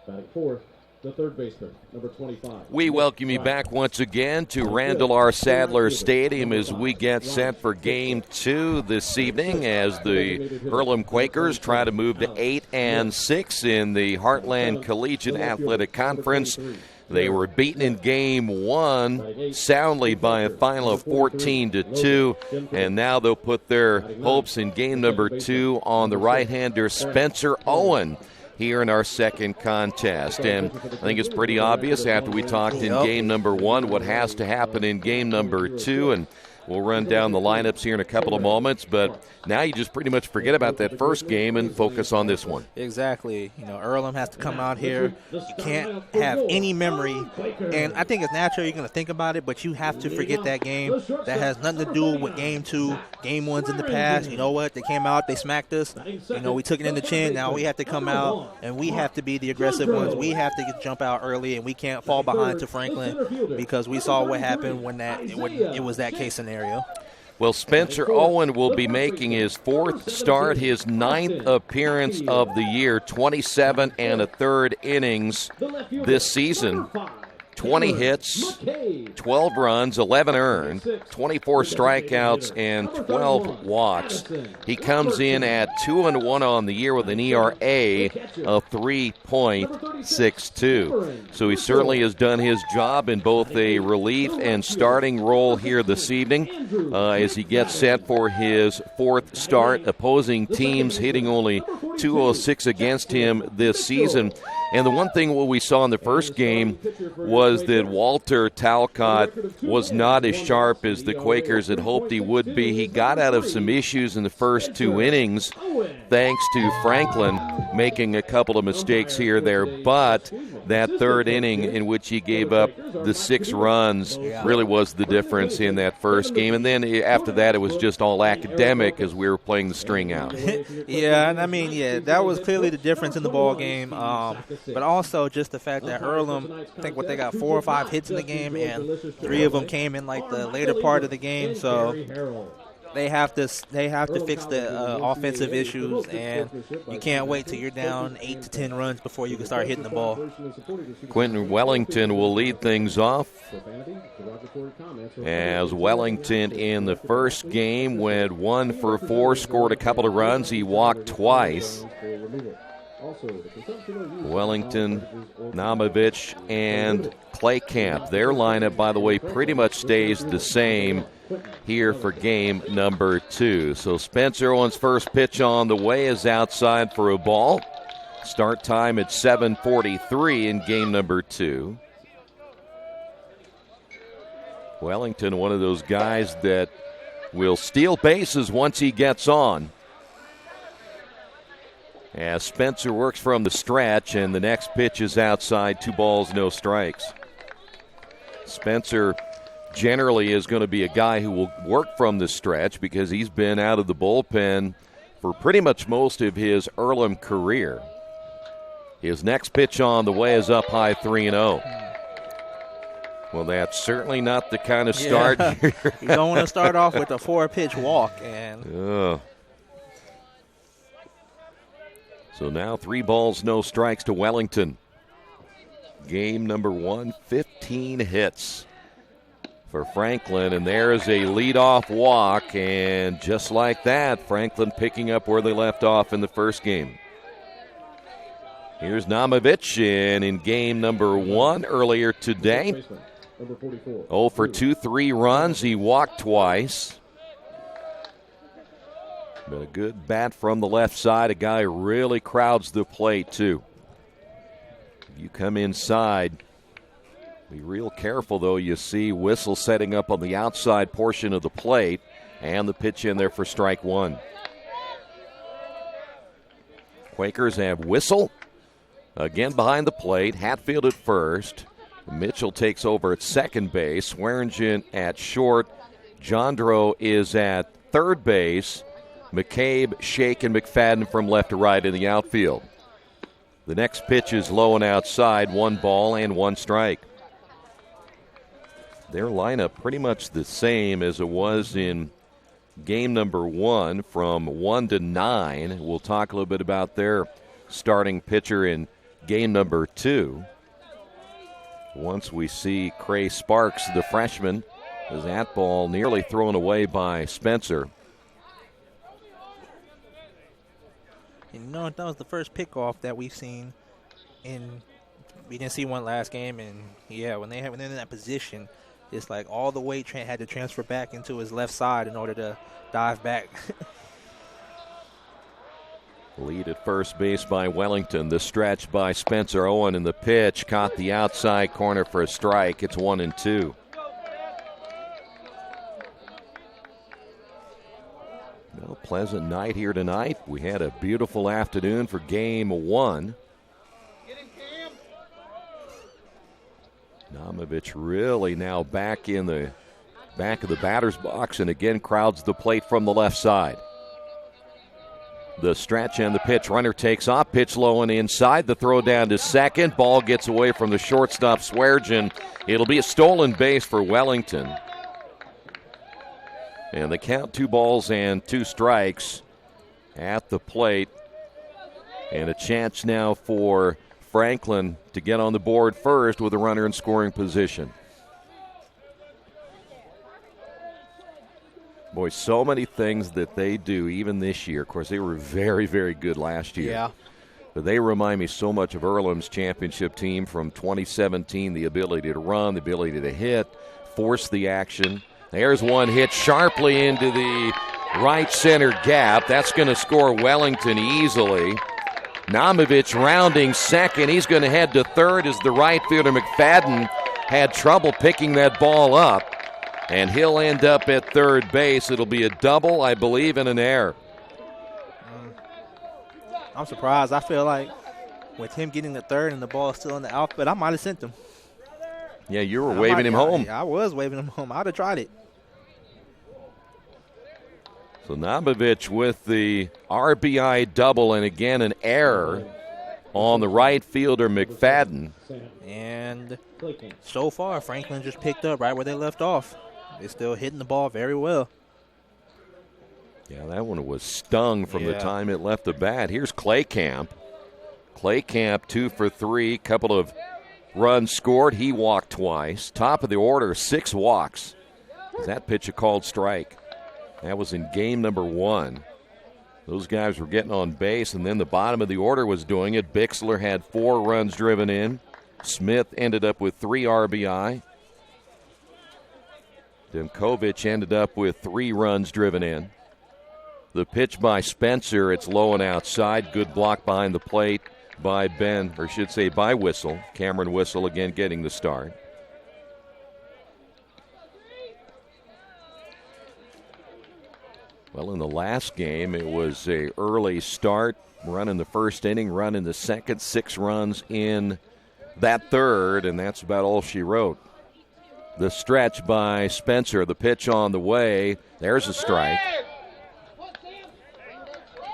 Batting fourth, the third baseman, number 25. We welcome you back once again to Randall R. Sadler Stadium as we get set for Game 2 this evening as the Earlham Quakers try to move to 8-6 in the Heartland Collegiate Athletic Conference. They were beaten in Game 1 soundly by a final of 14-2, and now they'll put their hopes in Game number 2 on the right-hander Spencer Owen here in our second contest. And I think it's pretty obvious after we talked in Game number 1 what has to happen in Game number 2, and we'll run down the lineups here in a couple of moments, but now you just pretty much forget about that first game and focus on this one. Exactly. Earlham has to come out here. You can't have any memory, and I think it's natural you're going to think about it, but you have to forget that game. That has nothing to do with Game 2. Game 1's in the past. You know what? They came out, they smacked us. We took it in the chin. Now we have to come out, and we have to be the aggressive ones. We have to jump out early, and we can't fall behind to Franklin because we saw what happened when it was that case scenario. Well, Spencer Owen will be making his fourth start, his ninth appearance of the year, 27 1/3 innings this season. 20 hits, 12 runs, 11 earned, 24 strikeouts, and 12 walks. He comes in at 2-1 on the year with an ERA of 3.62. So he certainly has done his job in both a relief and starting role here this evening as he gets set for his fourth start. Opposing teams hitting only .206 against him this season. And the one thing what we saw in the first game was that Walter Talcott was not as sharp as the Quakers had hoped he would be. He got out of some issues in the first 2 innings thanks to Franklin making a couple of mistakes here or there. But that third inning in which he gave up the 6 runs really was the difference in that first game. And then after that it was just all academic as we were playing the string out. That was clearly the difference in the ball game. But also just the fact that Earlham, I think they got 4 or 5 hits in the game, and 3 of them came in the later part of the game. So they have to fix the offensive issues, and you can't wait till you're down 8 to 10 runs before you can start hitting the ball. Quentin Wellington will lead things off, as Wellington in the first game went 1 for 4, scored a couple of runs. He walked twice. Wellington, Namovich, and Claycamp. Their lineup, by the way, pretty much stays the same here for game number 2. So Spencer Owen's first pitch on the way is outside for a ball. Start time at 7:43 in game number 2. Wellington, one of those guys that will steal bases once he gets on. As Spencer works from the stretch, and the next pitch is outside, 2 balls, no strikes. Spencer generally is going to be a guy who will work from the stretch because he's been out of the bullpen for pretty much most of his Earlham career. His next pitch on the way is up high, 3-0. Well, that's certainly not the kind of start. You don't want to start off with a 4-pitch walk. So now 3 balls, no strikes to Wellington. Game number 1, 15 hits for Franklin, and there's a leadoff walk, and just like that, Franklin picking up where they left off in the first game. Here's Namovich, and in game number 1 earlier today, 0 for 2, 3 runs. He walked twice. But a good bat from the left side. A guy who really crowds the plate, too. You come inside. Be real careful, though. You see Whistle setting up on the outside portion of the plate. And the pitch in there for strike 1. Quakers have Whistle again behind the plate. Hatfield at first. Mitchell takes over at second base. Swearingen at short. Jandro is at third base. McCabe, Shake, and McFadden from left to right in the outfield. The next pitch is low and outside, 1 ball and 1 strike. Their lineup pretty much the same as it was in game number 1 from 1 to 9. We'll talk a little bit about their starting pitcher in game number 2. Once we see Cray Sparks, the freshman, as that ball nearly thrown away by Spencer. You know, that was the first pickoff that we've seen. We didn't see one last game, and yeah, when they're in that position, it's like all the weight had to transfer back into his left side in order to dive back. Lead at first base by Wellington. The stretch by Spencer Owen, and the pitch caught the outside corner for a strike. It's 1-2. Well, pleasant night here tonight. We had a beautiful afternoon for game 1. Namovich really now back in the back of the batter's box, and again crowds the plate from the left side. The stretch and the pitch. Runner takes off. Pitch low and inside. The throw down to second. Ball gets away from the shortstop, Swearengin. It'll be a stolen base for Wellington. And they count 2 balls and 2 strikes at the plate. And a chance now for Franklin to get on the board first with a runner in scoring position. Boy, so many things that they do even this year. Of course, they were very, very good last year. Yeah. But they remind me so much of Earlham's championship team from 2017, the ability to run, the ability to hit, force the action. There's one hit sharply into the right center gap. That's going to score Wellington easily. Namovich rounding second. He's going to head to third as the right fielder McFadden had trouble picking that ball up. And he'll end up at third base. It'll be a double, I believe, and an error. I'm surprised. I feel like with him getting the third and the ball still in the outfield, I might have sent him. Yeah, you were waving him home. I was waving him home. I would have tried it. So Namovich with the RBI double, and again an error on the right fielder McFadden. And so far, Franklin just picked up right where they left off. They're still hitting the ball very well. Yeah, that one was stung from the time it left the bat. Here's Claycamp. Claycamp 2 for 3, couple of runs scored. He walked twice. Top of the order, 6 walks. Is that pitch a called strike? That was in game number 1. Those guys were getting on base, and then the bottom of the order was doing it. Bixler had 4 runs driven in. Smith ended up with 3 RBI. Demkovich ended up with 3 runs driven in. The pitch by Spencer, it's low and outside. Good block behind the plate by by Whistle. Cameron Whistle again getting the start. Well, in the last game, it was an early start, run in the first inning, run in the second, 6 runs in that third, and that's about all she wrote. The stretch by Spencer, the pitch on the way. There's a strike.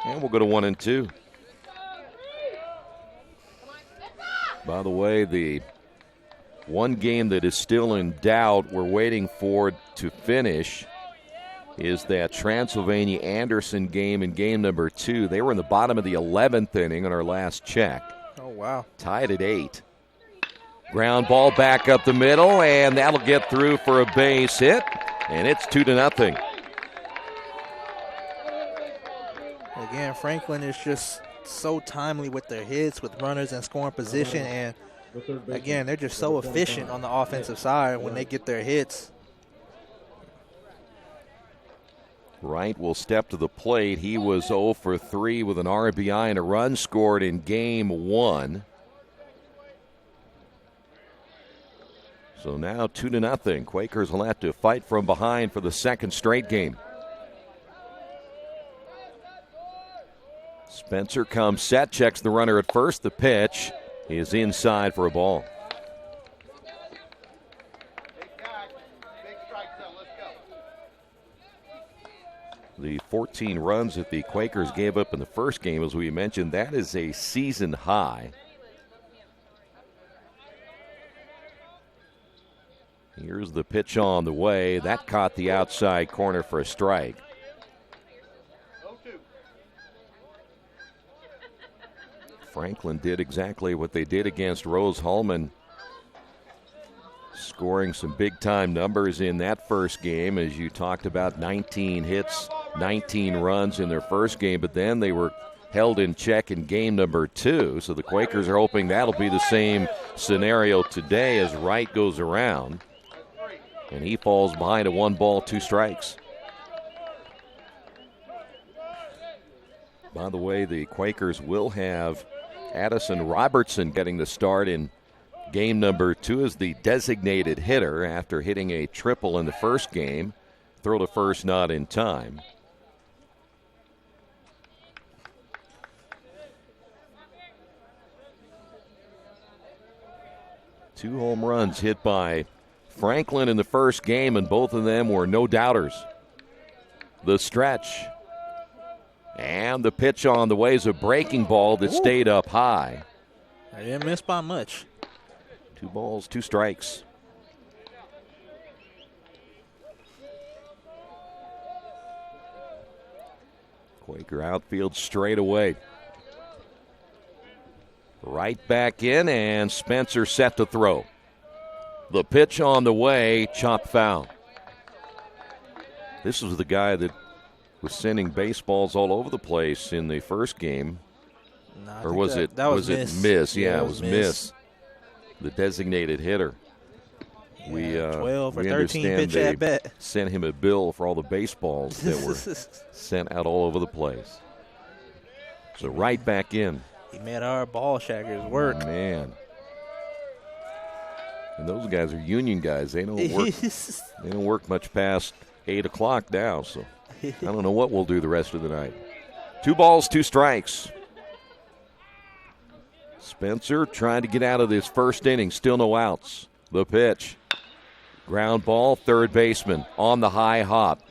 And we'll go to 1-2. By the way, the one game that is still in doubt, we're waiting for to finish, is that Transylvania-Anderson game in game number 2. They were in the bottom of the 11th inning on our last check. Oh, wow. Tied at 8. Ground ball back up the middle, and that'll get through for a base hit, and it's 2-0. Again, Franklin is just so timely with their hits, with runners in scoring position, and again, they're just so efficient on the offensive side when they get their hits. Wright will step to the plate. He was 0 for 3 with an RBI and a run scored in game 1. So now 2-0. Quakers will have to fight from behind for the second straight game. Spencer comes set, checks the runner at first. The pitch is inside for a ball. The 14 runs that the Quakers gave up in the first game, as we mentioned, that is a season high. Here's the pitch on the way. That caught the outside corner for a strike. Franklin did exactly what they did against Rose-Hulman, scoring some big-time numbers in that first game. As you talked about, 19 hits, 19 runs in their first game, but then they were held in check in game number 2. So the Quakers are hoping that'll be the same scenario today as Wright goes around. And he falls behind a 1 ball, 2 strikes. By the way, the Quakers will have Addison Robertson getting the start in game number 2 as the designated hitter after hitting a triple in the first game. Throw to first, not in time. Two home runs hit by Franklin in the first game, and both of them were no doubters. The stretch. And the pitch on the way is a breaking ball that stayed up high. I didn't miss by much. 2 balls, 2 strikes. Quaker outfield straight away. Right back in, and Spencer set to throw. The pitch on the way, chopped foul. This was the guy that was sending baseballs all over the place in the first game. No, or was it miss? Yeah, it was miss. The designated hitter. Yeah, 12 or we 13 understand pitch at bat. Sent him a bill for all the baseballs that were sent out all over the place. So right back in. He made our ball shackers work. Man. And those guys are union guys. They don't work. They don't work much past 8 o'clock now. So I don't know what we'll do the rest of the night. 2 balls, 2 strikes. Spencer trying to get out of this first inning. Still no outs. The pitch. Ground ball, third baseman on the high hop.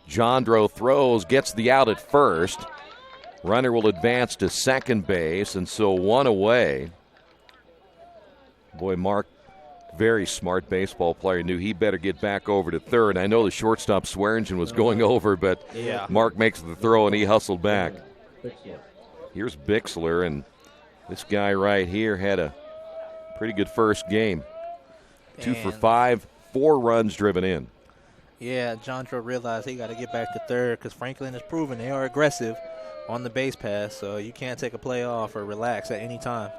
Jandro throws, gets the out at first. Runner will advance to second base, and so 1 away. Boy, Mark, very smart baseball player, knew he better get back over to third. I know the shortstop Swearingen was going over, but Mark makes the throw, and he hustled back. Here's Bixler, and this guy right here had a pretty good first game. 2 for 5, 4 runs driven in. Yeah, Jandro realized he got to get back to third because Franklin has proven they are aggressive on the base pass, so you can't take a play off or relax at any time.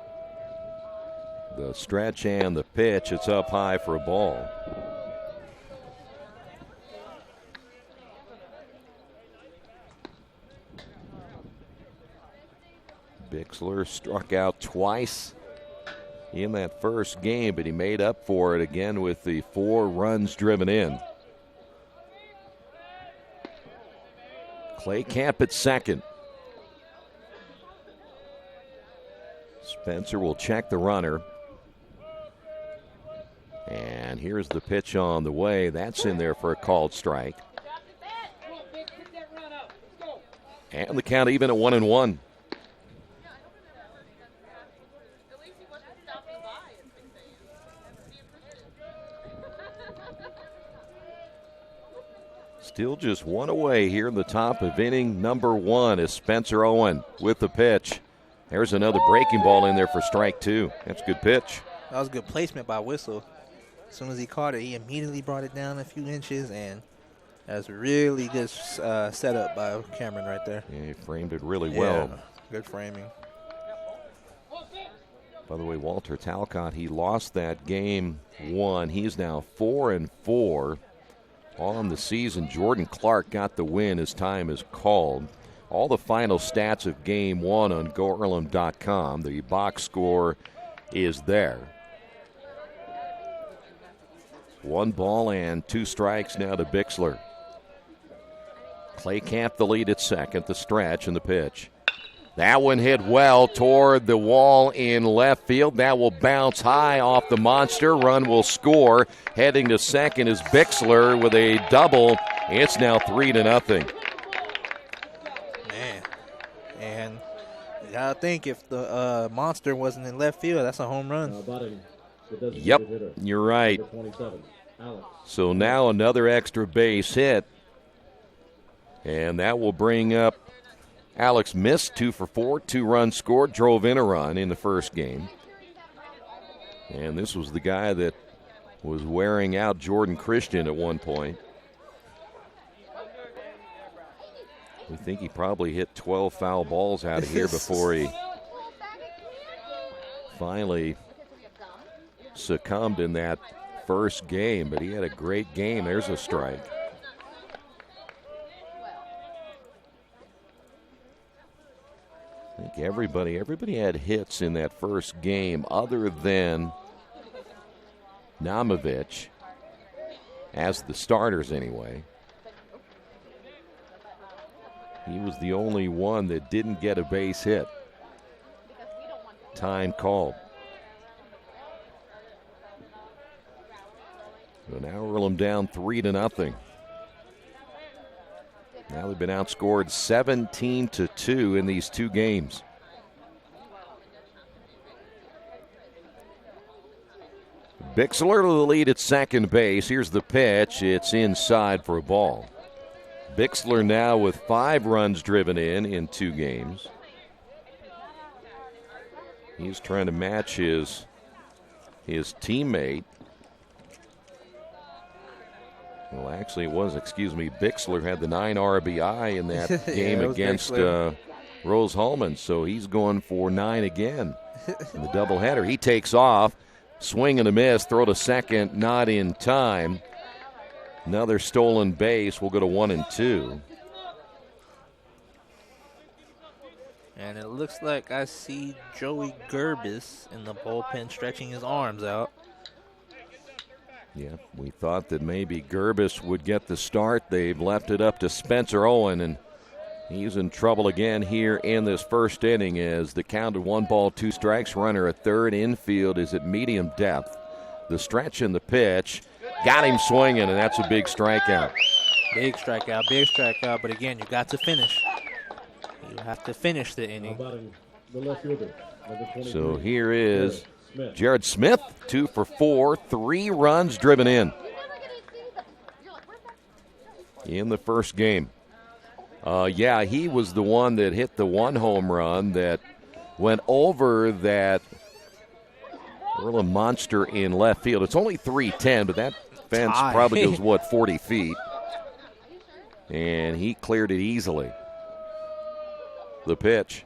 The stretch and the pitch, it's up high for a ball. Bixler struck out twice in that first game, but he made up for it again with the 4 runs driven in. Clay Camp at second. Spencer will check the runner. And here's the pitch on the way. That's in there for a called strike. And the count even at 1-1. Still just 1 away here in the top of inning number 1 is Spencer Owen with the pitch. There's another breaking ball in there for strike 2. That's a good pitch. That was good placement by Whistle. As soon as he caught it, he immediately brought it down a few inches, and that's really good setup by Cameron right there. Yeah, he framed it really well. Good framing. By the way, Walter Talcott, he lost that game 1. He's now 4-4 on the season. Jordan Clark got the win. His time is called. All the final stats of game 1 on GoEarlham.com. The box score is there. 1 ball and 2 strikes now to Bixler. Clay Camp the lead at second, the stretch and the pitch. That one hit well toward the wall in left field. That will bounce high off the monster. Run will score. Heading to second is Bixler with a double. It's now 3-0. Man, and you gotta think if the monster wasn't in left field, that's a home run. Yep, you're right. So now another extra base hit. And that will bring up Alex missed 2 for 4, 2 runs scored, drove in a run in the first game. And this was the guy that was wearing out Jordan Christian at one point. We think he probably hit 12 foul balls out of here before he finally succumbed in that first game, but he had a great game. There's a strike. I think everybody had hits in that first game other than Namovich, as the starters anyway. He was the only one that didn't get a base hit. Time called. So now Earlham down 3-0. Now they've been outscored 17-2 in these 2 games. Bixler to the lead at second base. Here's the pitch. It's inside for a ball. Bixler now with 5 runs driven in 2 games. He's trying to match his teammate. Well, actually, Bixler had the 9 RBI in that game against Rose Holman, so he's going for 9 again in the doubleheader. He takes off, swing and a miss, throw to second, not in time. Another stolen base. We'll go to 1 and 2. And it looks like I see Joey Gerbis in the bullpen stretching his arms out. Yeah, we thought that maybe Gerbis would get the start. They've left it up to Spencer Owen, and he's in trouble again here in this first inning as the count of 1 ball, 2 strikes. Runner at third. Infield is at medium depth. The stretch and the pitch got him swinging, and that's a big strikeout. Big strikeout. But again, you got to finish. You have to finish the inning. So here is Jared Smith, 2 for 4, 3 runs driven in the first game. He was the one that hit the 1 home run that went over that Earlham monster in left field. It's only 310, but that fence probably goes, 40 feet. And he cleared it easily. The pitch.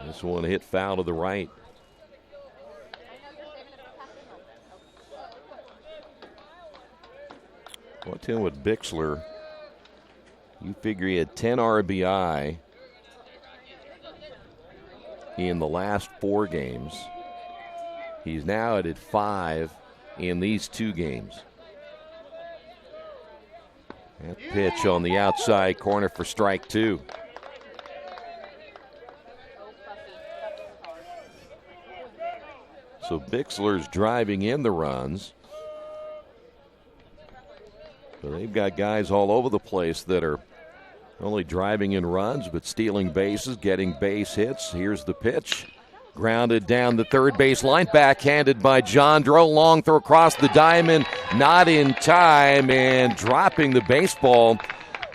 This one hit foul to the right. What's in with Bixler? You figure he had 10 RBI in the last 4 games. He's now at 5 in these 2 games. That pitch on the outside corner for strike 2. So Bixler's driving in the runs. So they've got guys all over the place that are not only driving in runs, but stealing bases, getting base hits. Here's the pitch. Grounded down the third base line, backhanded by Jandro. Long throw across the diamond, not in time, and dropping the baseball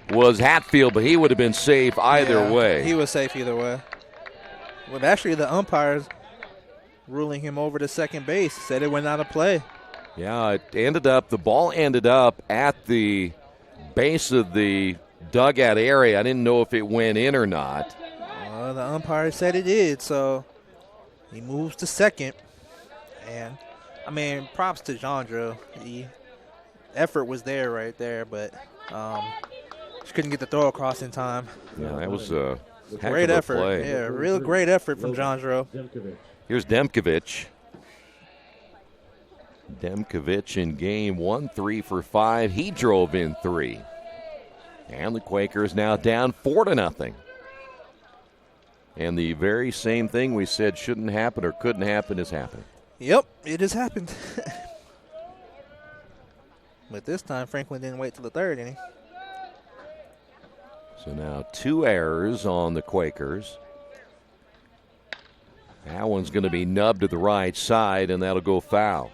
was Hatfield, but he would have been safe either way. He was safe either way. Well, actually, the umpires ruling him over to second base said it went out of play. Yeah, the ball ended up at the base of the dugout area. I didn't know if it went in or not. Well, the umpire said it did, so he moves to second. And, props to Jandro. The effort was there right there, but just couldn't get the throw across in time. Yeah, that was a great effort. Play. Yeah, real great effort from Jandro. Here's Demkovich. Demkovich in game 1, 3 for 5. He drove in 3. And the Quakers now down 4-0. And the very same thing we said shouldn't happen or couldn't happen is happening. Yep, it has happened. But this time, Franklin didn't wait till the third inning. So now 2 errors on the Quakers. That one's going to be nubbed to the right side, and that'll go foul.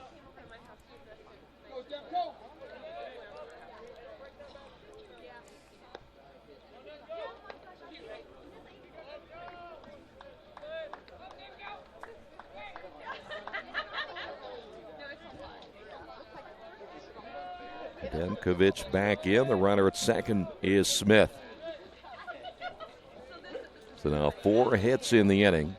Demkovich back in. The runner at second is Smith. So now 4 hits in the inning.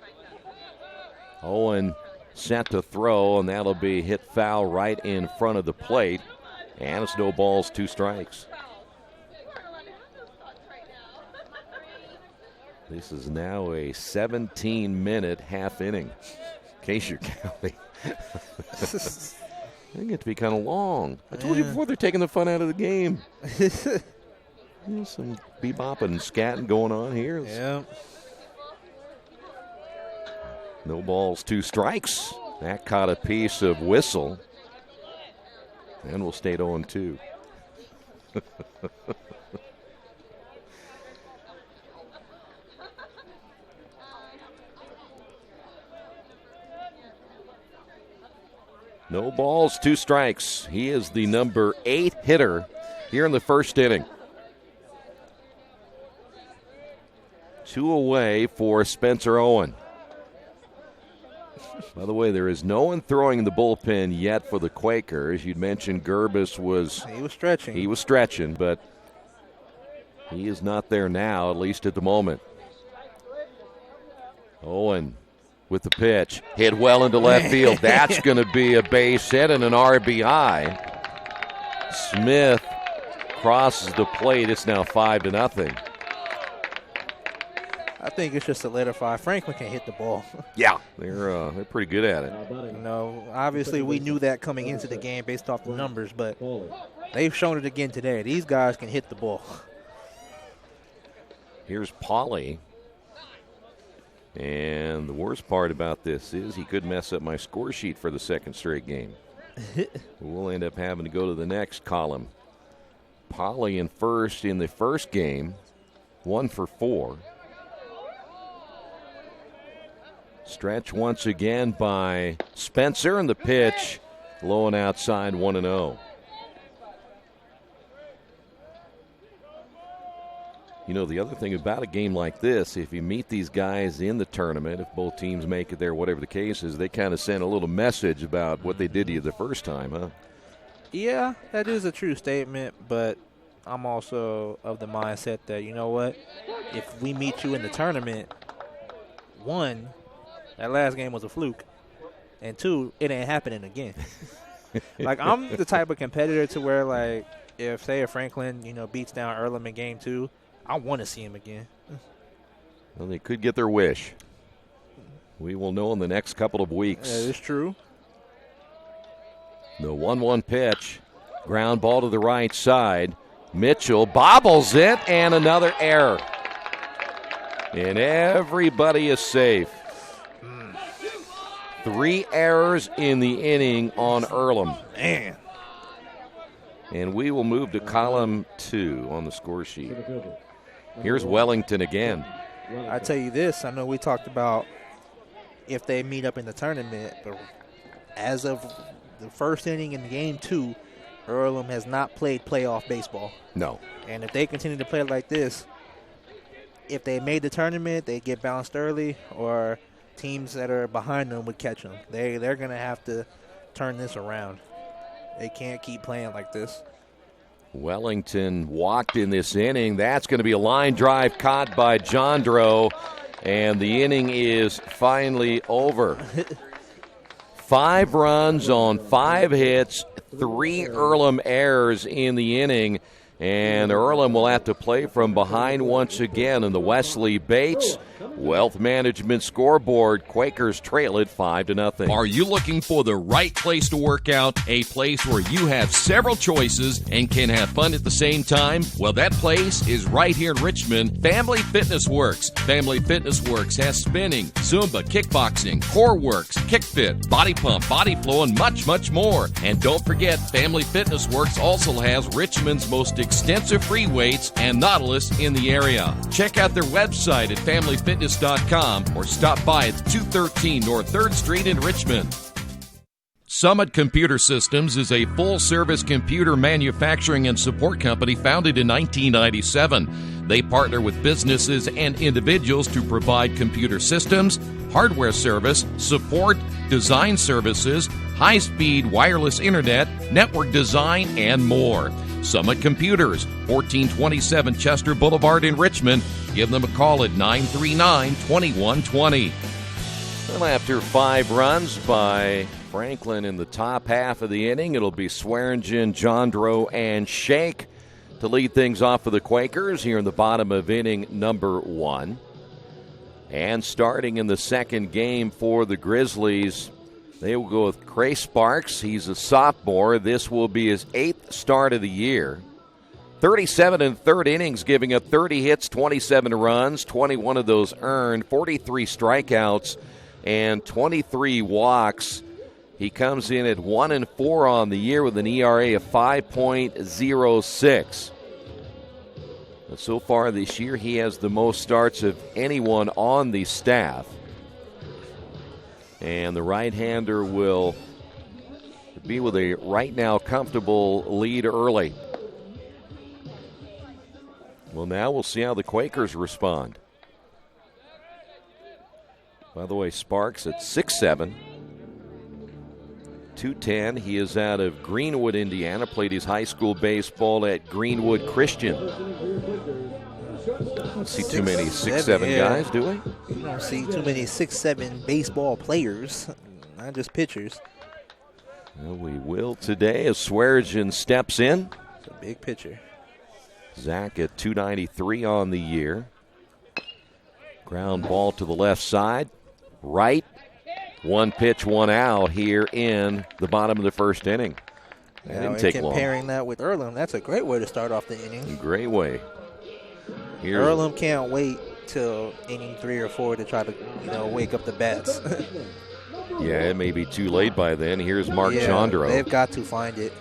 Owen set to throw, and that'll be hit foul right in front of the plate. And it's no balls, 2 strikes. This is now a 17-minute half inning, in case you're counting. They get to be kind of long. I told you before, they're taking the fun out of the game. Some bebopping and scatting going on here. Yeah. No balls, 2 strikes. That caught a piece of whistle. And we'll stay at 0-2. No balls, 2 strikes. He is the number 8 hitter here in the first inning. 2 away for Spencer Owen. By the way, there is no one throwing in the bullpen yet for the Quakers. You'd mentioned Gerbis was... He was stretching. He was stretching, but he is not there now, at least at the moment. Owen with the pitch. Hit well into left field. That's going to be a base hit and an RBI. Smith crosses the plate. It's now 5-0. I think it's just solidified. Franklin can hit the ball. Yeah, they're pretty good at it. Obviously we knew that coming into the game based off the numbers, but they've shown it again today. These guys can hit the ball. Here's Pauly. And the worst part about this is he could mess up my score sheet for the second straight game. We'll end up having to go to the next column. Pauly in first in the first game, 1 for 4. Stretch once again by Spencer, and the pitch low and outside, 1-0. You know, the other thing about a game like this, if you meet these guys in the tournament, if both teams make it there, whatever the case is, they kind of send a little message about what they did to you the first time, huh? Yeah, that is a true statement, but I'm also of the mindset that, you know what, if we meet you in the tournament, 1, that last game was a fluke, and 2, it ain't happening again. Like, I'm the type of competitor to where, like, if, say, a Franklin, beats down Earlham in game 2, I want to see him again. Well, they could get their wish. We will know in the next couple of weeks. That is true. The 1-1 pitch. Ground ball to the right side. Mitchell bobbles it, and another error. And everybody is safe. 3 errors in the inning on Earlham. Man. And we will move to column 2 on the score sheet. Here's Wellington again. I tell you this, I know we talked about if they meet up in the tournament, but as of the first inning in game 2, Earlham has not played playoff baseball. No. And if they continue to play like this, if they made the tournament, they get bounced early, or teams that are behind them would catch them. They're going to have to turn this around. They can't keep playing like this. Wellington walked in this inning. That's going to be a line drive caught by Jandro, and the inning is finally over. 5 runs on 5 hits, 3 Earlham errors in the inning, and Earlham will have to play from behind once again in the Wesley Bates Wealth Management scoreboard. Quakers trail it 5-0. Are you looking for the right place to work out? A place where you have several choices and can have fun at the same time? Well, that place is right here in Richmond. Family Fitness Works. Family Fitness Works has spinning, Zumba, kickboxing, core works, kick fit, body pump, body flow, and much, much more. And don't forget, Family Fitness Works also has Richmond's most extensive free weights and Nautilus in the area. Check out their website at familyfitness.com or stop by at 213 North 3rd Street in Richmond. Summit Computer Systems is a full-service computer manufacturing and support company founded in 1997. They partner with businesses and individuals to provide computer systems, hardware service, support, design services, high-speed wireless internet, network design, and more. Summit Computers, 1427 Chester Boulevard in Richmond. Give them a call at 939-2120. Well, after 5 runs by Franklin in the top half of the inning, it'll be Swearingen, Jondro, and Shake to lead things off for the Quakers here in the bottom of inning number 1. And starting in the second game for the Grizzlies, they will go with Cray Sparks. He's a sophomore. This will be his 8th start of the year. 37 in third innings, giving up 30 hits, 27 runs, 21 of those earned, 43 strikeouts, and 23 walks. He comes in at 1-4 on the year with an ERA of 5.06. But so far this year, he has the most starts of anyone on the staff. And the right-hander will be with a right now comfortable lead early. Well, now we'll see how the Quakers respond. By the way, Sparks at 6'7", 210. He is out of Greenwood, Indiana. Played his high school baseball at Greenwood Christian. Don't see too many 6'7" guys, do we? You don't see too many 6'7" baseball players, not just pitchers. Well, we will today as Swearingen steps in. It's a big pitcher. Zach at 293 on the year. Ground ball to the left side. Right. 1 pitch, 1 out here in the bottom of the first inning. That didn't take long. Comparing that with Earlham, that's a great way to start off the inning. Great way. Earlham can't wait till inning 3 or 4 to try to, wake up the bats. Yeah, it may be too late by then. Here's Mark Jondro. They've got to find it.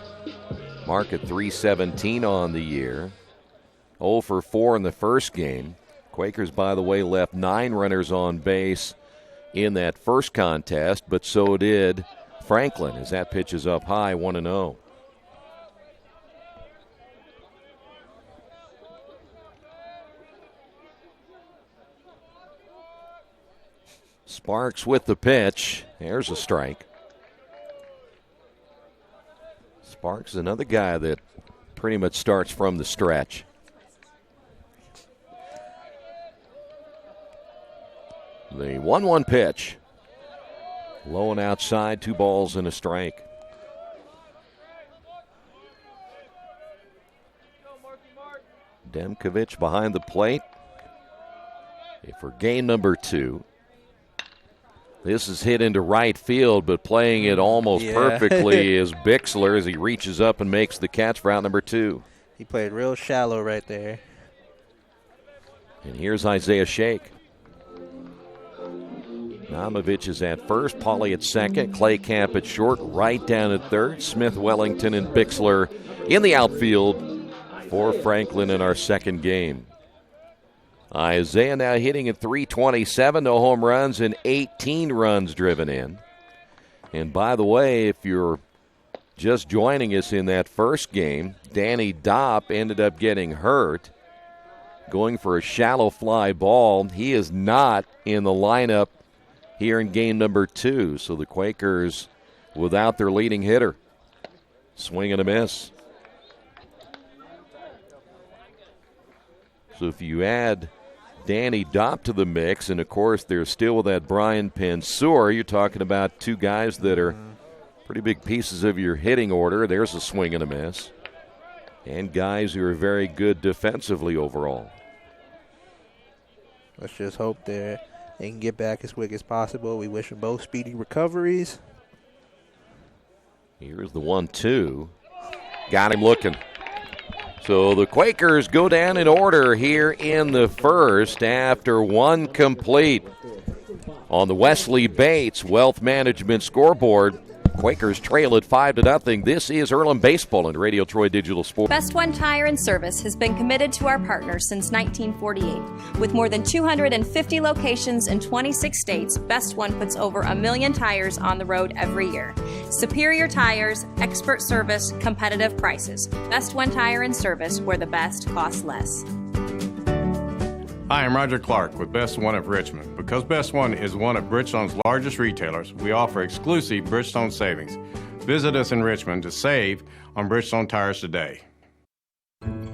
Mark at 317 on the year. 0 for 4 in the first game. Quakers, by the way, left 9 runners on base in that first contest, but so did Franklin as that pitch is up high, 1-0. Sparks with the pitch. There's a strike. Sparks is another guy that pretty much starts from the stretch. The 1-1 pitch. Low and outside, 2 balls and a strike. Demkovich behind the plate for game number 2. This is hit into right field, but playing it almost perfectly is Bixler as he reaches up and makes the catch for out number 2. He played real shallow right there. And here's Isaiah Shake. Namovich is at first, Pauly at second, Clay Camp at short, right down at third, Smith, Wellington, and Bixler in the outfield for Franklin in our second game. Isaiah now hitting at 327, no home runs and 18 runs driven in. And by the way, if you're just joining us in that first game, Danny Dopp ended up getting hurt, going for a shallow fly ball. He is not in the lineup here in game number 2. So the Quakers without their leading hitter. Swing and a miss. So if you add Danny Dopp to the mix, and of course they're still with that Brian Penseur, you're talking about 2 guys that are pretty big pieces of your hitting order. There's a swing and a miss. And guys who are very good defensively overall. Let's just hope they can get back as quick as possible. We wish them both speedy recoveries. Here's the 1-2. Got him looking. So the Quakers go down in order here in the first after 1 complete. On the Wesley Bates Wealth Management scoreboard, Quakers trail at 5-0. This is Earlham Baseball and Radio Troy Digital Sports. Best One Tire and Service has been committed to our partners since 1948. With more than 250 locations in 26 states, Best One puts over 1 million tires on the road every year. Superior tires, expert service, competitive prices. Best One Tire and Service, where the best costs less. Hi, I'm Roger Clark with Best One of Richmond. Because Best One is one of Bridgestone's largest retailers, we offer exclusive Bridgestone savings. Visit us in Richmond to save on Bridgestone tires today.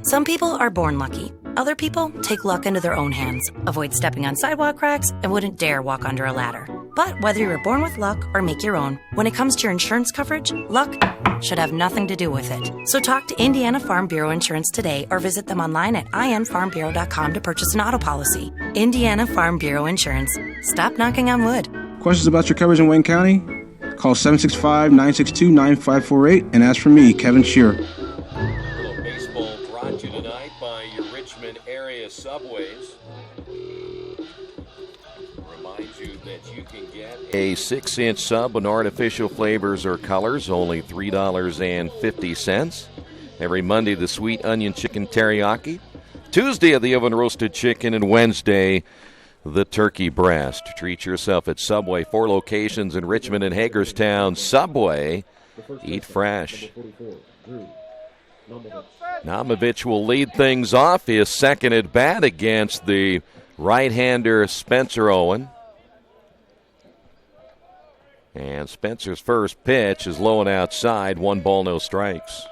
Some people are born lucky. Other people take luck into their own hands, avoid stepping on sidewalk cracks, and wouldn't dare walk under a ladder. But whether you're born with luck or make your own, when it comes to your insurance coverage, luck should have nothing to do with it. So talk to Indiana Farm Bureau Insurance today or visit them online at infarmbureau.com to purchase an auto policy. Indiana Farm Bureau Insurance. Stop knocking on wood. Questions about your coverage in Wayne County? Call 765-962-9548 and ask for me, Kevin Shearer. Baseball brought to you tonight by your Richmond area Subways. Reminds you that you can get a 6-inch sub with artificial flavors or colors, only $3.50. Every Monday, the sweet onion chicken teriyaki. Tuesday, the oven roasted chicken. And Wednesday, the turkey breast. Treat yourself at Subway. 4 locations in Richmond and Hagerstown. Subway, eat fresh. Namovich will lead things off. His second at bat against the right-hander Spencer Owen. And Spencer's first pitch is low and outside. 1 ball, no strikes.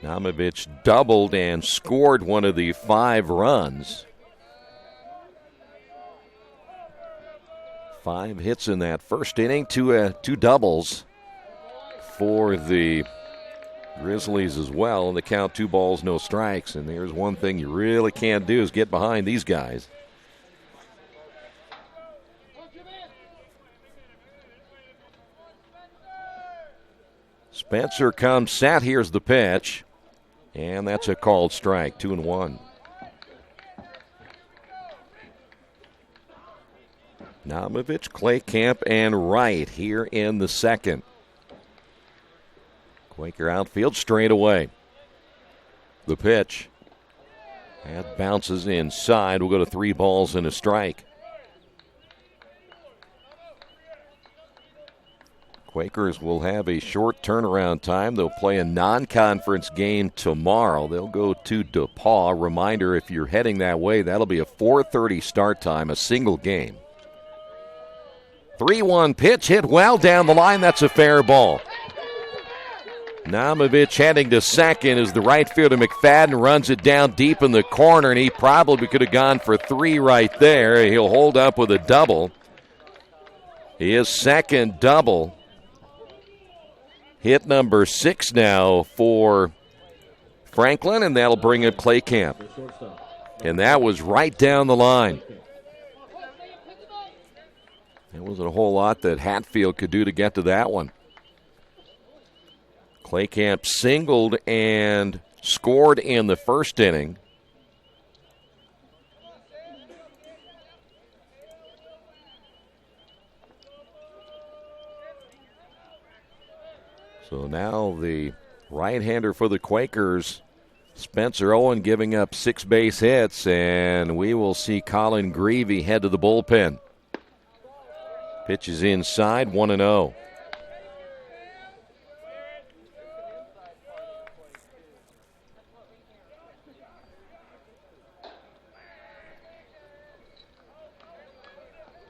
Namovich doubled and scored one of the 5 runs. 5 hits in that first inning, two doubles for the Grizzlies as well. And the count 2 balls, no strikes. And there's one thing you really can't do is get behind these guys. Spencer comes set. Here's the pitch. And that's a called strike, 2-1. Namovich, Claycamp, and Wright here in the second. Quaker outfield straight away. The pitch. That bounces inside. We'll go to 3 balls and a strike. Quakers will have a short turnaround time. They'll play a non-conference game tomorrow. They'll go to DePaul. Reminder, if you're heading that way, that'll be a 4:30 start time, a single game. 3-1 pitch hit well down the line. That's a fair ball. Namovich heading to second as the right fielder McFadden runs it down deep in the corner, and he probably could have gone for 3 right there. He'll hold up with a double. His second double. Hit number 6 now for Franklin, and that'll bring up Claycamp. And that was right down the line. There wasn't a whole lot that Hatfield could do to get to that one. Claycamp singled and scored in the first inning. So now the right-hander for the Quakers, Spencer Owen, giving up 6 base hits, and we will see Colin Greavy head to the bullpen. Pitch is inside, 1-0.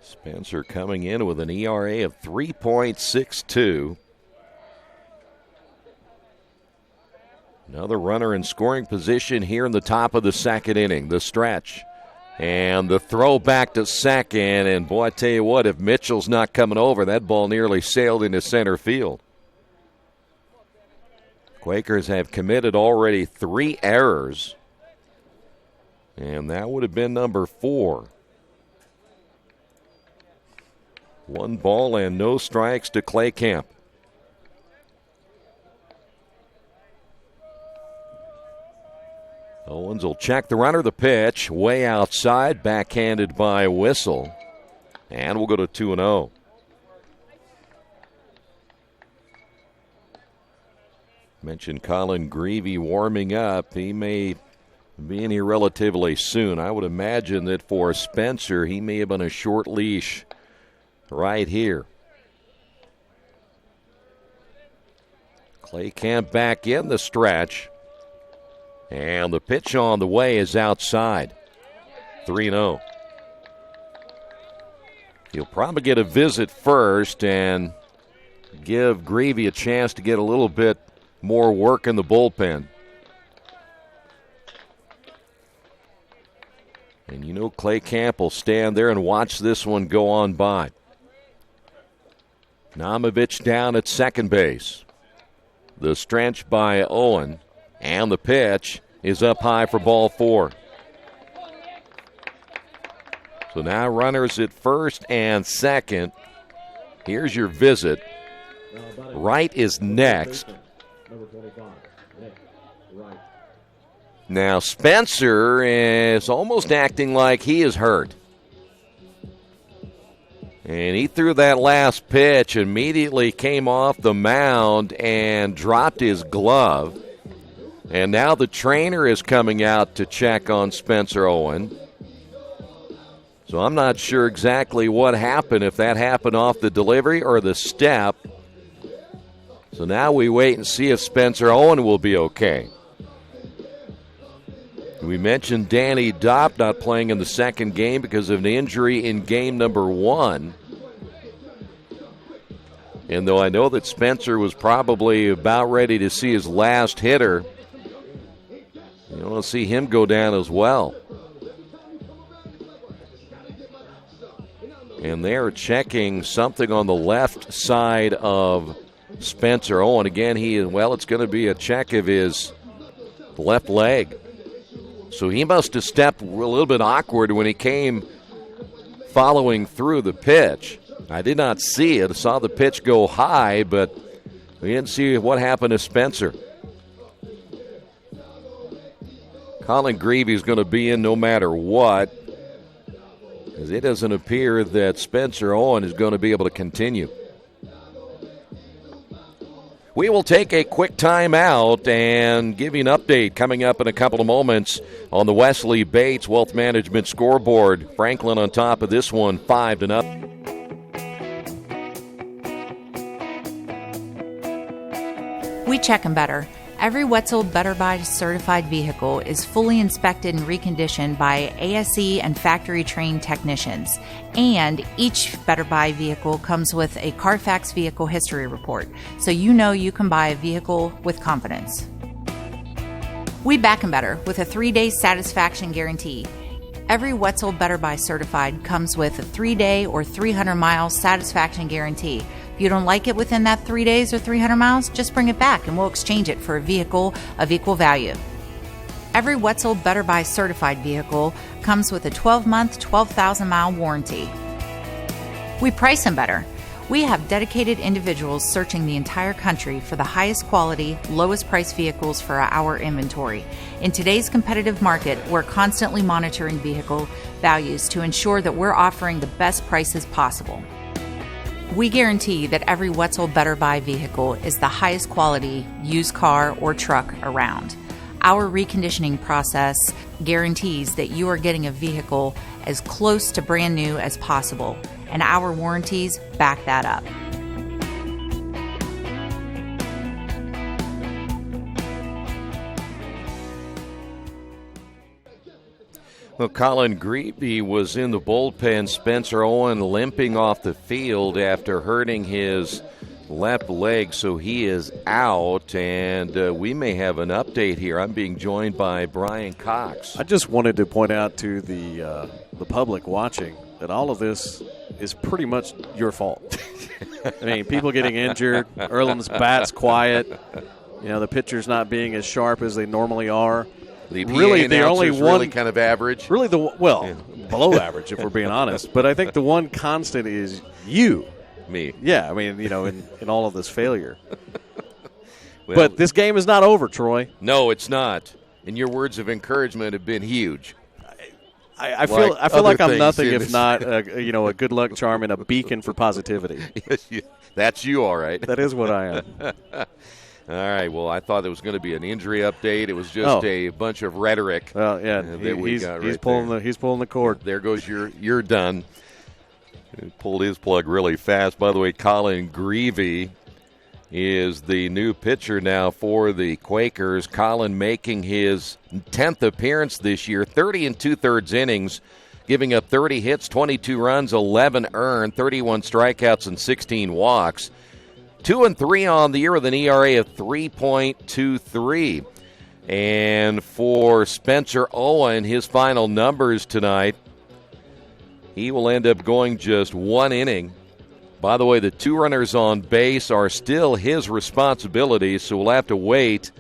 Spencer coming in with an ERA of 3.62. Another runner in scoring position here in the top of the second inning. The stretch. And the throw back to second. And boy, I tell you what, if Mitchell's not coming over, that ball nearly sailed into center field. Quakers have committed already 3 errors. And that would have been number 4. 1 ball and no strikes to Claycamp. Owens will check the runner. The pitch way outside, backhanded by Whistle. And we'll go to 2-0. Mentioned Colin Greavy warming up. He may be in here relatively soon. I would imagine that for Spencer, he may have been a short leash right here. Claycamp back in the stretch. And the pitch on the way is outside. 3-0. He'll probably get a visit first and give Greavy a chance to get a little bit more work in the bullpen. And you know Clay Camp will stand there and watch this one go on by. Namovich down at second base. The stretch by Owen, and the pitch is up high for ball 4. So now runners at first and second. Here's your visit. Wright is next. Number 25, Nick Wright. Now Spencer is almost acting like he is hurt. And he threw that last pitch, immediately came off the mound and dropped his glove. And now the trainer is coming out to check on Spencer Owen. So I'm not sure exactly what happened, if that happened off the delivery or the step. So now we wait and see if Spencer Owen will be okay. We mentioned Danny Dopp not playing in the second game because of an injury in game number 1. And though I know that Spencer was probably about ready to see his last hitter, you want to see him go down as well. And they're checking something on the left side of Spencer Owen. Again, it's going to be a check of his left leg. So he must have stepped a little bit awkward when he came following through the pitch. I did not see it. I saw the pitch go high, but we didn't see what happened to Spencer. Colin Greavy is going to be in no matter what, because it doesn't appear that Spencer Owen is going to be able to continue. We will take a quick time out and give you an update coming up in a couple of moments on the Wesley Bates Wealth Management scoreboard. Franklin on top of this one, 5-0. We check them better. Every Wetzel Better Buy certified vehicle is fully inspected and reconditioned by ASE and factory-trained technicians. And each Better Buy vehicle comes with a Carfax vehicle history report, so you know you can buy a vehicle with confidence. We back 'em better with a 3-day satisfaction guarantee. Every Wetzel Better Buy certified comes with a 3-day or 300-mile satisfaction guarantee. If you don't like it within that 3 days or 300 miles, just bring it back and we'll exchange it for a vehicle of equal value. Every Wetzel Better Buy certified vehicle comes with a 12-month, 12,000-mile warranty. We price them better. We have dedicated individuals searching the entire country for the highest quality, lowest price vehicles for our inventory. In today's competitive market, we're constantly monitoring vehicle values to ensure that we're offering the best prices possible. We guarantee that every Wetzel Better Buy vehicle is the highest quality used car or truck around. Our reconditioning process guarantees that you are getting a vehicle as close to brand new as possible, and our warranties back that up. Well, Colin Greavy was in the bullpen. Spencer Owen limping off the field after hurting his left leg, so he is out, and we may have an update here. I'm being joined by Brian Cox. I just wanted to point out to the public watching that all of this is pretty much your fault. I mean, people getting injured, Earlham's bat's quiet, the pitchers not being as sharp as they normally are. The only one really kind of average. Really, below average, if we're being honest. But I think the one constant is you. Me. Yeah, I mean, in all of this failure. Well, but this game is not over, Troy. No, it's not. And your words of encouragement have been huge. I feel like I'm nothing if not a good luck charm and a beacon for positivity. That's you, all right. That is what I am. All right. Well, I thought it was going to be an injury update. It was just a bunch of rhetoric. Well, yeah, he's pulling the cord. There goes you're done. He pulled his plug really fast. By the way, Colin Greavy is the new pitcher now for the Quakers. Colin making his 10th appearance this year, 30 2/3 innings, giving up 30 hits, 22 runs, 11 earned, 31 strikeouts, and 16 walks. 2-3 on the year with an ERA of 3.23. And for Spencer Owen, his final numbers tonight, he will end up going just 1 inning. By the way, the 2 runners on base are still his responsibility, so we'll have to wait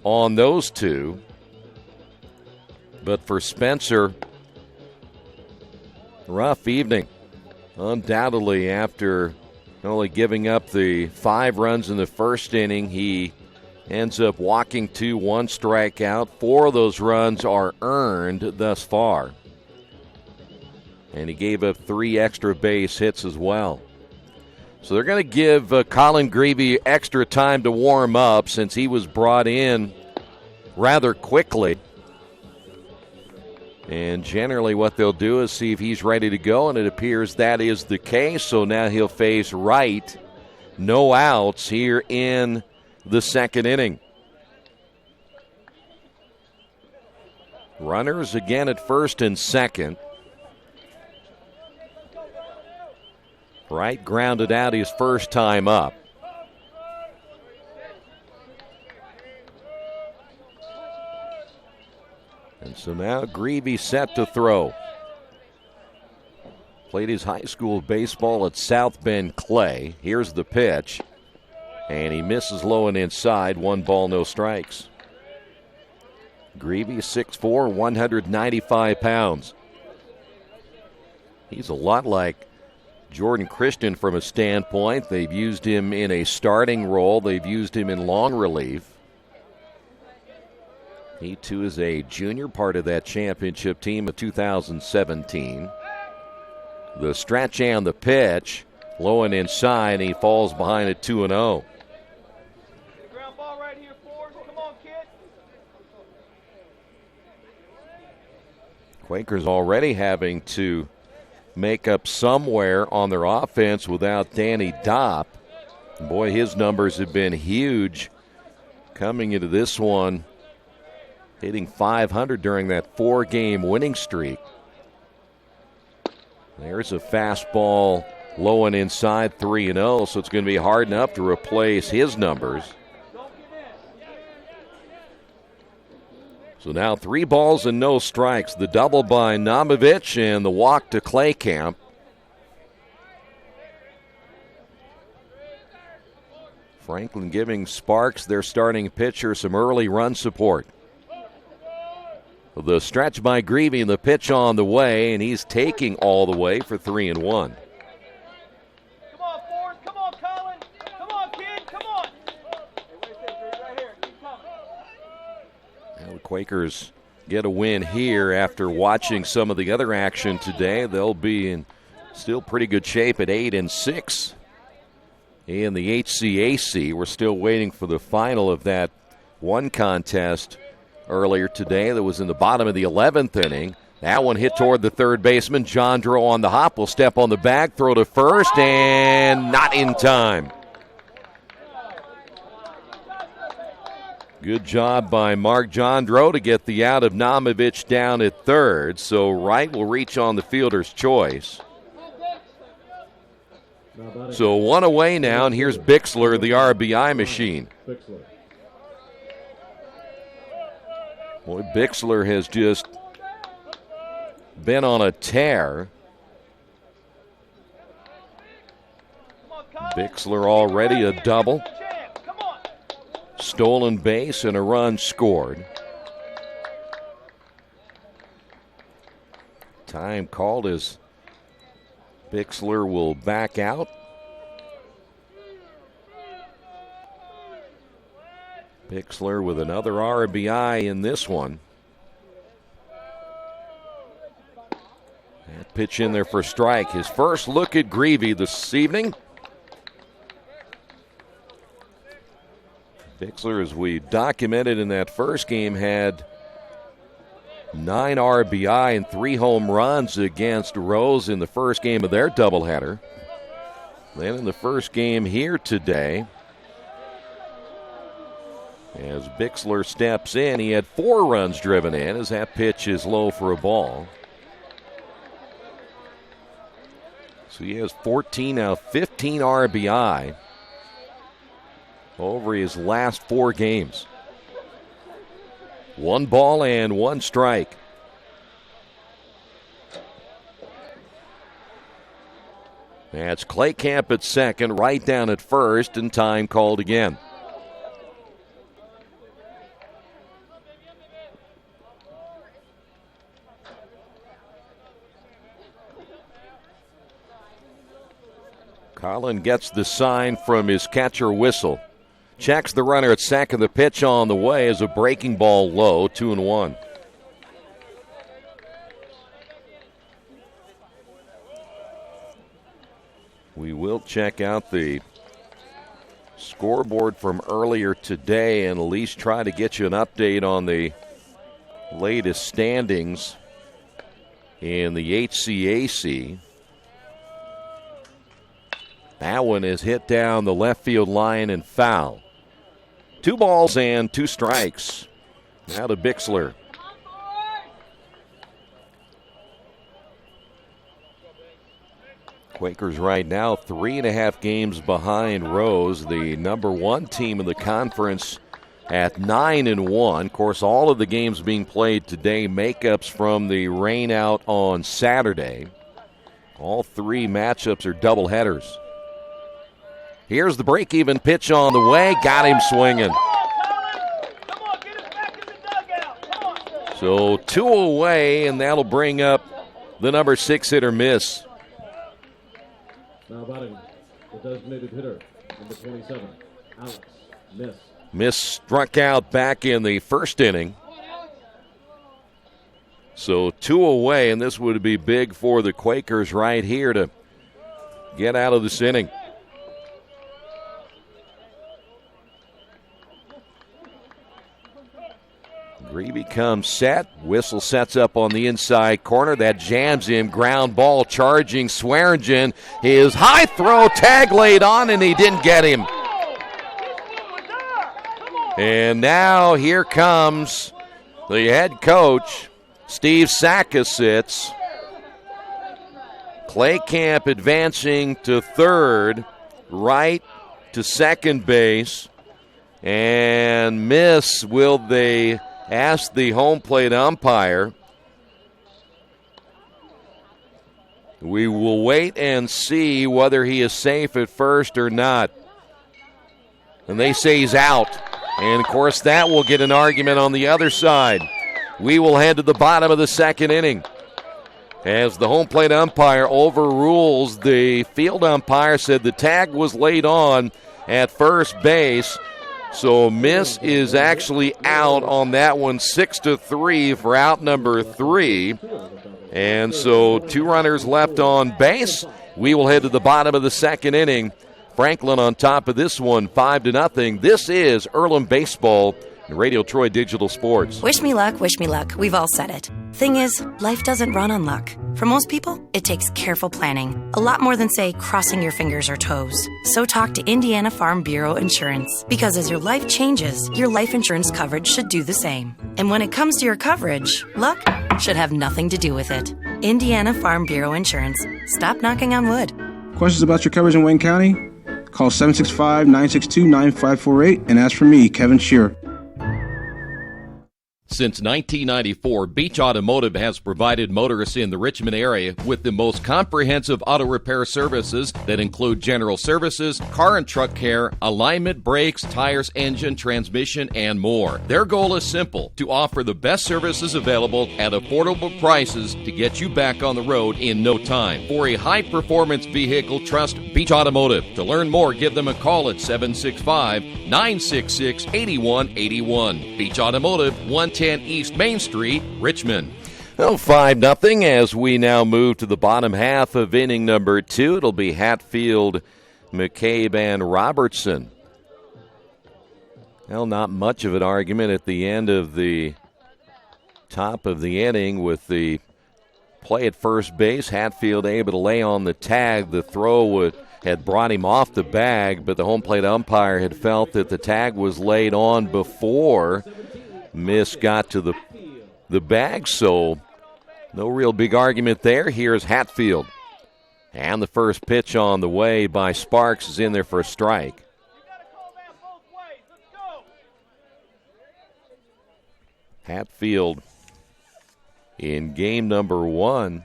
on those 2. But for Spencer, rough evening, undoubtedly, after only giving up the 5 runs in the first inning. He ends up walking 2, 1 strikeout. 4 of those runs are earned thus far. And he gave up 3 extra base hits as well. So they're going to give Colin Greavy extra time to warm up since he was brought in rather quickly. And generally what they'll do is see if he's ready to go, and it appears that is the case. So now he'll face Wright. No outs here in the second inning. Runners again at first and second. Wright grounded out his first time up. And so now Greavy set to throw. Played his high school baseball at South Bend Clay. Here's the pitch. And he misses low and inside. 1 ball, no strikes. Greavy, 6'4", 195 pounds. He's a lot like Jordan Christian from a standpoint. They've used him in a starting role. They've used him in long relief. He, too, is a junior, part of that championship team of 2017. The stretch and the pitch, low and inside, and he falls behind at 2-0. Ground ball right here, Forrest. Come on, kid. Quakers already having to make up somewhere on their offense without Danny Dopp. Boy, his numbers have been huge coming into this one, hitting .500 during that 4-game winning streak. There's a fastball low and inside, 3-0, so it's going to be hard enough to replace his numbers. So now 3 balls and no strikes. The double by Namovich and the walk to Claycamp. Franklin giving Sparks, their starting pitcher, some early run support. The stretch by Greavy and the pitch on the way, and he's taking all the way for 3-1. Come on, Forrest. Come on, Colin. Come on, kid. Come on. Hey, wait a second, right here. Keep coming. Now the Quakers get a win here after watching some of the other action today. They'll be in still pretty good shape at 8-6 in the HCAC. We're still waiting for the final of that one contest earlier today that was in the bottom of the 11th inning. That one hit toward the third baseman. Jandro on the hop will step on the bag, throw to first, and not in time. Good job by Mark Jandro to get the out of Namovich down at third, so Wright will reach on the fielder's choice. So 1 away now, and here's Bixler, the RBI machine. Boy, Bixler has just been on a tear. Bixler already a double. Stolen base and a run scored. Time called as Bixler will back out. Bixler with another RBI in this one. That pitch in there for strike. His first look at Greavy this evening. Bixler, as we documented in that first game, had 9 RBI and 3 home runs against Rose in the first game of their doubleheader. Then in the first game here today, As Bixler steps in, he had 4 runs driven in as that pitch is low for a ball. So he has 14 out of 15 RBI over his last 4 games. 1 ball and 1 strike. That's Clay Camp at second, right down at first, and time called again. Carlin gets the sign from his catcher whistle. Checks the runner at second. The pitch on the way is a breaking ball low, 2-1. We will check out the scoreboard from earlier today and at least try to get you an update on the latest standings in the HCAC. That one is hit down the left field line and foul. 2 balls and 2 strikes. Now to Bixler. Quakers right now 3.5 games behind Rose, the number 1 team in the conference at 9-1. Of course, all of the games being played today, makeups from the rain out on Saturday. All 3 matchups are doubleheaders. Here's the break-even pitch on the way. Got him swinging. So 2 away, and that'll bring up the number 6 hitter, Miss. Now batting the designated hitter, number 27, Alex Miss. Miss struck out back in the first inning. So 2 away, and this would be big for the Quakers right here to get out of this inning. Greavy comes set. Whistle sets up on the inside corner. That jams him. Ground ball charging Swearingen. His high throw, tag laid on, and he didn't get him. And now here comes the head coach. Steve Sackasitz. Clay Camp advancing to third, right to second base. And Miss, will they ask the home plate umpire? We will wait and see whether he is safe at first or not. And they say he's out. And, of course, that will get an argument on the other side. We will head to the bottom of the second inning as the home plate umpire overrules the field umpire, said the tag was laid on at first base. So Miss is actually out on that one, 6-3 for out number 3. And so 2 runners left on base. We will head to the bottom of the second inning. Franklin on top of this one, 5-0. This is Earlham Baseball and Radio Troy Digital Sports. Wish me luck, wish me luck. We've all said it. Thing is, life doesn't run on luck. For most people, it takes careful planning. A lot more than, say, crossing your fingers or toes. So talk to Indiana Farm Bureau Insurance. Because as your life changes, your life insurance coverage should do the same. And when it comes to your coverage, luck should have nothing to do with it. Indiana Farm Bureau Insurance. Stop knocking on wood. Questions about your coverage in Wayne County? Call 765-962-9548 and ask for me, Kevin Shearer. Since 1994, Beach Automotive has provided motorists in the Richmond area with the most comprehensive auto repair services that include general services, car and truck care, alignment, brakes, tires, engine, transmission, and more. Their goal is simple: to offer the best services available at affordable prices to get you back on the road in no time. For a high-performance vehicle, trust Beach Automotive. To learn more, give them a call at 765-966-8181. Beach Automotive, 110 East Main Street, Richmond. Well, 5-0 as we now move to the bottom half of inning number 2. It'll be Hatfield, McCabe, and Robertson. Well, not much of an argument at the end of the top of the inning with the play at first base. Hatfield able to lay on the tag. The throw would had brought him off the bag, but the home plate umpire had felt that the tag was laid on before Miss got to the bag, so no real big argument there. Here's Hatfield. And the first pitch on the way by Sparks is in there for a strike. Hatfield in game number 1.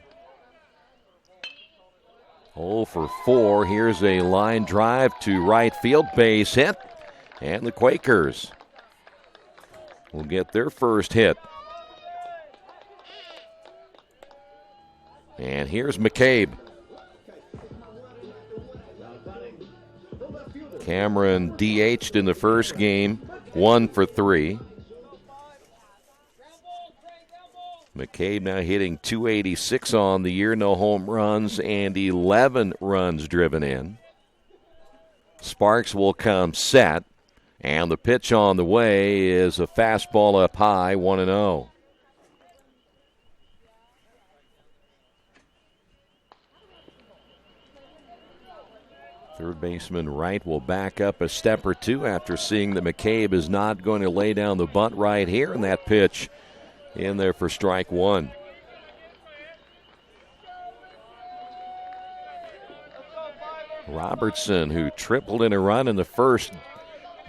0 for 4. Here's a line drive to right field, base hit. And the Quakers will get their first hit. And here's McCabe. Cameron DH'd in the first game, 1 for 3. McCabe now hitting .286 on the year, no home runs and 11 runs driven in. Sparks will come set, and the pitch on the way is a fastball up high, 1-0. Third baseman Wright will back up a step or two after seeing that McCabe is not going to lay down the bunt right here, and that pitch in there for strike 1. Robertson, who tripled in a run in the first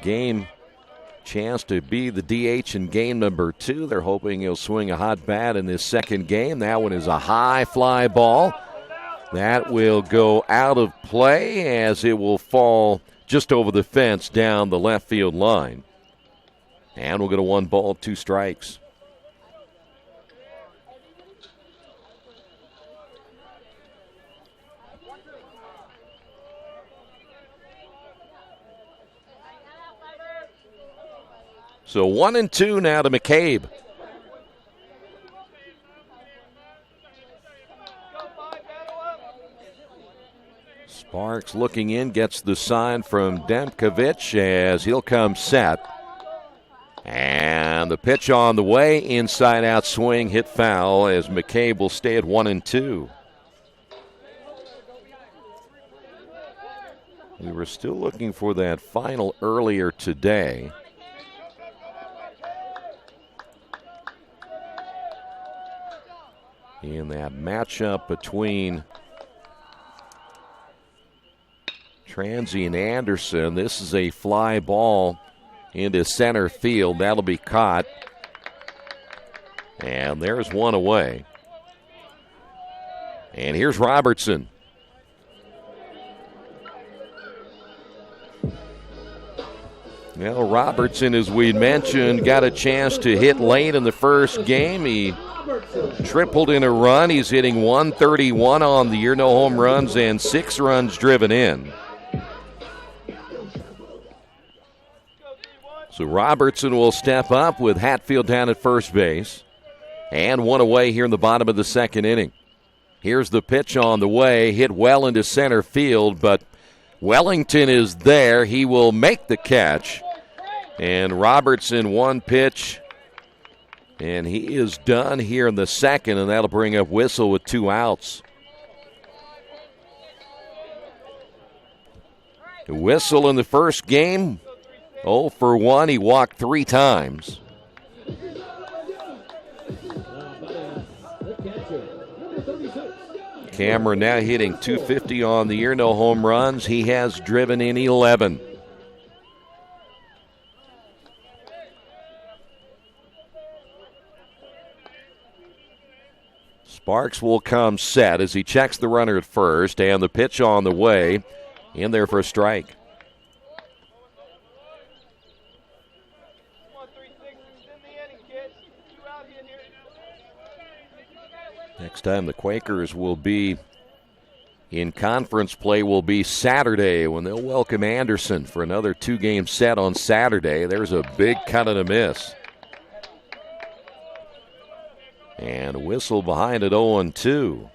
game, chance to be the DH in game number 2. They're hoping he'll swing a hot bat in this second game. That one is a high fly ball. That will go out of play as it will fall just over the fence down the left field line. And we'll get a 1 ball, 2 strikes. So 1-2 now to McCabe. Sparks looking in, gets the sign from Demkovich as he'll come set. And the pitch on the way, inside out swing, hit foul as McCabe will stay at 1-2. We were still looking for that final earlier today. In that matchup between Transy and Anderson, this is a fly ball into center field. That'll be caught. And there's one away. And here's Robertson. Well, Robertson, as we mentioned, got a chance to hit late in the first game. He tripled in a run. He's hitting 131 on the year, no home runs and 6 runs driven in. So Robertson will step up with Hatfield down at first base. And one away here in the bottom of the second inning. Here's the pitch on the way, hit well into center field, but Wellington is there. He will make the catch. And Robertson, one pitch, and he is done here in the second, and that'll bring up Whistle with 2 outs. Whistle in the first game, 0 for 1. He walked 3 times. Cameron now hitting .250 on the year, no home runs. He has driven in 11. Sparks will come set as he checks the runner at first, and the pitch on the way, in there for a strike. Next time the Quakers will be in conference play will be Saturday when they'll welcome Anderson for another 2-game set on Saturday. There's a big cut and a miss. And Whistle behind at 0-2.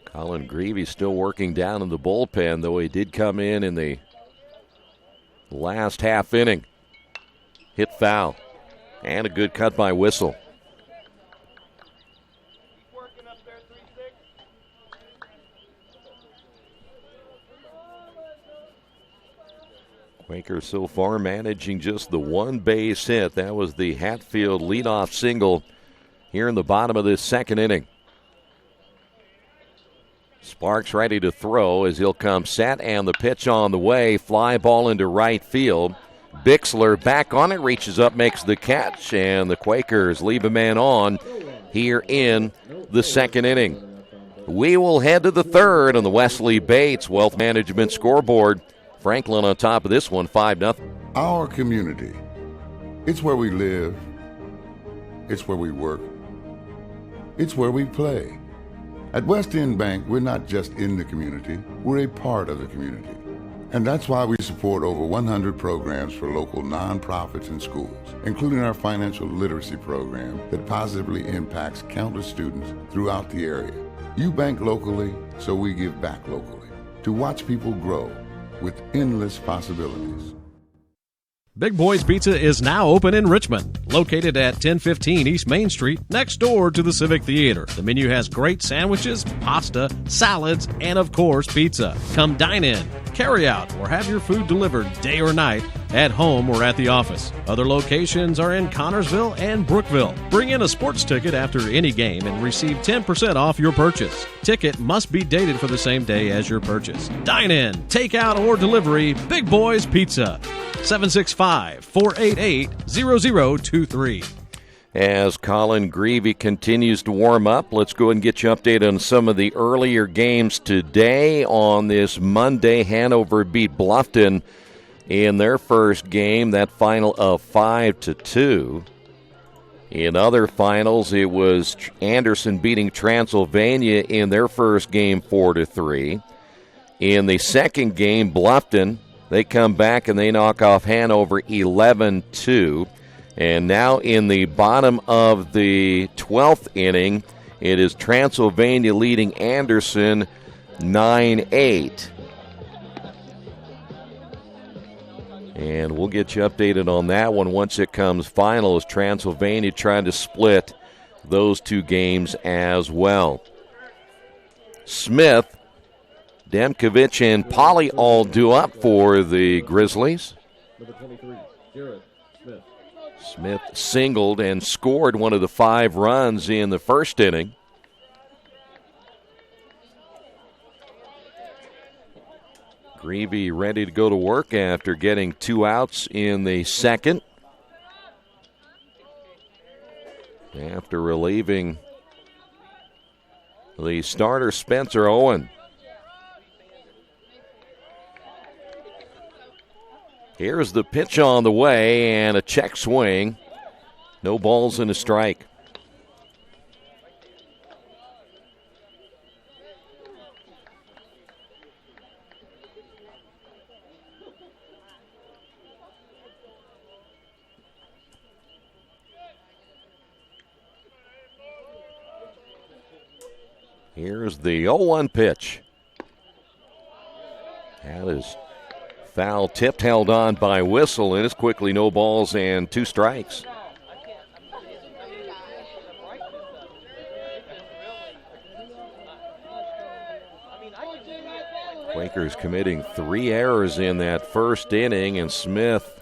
Colin Greavy still working down in the bullpen, though he did come in the last half inning. Hit foul. And a good cut by Whistle. Quakers so far managing just the one base hit. That was the Hatfield leadoff single here in the bottom of this second inning. Sparks ready to throw as he'll come set, and the pitch on the way. Fly ball into right field. Bixler back on it, reaches up, makes the catch, and the Quakers leave a man on here in the second inning. We will head to the third on the Wesley Bates Wealth Management scoreboard. Franklin on top of this one, 5-0. Our community. It's where we live. It's where we work. It's where we play. At West End Bank, we're not just in the community, we're a part of the community. And that's why we support over 100 programs for local nonprofits and schools, including our financial literacy program that positively impacts countless students throughout the area. You bank locally, so we give back locally to watch people grow with endless possibilities. Big Boys Pizza is now open in Richmond, located at 1015 East Main Street, next door to the Civic Theater. The menu has great sandwiches, pasta, salads, and of course, pizza. Come dine in, carry out, or have your food delivered day or night, at home or at the office. Other locations are in Connorsville and Brookville. Bring in a sports ticket after any game and receive 10% off your purchase. Ticket must be dated for the same day as your purchase. Dine in, take out, or delivery. Big Boys Pizza. 765-488-0023. As Colin Greavy continues to warm up, let's go and get you updated on some of the earlier games today. On this Monday, Hanover beat Bluffton in their first game, that final of 5-2. In other finals, it was Anderson beating Transylvania in their first game 4-3. In the second game, Bluffton, they come back and they knock off Hanover 11-2. And now in the bottom of the 12th inning, it is Transylvania leading Anderson 9-8. And we'll get you updated on that one once it comes final, as Transylvania trying to split those two games as well. Smith, Demkovich, and Polly all due up for the Grizzlies. Number 23, Jared Smith. Smith singled and scored one of the 5 runs in the first inning. Greavy ready to go to work after getting 2 outs in the second. After relieving the starter Spencer Owen. Here's the pitch on the way and a check swing. No balls and a strike. Here's the 0-1 pitch. That is foul tipped, held on by Whistle, and it's quickly no balls and 2 strikes. Quakers committing 3 errors in that first inning, and Smith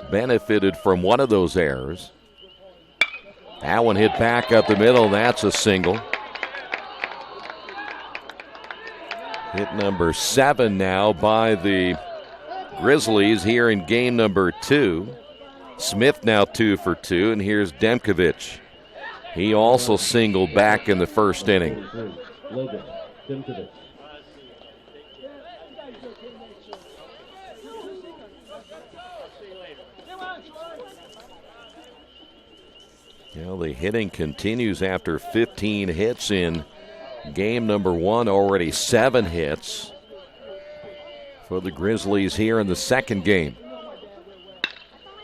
benefited from one of those errors. That one hit back up the middle. That's a single. Hit number 7 now by the Grizzlies here in game number 2. Smith now 2 for 2, and here's Demkovich. He also singled back in the first inning. Logan Demkovich. Well, the hitting continues after 15 hits in game number 1, already 7 hits for the Grizzlies here in the second game.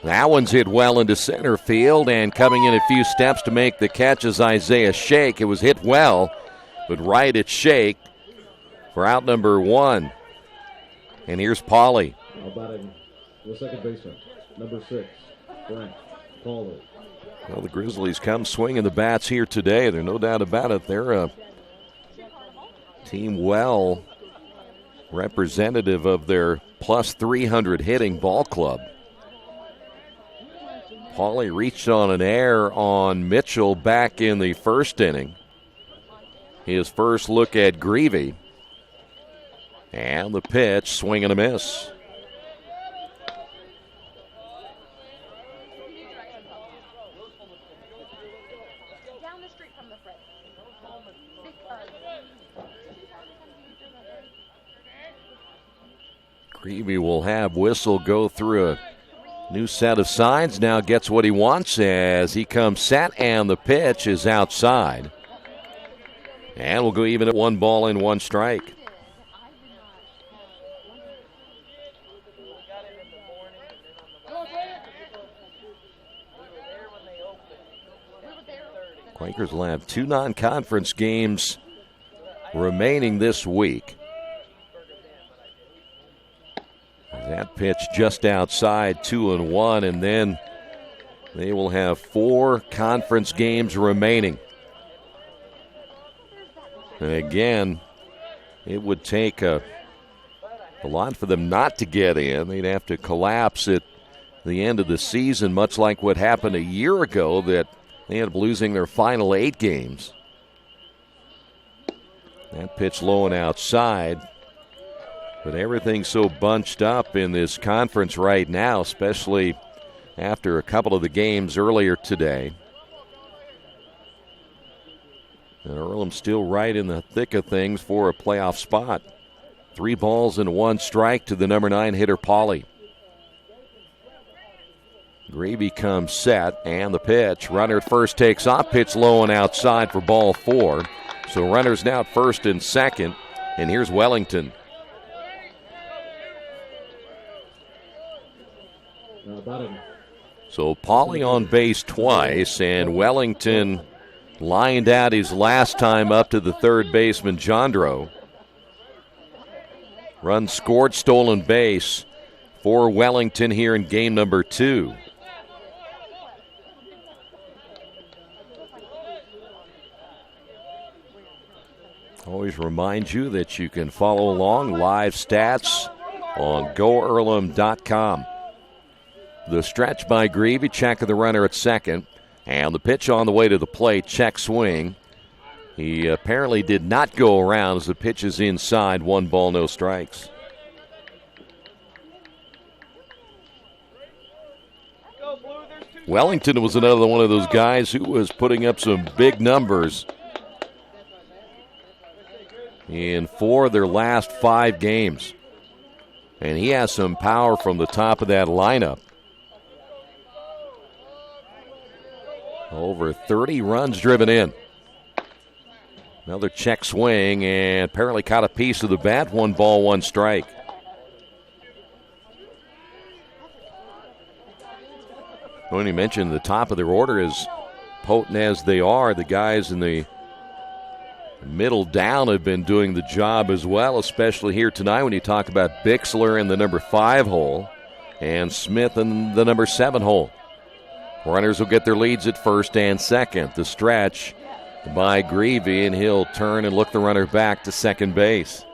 That one's hit well into center field, and coming in a few steps to make the catch is Isaiah Shake. It was hit well, but right at Shake for out number 1. And here's Pauly. Now batting the second baseman, number 6, Frank Pauly. Well, the Grizzlies come swinging the bats here today. There's no doubt about it. They're a team well representative of their plus 300 hitting ball club. Pauly reached on an error on Mitchell back in the first inning. His first look at Greavy. And the pitch, swing and a miss. Greavy will have Whistle go through a new set of signs. Now gets what he wants as he comes set, and the pitch is outside. And we'll go even at 1 ball and 1 strike. Quakers will have 2 non-conference games remaining this week. That pitch just outside, 2-1, and then they will have 4 conference games remaining. And again, it would take a lot for them not to get in. They'd have to collapse at the end of the season, much like what happened a year ago, that they ended up losing their final 8 games. That pitch low and outside. But everything's so bunched up in this conference right now, especially after a couple of the games earlier today. And Earlham still right in the thick of things for a playoff spot. 3 balls and 1 strike to the number 9 hitter, Pauly. Greavy comes set, and the pitch. Runner at first takes off, pitch low and outside for ball 4. So runners now at first and second, and here's Wellington. So Pauly on base twice, and Wellington lined out his last time up to the third baseman, Jandro. Run scored, stolen base for Wellington here in game number 2. Always remind you that you can follow along live stats on GoEarlham.com. The stretch by Greavy, check of the runner at second. And the pitch on the way to the plate, check swing. He apparently did not go around as the pitch is inside, 1 ball, no strikes. Wellington was another one of those guys who was putting up some big numbers in 4 of their last 5 games. And he has some power from the top of that lineup. Over 30 runs driven in. Another check swing, and apparently caught a piece of the bat. 1 ball, 1 strike. When you mentioned the top of their order, as potent as they are, the guys in the middle down have been doing the job as well, especially here tonight when you talk about Bixler in the number 5 hole and Smith in the number 7 hole. Runners will get their leads at first and second. The stretch by Greavy, and he'll turn and look the runner back to second base.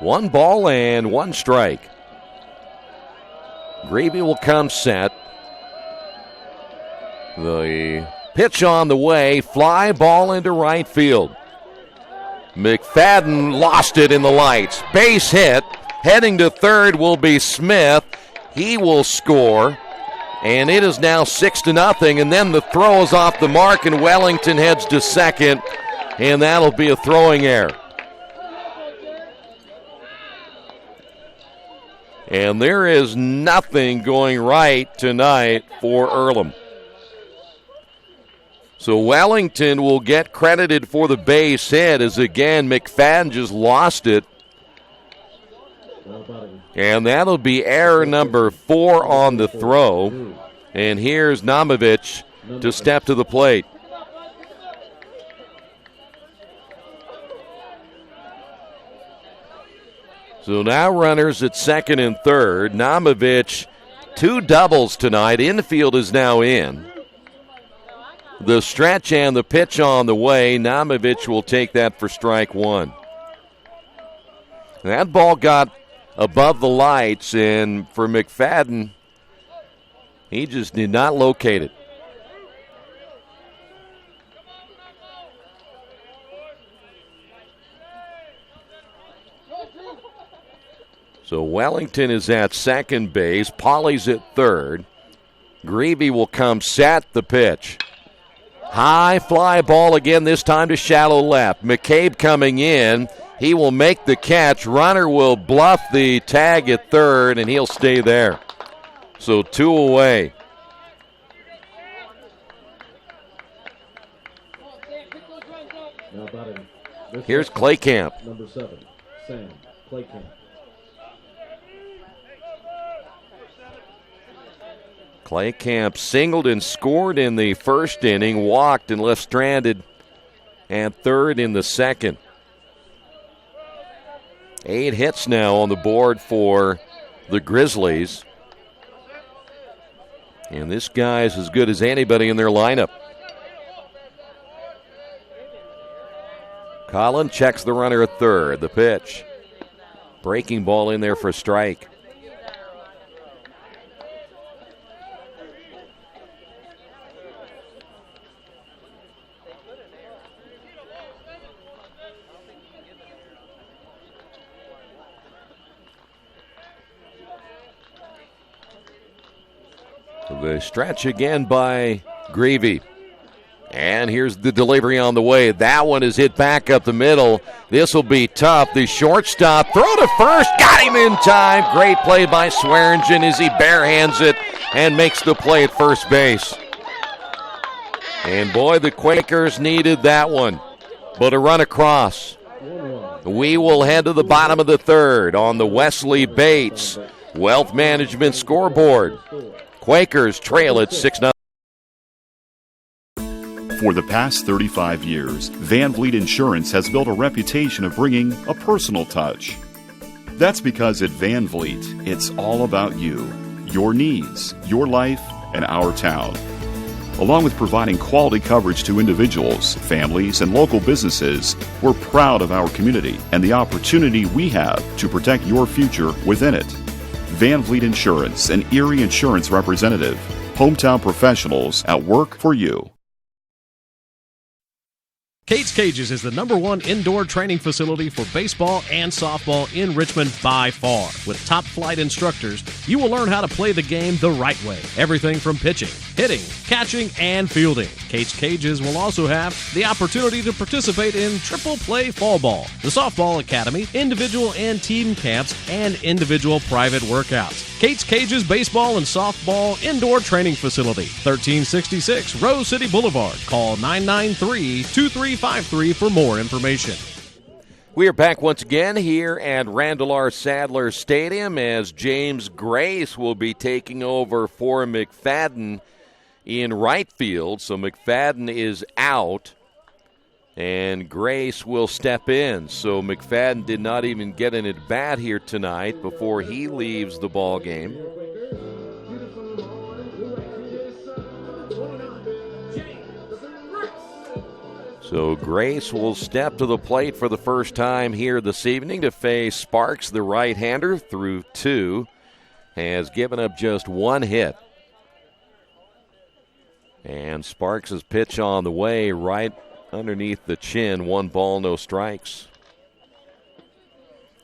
One ball and 1 strike. Greavy will come set. The pitch on the way, fly ball into right field. McFadden lost it in the lights. Base hit. Heading to third will be Smith. He will score. And it is now 6-0. And then the throw is off the mark, and Wellington heads to second. And that'll be a throwing error. And there is nothing going right tonight for Earlham. So Wellington will get credited for the base hit, as again McFadden just lost it. And that'll be error number 4 on the throw. And here's Namovich to step to the plate. So now runners at second and third. Namovich, 2 doubles tonight. Infield is now in. The stretch and the pitch on the way. Namovich will take that for strike 1. That ball got above the lights, and for McFadden, he just did not locate it. So Wellington is at second base. Pauly's at third. Greavy will come set. The pitch. High fly ball again, this time to shallow left. McCabe coming in. He will make the catch. Runner will bluff the tag at third, and he'll stay there. So 2 away. Now batting. Here's Claycamp. Number 7, Sam Claycamp. Claycamp singled and scored in the first inning, walked and left stranded at third in the second. 8 hits now on the board for the Grizzlies. And this guy's as good as anybody in their lineup. Collin checks the runner at third. The pitch. Breaking ball in there for a strike. The stretch again by Greavy. And here's the delivery on the way. That one is hit back up the middle. This will be tough. The shortstop, throw to first, got him in time. Great play by Swearingen as he barehands it and makes the play at first base. And boy, the Quakers needed that one. But a run across. We will head to the bottom of the third on the Wesley Bates Wealth Management scoreboard. Quakers trail at 6-0. For the past 35 years, Van Vliet Insurance has built a reputation of bringing a personal touch. That's because at Van Vliet, it's all about you, your needs, your life, and our town. Along with providing quality coverage to individuals, families, and local businesses, we're proud of our community and the opportunity we have to protect your future within it. Van Vliet Insurance, an Erie Insurance representative. Hometown professionals at work for you. Kate's Cages is the #1 indoor training facility for baseball and softball in Richmond by far. With top flight instructors, you will learn how to play the game the right way. Everything from pitching, hitting, catching, and fielding. Kate's Cages will also have the opportunity to participate in triple play fall ball, the softball academy, individual and team camps, and individual private workouts. Kate's Cages Baseball and Softball Indoor Training Facility, 1366 Rose City Boulevard. Call 993-2353 for more information. We are back once again here at Randall R. Sadler Stadium as James Grace will be taking over for McFadden in right field. So McFadden is out, and Grace will step in. So McFadden did not even get an at-bat here tonight before he leaves the ball game. So Grace will step to the plate for the first time here this evening to face Sparks, the right-hander, through 2. Has given up just 1 hit. And Sparks' pitch on the way right underneath the chin. 1 ball, no strikes.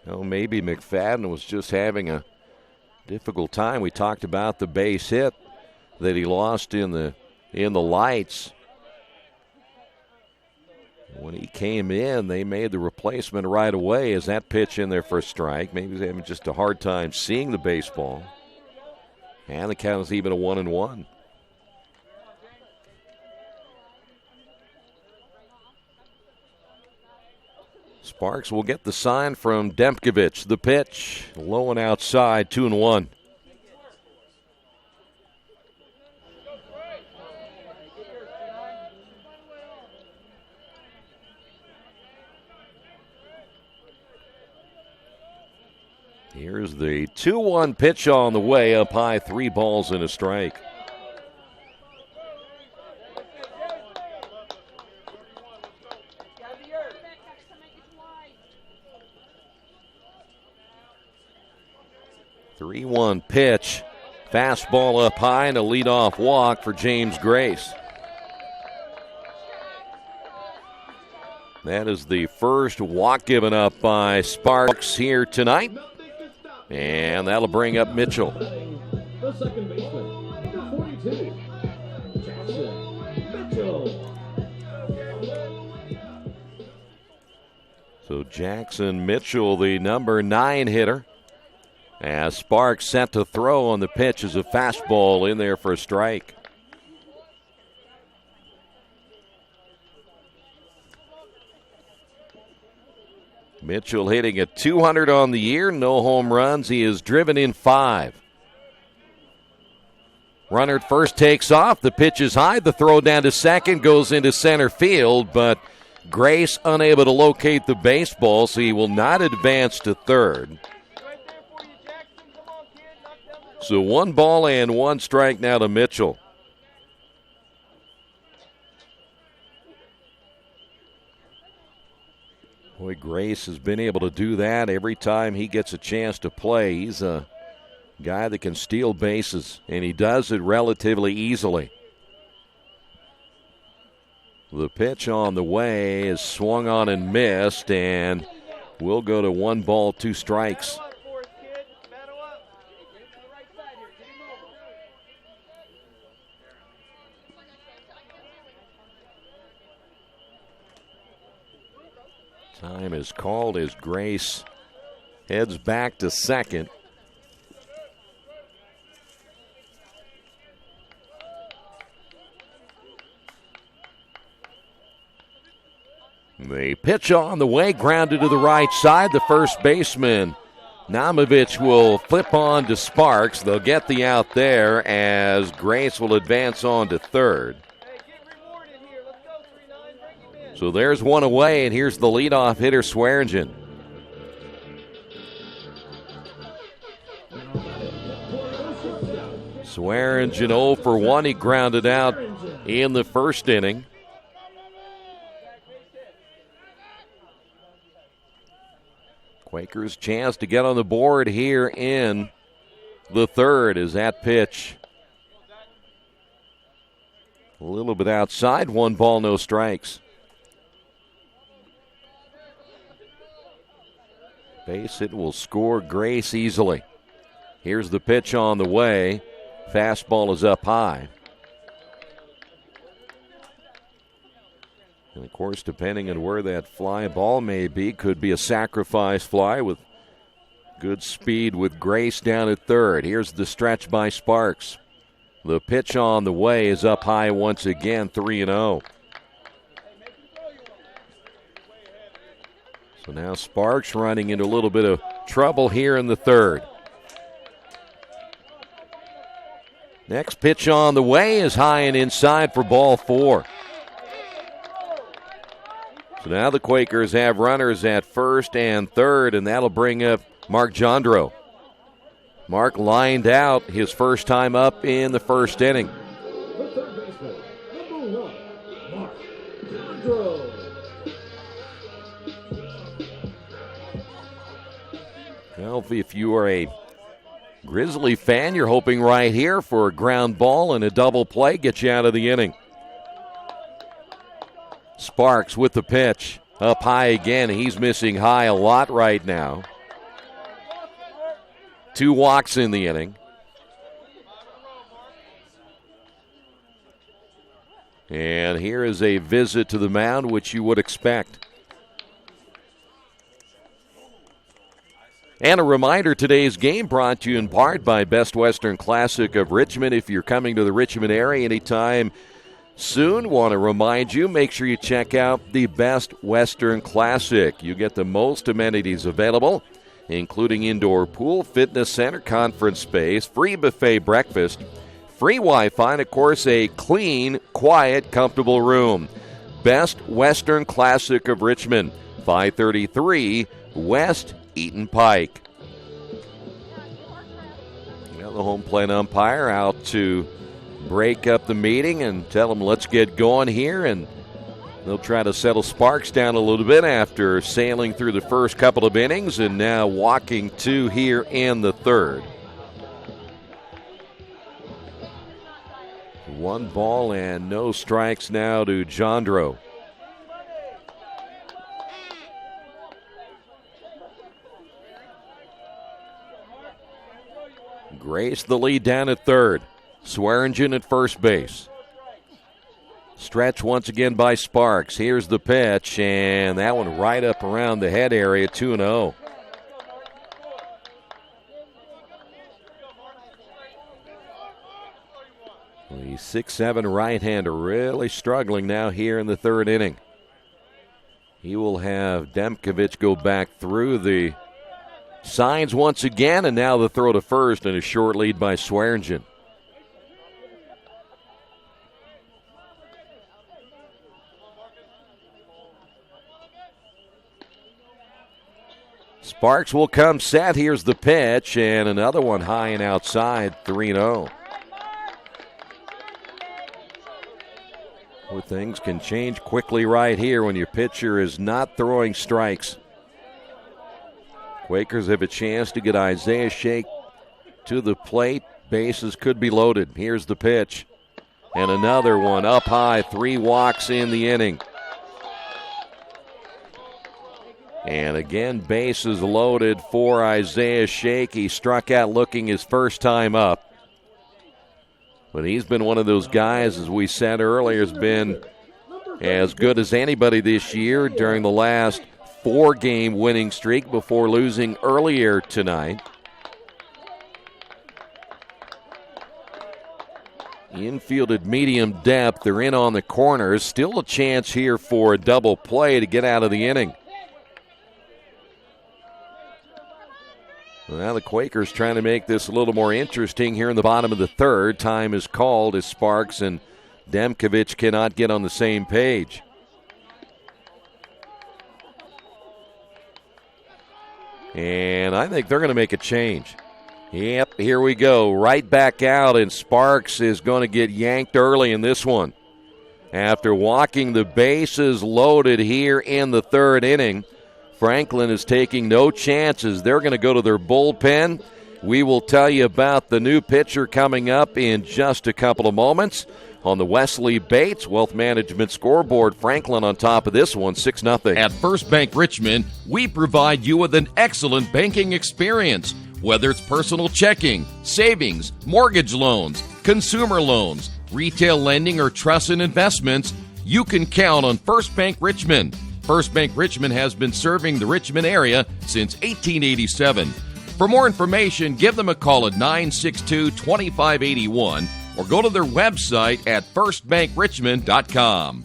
Oh, maybe McFadden was just having a difficult time. We talked about the base hit that he lost in the lights. When he came in, they made the replacement right away. As that pitch in there for a strike? Maybe he's having just a hard time seeing the baseball. And the count is even a 1-1. Sparks will get the sign from Demkovich. The pitch, low and outside, 2-1. Here's the 2-1 pitch on the way, up high, 3 balls and a strike. Three-one pitch, fastball up high, and a leadoff walk for James Grace. That is the first walk given up by Sparks here tonight. And that'll bring up Mitchell. The second baseman, number 42, Jackson Mitchell. So Jackson Mitchell, the number 9 hitter. As Sparks set to throw on the pitch is a fastball in there for a strike. Mitchell hitting at 200 on the year, no home runs. He is driven in 5. Runner at first takes off. The pitch is high. The throw down to second goes into center field, but Grace unable to locate the baseball, so he will not advance to third. So 1 ball and 1 strike now to Mitchell. Boy, Grace has been able to do that every time he gets a chance to play. He's a guy that can steal bases, and he does it relatively easily. The pitch on the way is swung on and missed, and we'll go to 1 ball, 2 strikes. Time is called as Grace heads back to second. The pitch on the way, grounded to the right side. The first baseman, Namovich, will flip on to Sparks. They'll get the out there as Grace will advance on to third. So there's 1 away, and here's the leadoff hitter, Swearingen. Swearingen 0 for 1. He grounded out in the first inning. Quakers' chance to get on the board here in the third as that pitch a little bit outside. 1 ball, no strikes. Base hit will score Grace easily. Here's the pitch on the way. Fastball is up high. And, of course, depending on where that fly ball may be, could be a sacrifice fly with good speed with Grace down at third. Here's the stretch by Sparks. The pitch on the way is up high once again, 3-0. So now Sparks running into a little bit of trouble here in the third. Next pitch on the way is high and inside for ball 4. So now the Quakers have runners at first and third, and that'll bring up Mark Jandro. Mark lined out his first time up in the first inning. The third baseman, number 1, Mark Jandro. Well, if you are a Grizzly fan, you're hoping right here for a ground ball and a double play, get you out of the inning. Sparks with the pitch. Up high again. He's missing high a lot right now. 2 walks in the inning. And here is a visit to the mound, which you would expect. And a reminder, today's game brought to you in part by Best Western Classic of Richmond. If you're coming to the Richmond area anytime soon, want to remind you, make sure you check out the Best Western Classic. You get the most amenities available, including indoor pool, fitness center, conference space, free buffet breakfast, free Wi-Fi, and, of course, a clean, quiet, comfortable room. Best Western Classic of Richmond, 533 West Eaton Pike. The home plate umpire out to break up the meeting and tell them let's get going here, and they'll try to settle Sparks down a little bit after sailing through the first couple of innings and now walking 2 here in the third. 1 ball and no strikes now to Jandro. Grace the lead down at third. Swearingen at first base. Stretch once again by Sparks. Here's the pitch, and that one right up around the head area, 2-0. The 6'7" right-hander really struggling now here in the third inning. He will have Demkovic go back through the signs once again, and now the throw to first and a short lead by Swearingen. Sparks will come set. Here's the pitch, and another one high and outside, 3-0. Well, things can change quickly right here when your pitcher is not throwing strikes. Quakers have a chance to get Isaiah Shake to the plate. Bases could be loaded. Here's the pitch. And another one up high. 3 walks in the inning. And again, bases loaded for Isaiah Shake. He struck out looking his first time up. But he's been one of those guys, as we said earlier, has been as good as anybody this year during the last 4-game winning streak before losing earlier tonight. Infielded medium depth. They're in on the corners. Still a chance here for a double play to get out of the inning. Well, now the Quakers trying to make this a little more interesting here in the bottom of the third. Time is called as Sparks and Demkovic cannot get on the same page. And I think they're going to make a change. Yep, here we go. Right back out, and Sparks is going to get yanked early in this one. After walking the bases loaded here in the third inning, Franklin is taking no chances. They're going to go to their bullpen. We will tell you about the new pitcher coming up in just a couple of moments. On the Wesley Bates Wealth Management scoreboard, Franklin on top of this one, 6-0. At First Bank Richmond, we provide you with an excellent banking experience. Whether it's personal checking, savings, mortgage loans, consumer loans, retail lending, or trust and investments, you can count on First Bank Richmond. First Bank Richmond has been serving the Richmond area since 1887. For more information, give them a call at 962-2581 or go to their website at firstbankrichmond.com.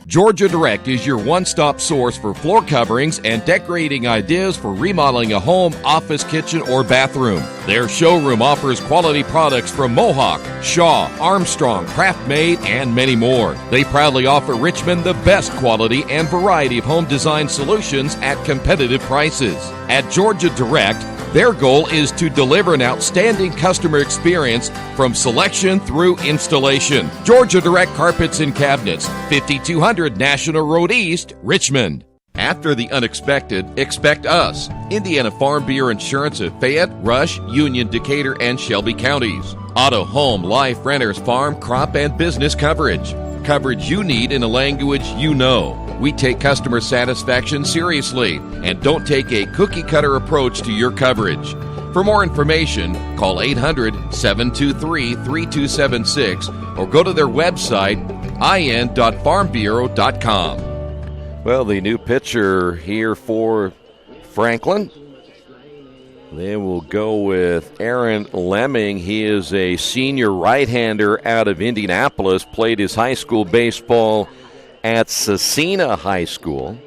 Georgia Direct is your one-stop source for floor coverings and decorating ideas for remodeling a home, office, kitchen, or bathroom. Their showroom offers quality products from Mohawk, Shaw, Armstrong, Craft-Made, and many more. They proudly offer Richmond the best quality and variety of home design solutions at competitive prices. At Georgia Direct, their goal is to deliver an outstanding customer experience from selection through installation. Georgia Direct Carpets and Cabinets, 5200 National Road East, Richmond. After the unexpected, expect us. Indiana Farm Bureau Insurance of Fayette, Rush, Union, Decatur, and Shelby counties. Auto, home, life, renters, farm, crop, and business coverage. Coverage you need in a language you know. We take customer satisfaction seriously and don't take a cookie-cutter approach to your coverage. For more information, call 800-723-3276 or go to their website, in.farmbureau.com. Well, the new pitcher here for Franklin. They will go with Aaron Lemming. He is a senior right-hander out of Indianapolis, played his high school baseball at Cecina High School.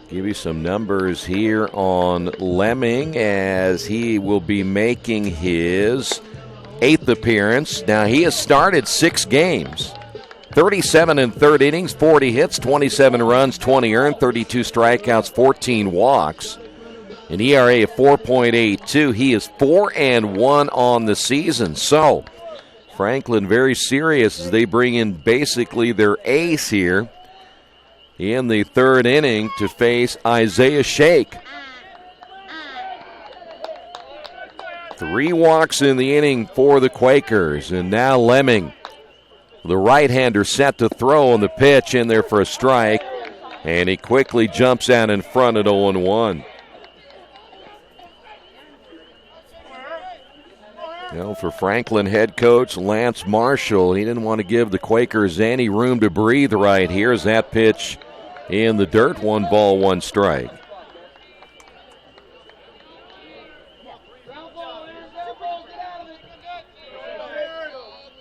Give you some numbers here on Lemming as he will be making his 8th appearance. Now, he has started 6 games. 37 in third innings, 40 hits, 27 runs, 20 earned, 32 strikeouts, 14 walks. an ERA of 4.82. He is 4-1 on the season. So Franklin very serious as they bring in basically their ace here in the third inning to face Isaiah Shake. 3 walks in the inning for the Quakers, and now Lemming, the right-hander, set to throw on the pitch, in there for a strike, and he quickly jumps out in front at 0-1. For Franklin head coach Lance Marshall, he didn't want to give the Quakers any room to breathe right here. As that pitch in the dirt, 1 ball, 1 strike.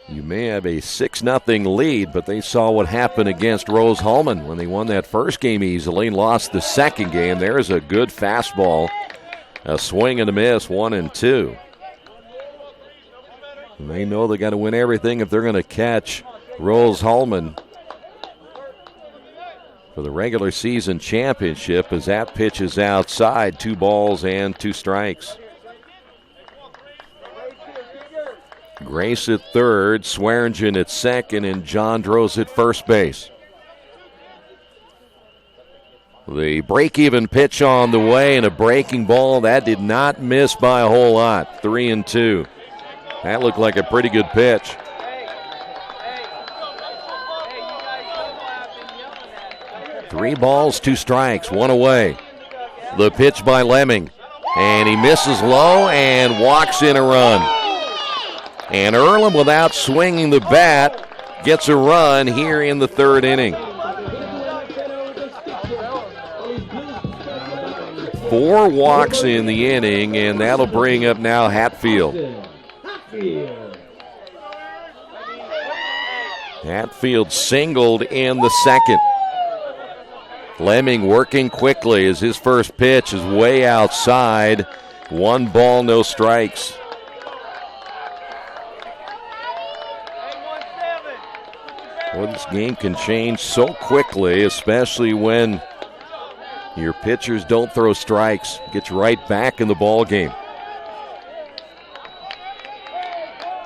You may have a 6-0 lead, but they saw what happened against Rose-Hulman when they won that first game easily and lost the second game. There's a good fastball, a swing and a miss, 1-2. And they know they got to win everything if they're going to catch Rose-Hulman for the regular season championship, as that pitch is outside. 2 balls and 2 strikes. Grace at third, Swearingen at second, and John Droz at first base. The break-even pitch on the way, and a breaking ball that did not miss by a whole lot. 3-2. That looked like a pretty good pitch. Three balls, 2 strikes, 1 away. The pitch by Lemming, and he misses low and walks in a run. And Earlham, without swinging the bat, gets a run here in the third inning. 4 walks in the inning, and that'll bring up now Hatfield. Hatfield singled in the second. Lemming working quickly as his first pitch is way outside. 1 ball, no strikes. Well, this game can change so quickly, especially when your pitchers don't throw strikes. Gets right back in the ball game.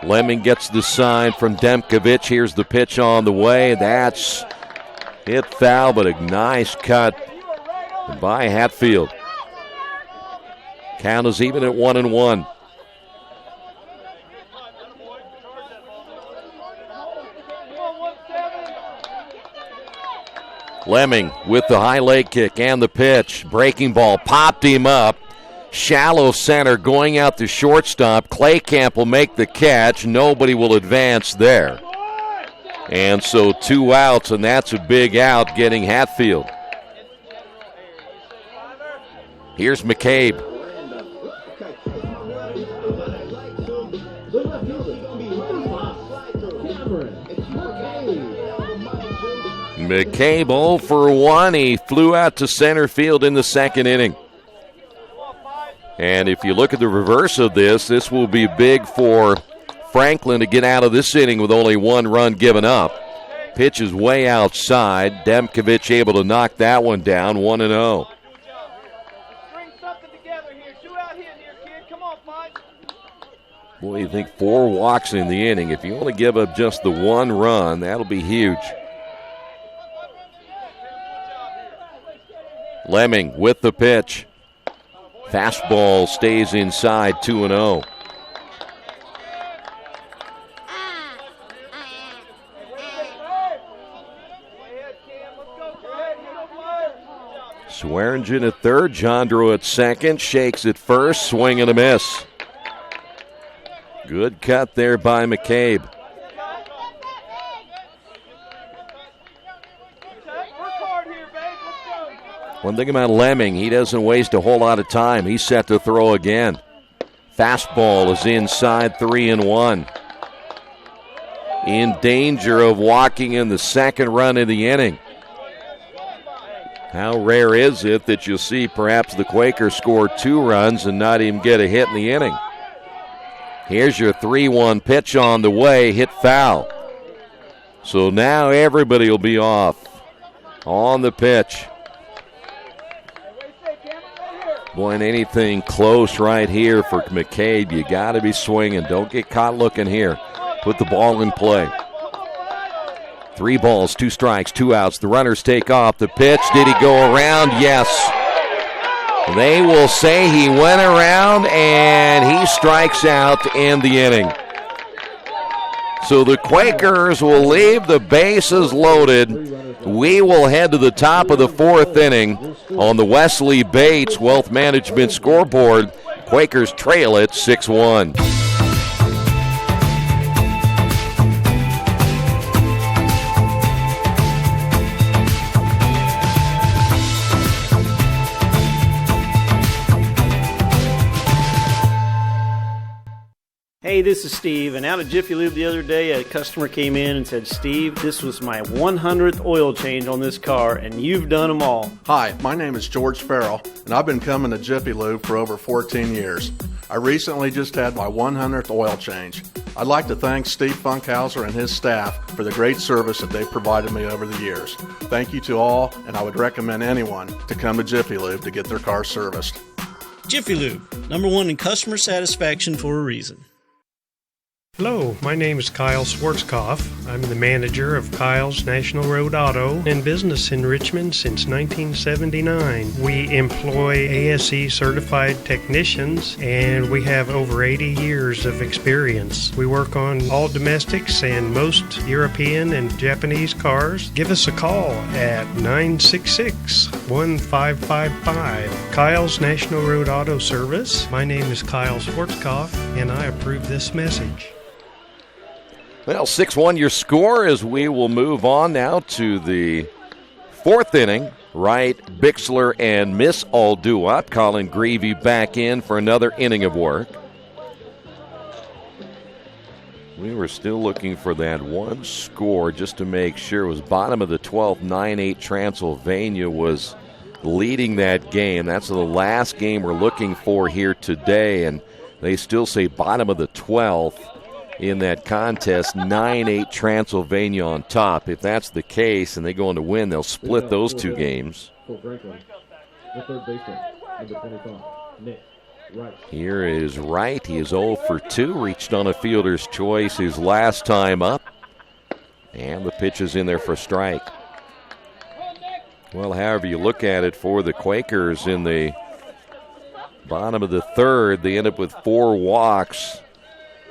Lemming gets the sign from Demkovic. Here's the pitch on the way. That's hit foul, but a nice cut by Hatfield. Count is even at 1-1. Lemming with the high leg kick and the pitch. Breaking ball popped him up. Shallow center going out to shortstop. Claycamp will make the catch. Nobody will advance there. And so 2 outs, and that's a big out getting Hatfield. Here's McCabe. McCabe 0 for 1. He flew out to center field in the second inning. And if you look at the reverse of this, this will be big for Franklin to get out of this inning with only 1 run given up. Pitch is way outside. Demkovic able to knock that one down, 1-0. Boy, you think 4 walks in the inning. If you only give up just the 1 run, that'll be huge. Lemming with the pitch. Fastball stays inside, 2-0. Swearingen at third, Jandro at second, Shakes at first, swing and a miss. Good cut there by McCabe. One thing about Lemming, he doesn't waste a whole lot of time. He's set to throw again. Fastball is inside, 3-1. In danger of walking in the second run of the inning. How rare is it that you'll see perhaps the Quakers score 2 runs and not even get a hit in the inning? Here's your 3-1 pitch on the way, hit foul. So now everybody will be off on the pitch. Boy, and anything close right here for McCabe, you got to be swinging. Don't get caught looking here. Put the ball in play. 3 balls, 2 strikes, 2 outs. The runners take off. The pitch, did he go around? Yes. They will say he went around, and he strikes out to end the inning. So the Quakers will leave the bases loaded. We will head to the top of the 4th inning on the Wesley Bates Wealth Management scoreboard. Quakers trail it 6-1. Hey, this is Steve, and out at Jiffy Lube the other day, a customer came in and said, Steve, this was my 100th oil change on this car, and you've done them all. Hi, my name is George Farrell, and I've been coming to Jiffy Lube for over 14 years. I recently just had my 100th oil change. I'd like to thank Steve Funkhauser and his staff for the great service that they've provided me over the years. Thank you to all, and I would recommend anyone to come to Jiffy Lube to get their car serviced. Jiffy Lube, #1 in customer satisfaction for a reason. Hello, my name is Kyle Schwarzkopf. I'm the manager of Kyle's National Road Auto, in business in Richmond since 1979. We employ ASE certified technicians, and we have over 80 years of experience. We work on all domestics and most European and Japanese cars. Give us a call at 966-1555. Kyle's National Road Auto Service. My name is Kyle Schwarzkopf, and I approve this message. Well, 6-1 your score as we will move on now to the 4th inning. Wright, Bixler, and Miss all due up. Colin Greavy back in for another inning of work. We were still looking for that one score just to make sure. It was bottom of the 12th, 9-8 Transylvania was leading that game. That's the last game we're looking for here today, and they still say bottom of the 12th. In that contest, 9-8 Transylvania on top. If that's the case and they go on to win, they'll split those 2 games. Here is Wright. He is 0 for 2. Reached on a fielder's choice his last time up. And the pitch is in there for a strike. Well, however you look at it for the Quakers in the bottom of the 3rd, they end up with 4 walks.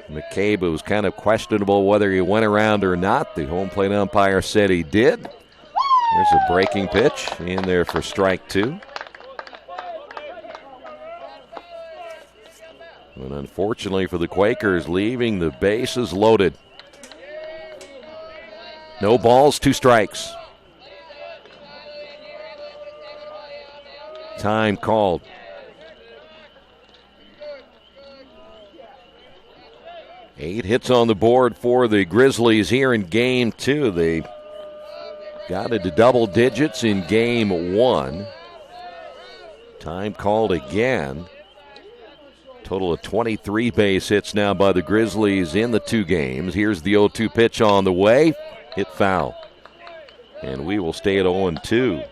McCabe, it was kind of questionable whether he went around or not. The home plate umpire said he did. There's a breaking pitch in there for strike 2. And unfortunately for the Quakers, leaving the bases loaded. No balls, 2 strikes. Time called. 8 hits on the board for the Grizzlies here in Game 2. They got into double digits in Game 1. Time called again. Total of 23 base hits now by the Grizzlies in the 2 games. Here's the 0-2 pitch on the way. Hit foul. And we will stay at 0-2.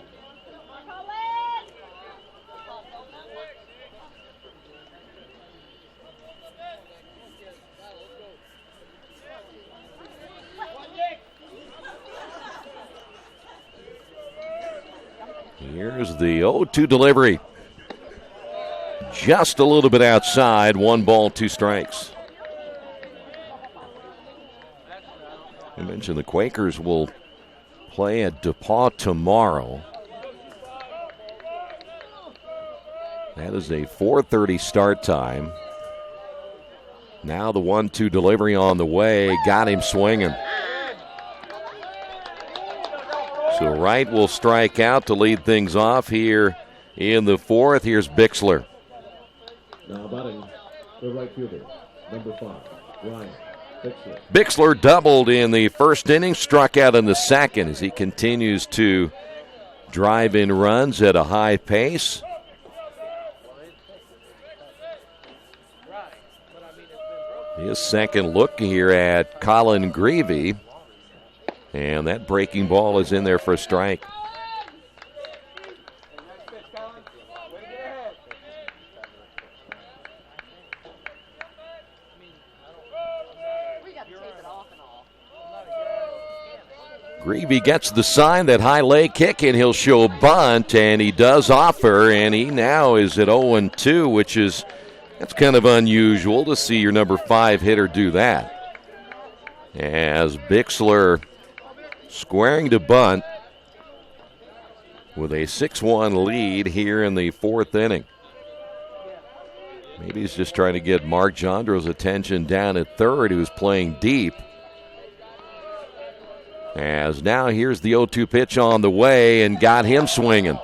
Here's the 0-2 delivery. Just a little bit outside. 1 ball, 2 strikes. I mentioned the Quakers will play at DePaul tomorrow. That is a 4:30 start time. Now the 1-2 delivery on the way. Got him swinging. So Wright will strike out to lead things off here in the 4th. Here's Bixler. Now batting the right fielder, number 5, Ryan Bixler. Bixler doubled in the 1st inning, struck out in the 2nd as he continues to drive in runs at a high pace. His 2nd look here at Colin Greavy. And that breaking ball is in there for a strike. Greavy gets the sign, that high leg kick, and he'll show bunt, and he does offer, and he now is at 0-2, which is, that's kind of unusual to see your number 5 hitter do that. As Bixler squaring to bunt with a 6-1 lead here in the 4th inning. Maybe he's just trying to get Mark Jandro's attention down at third, who's playing deep. As now here's the 0-2 pitch on the way and got him swinging.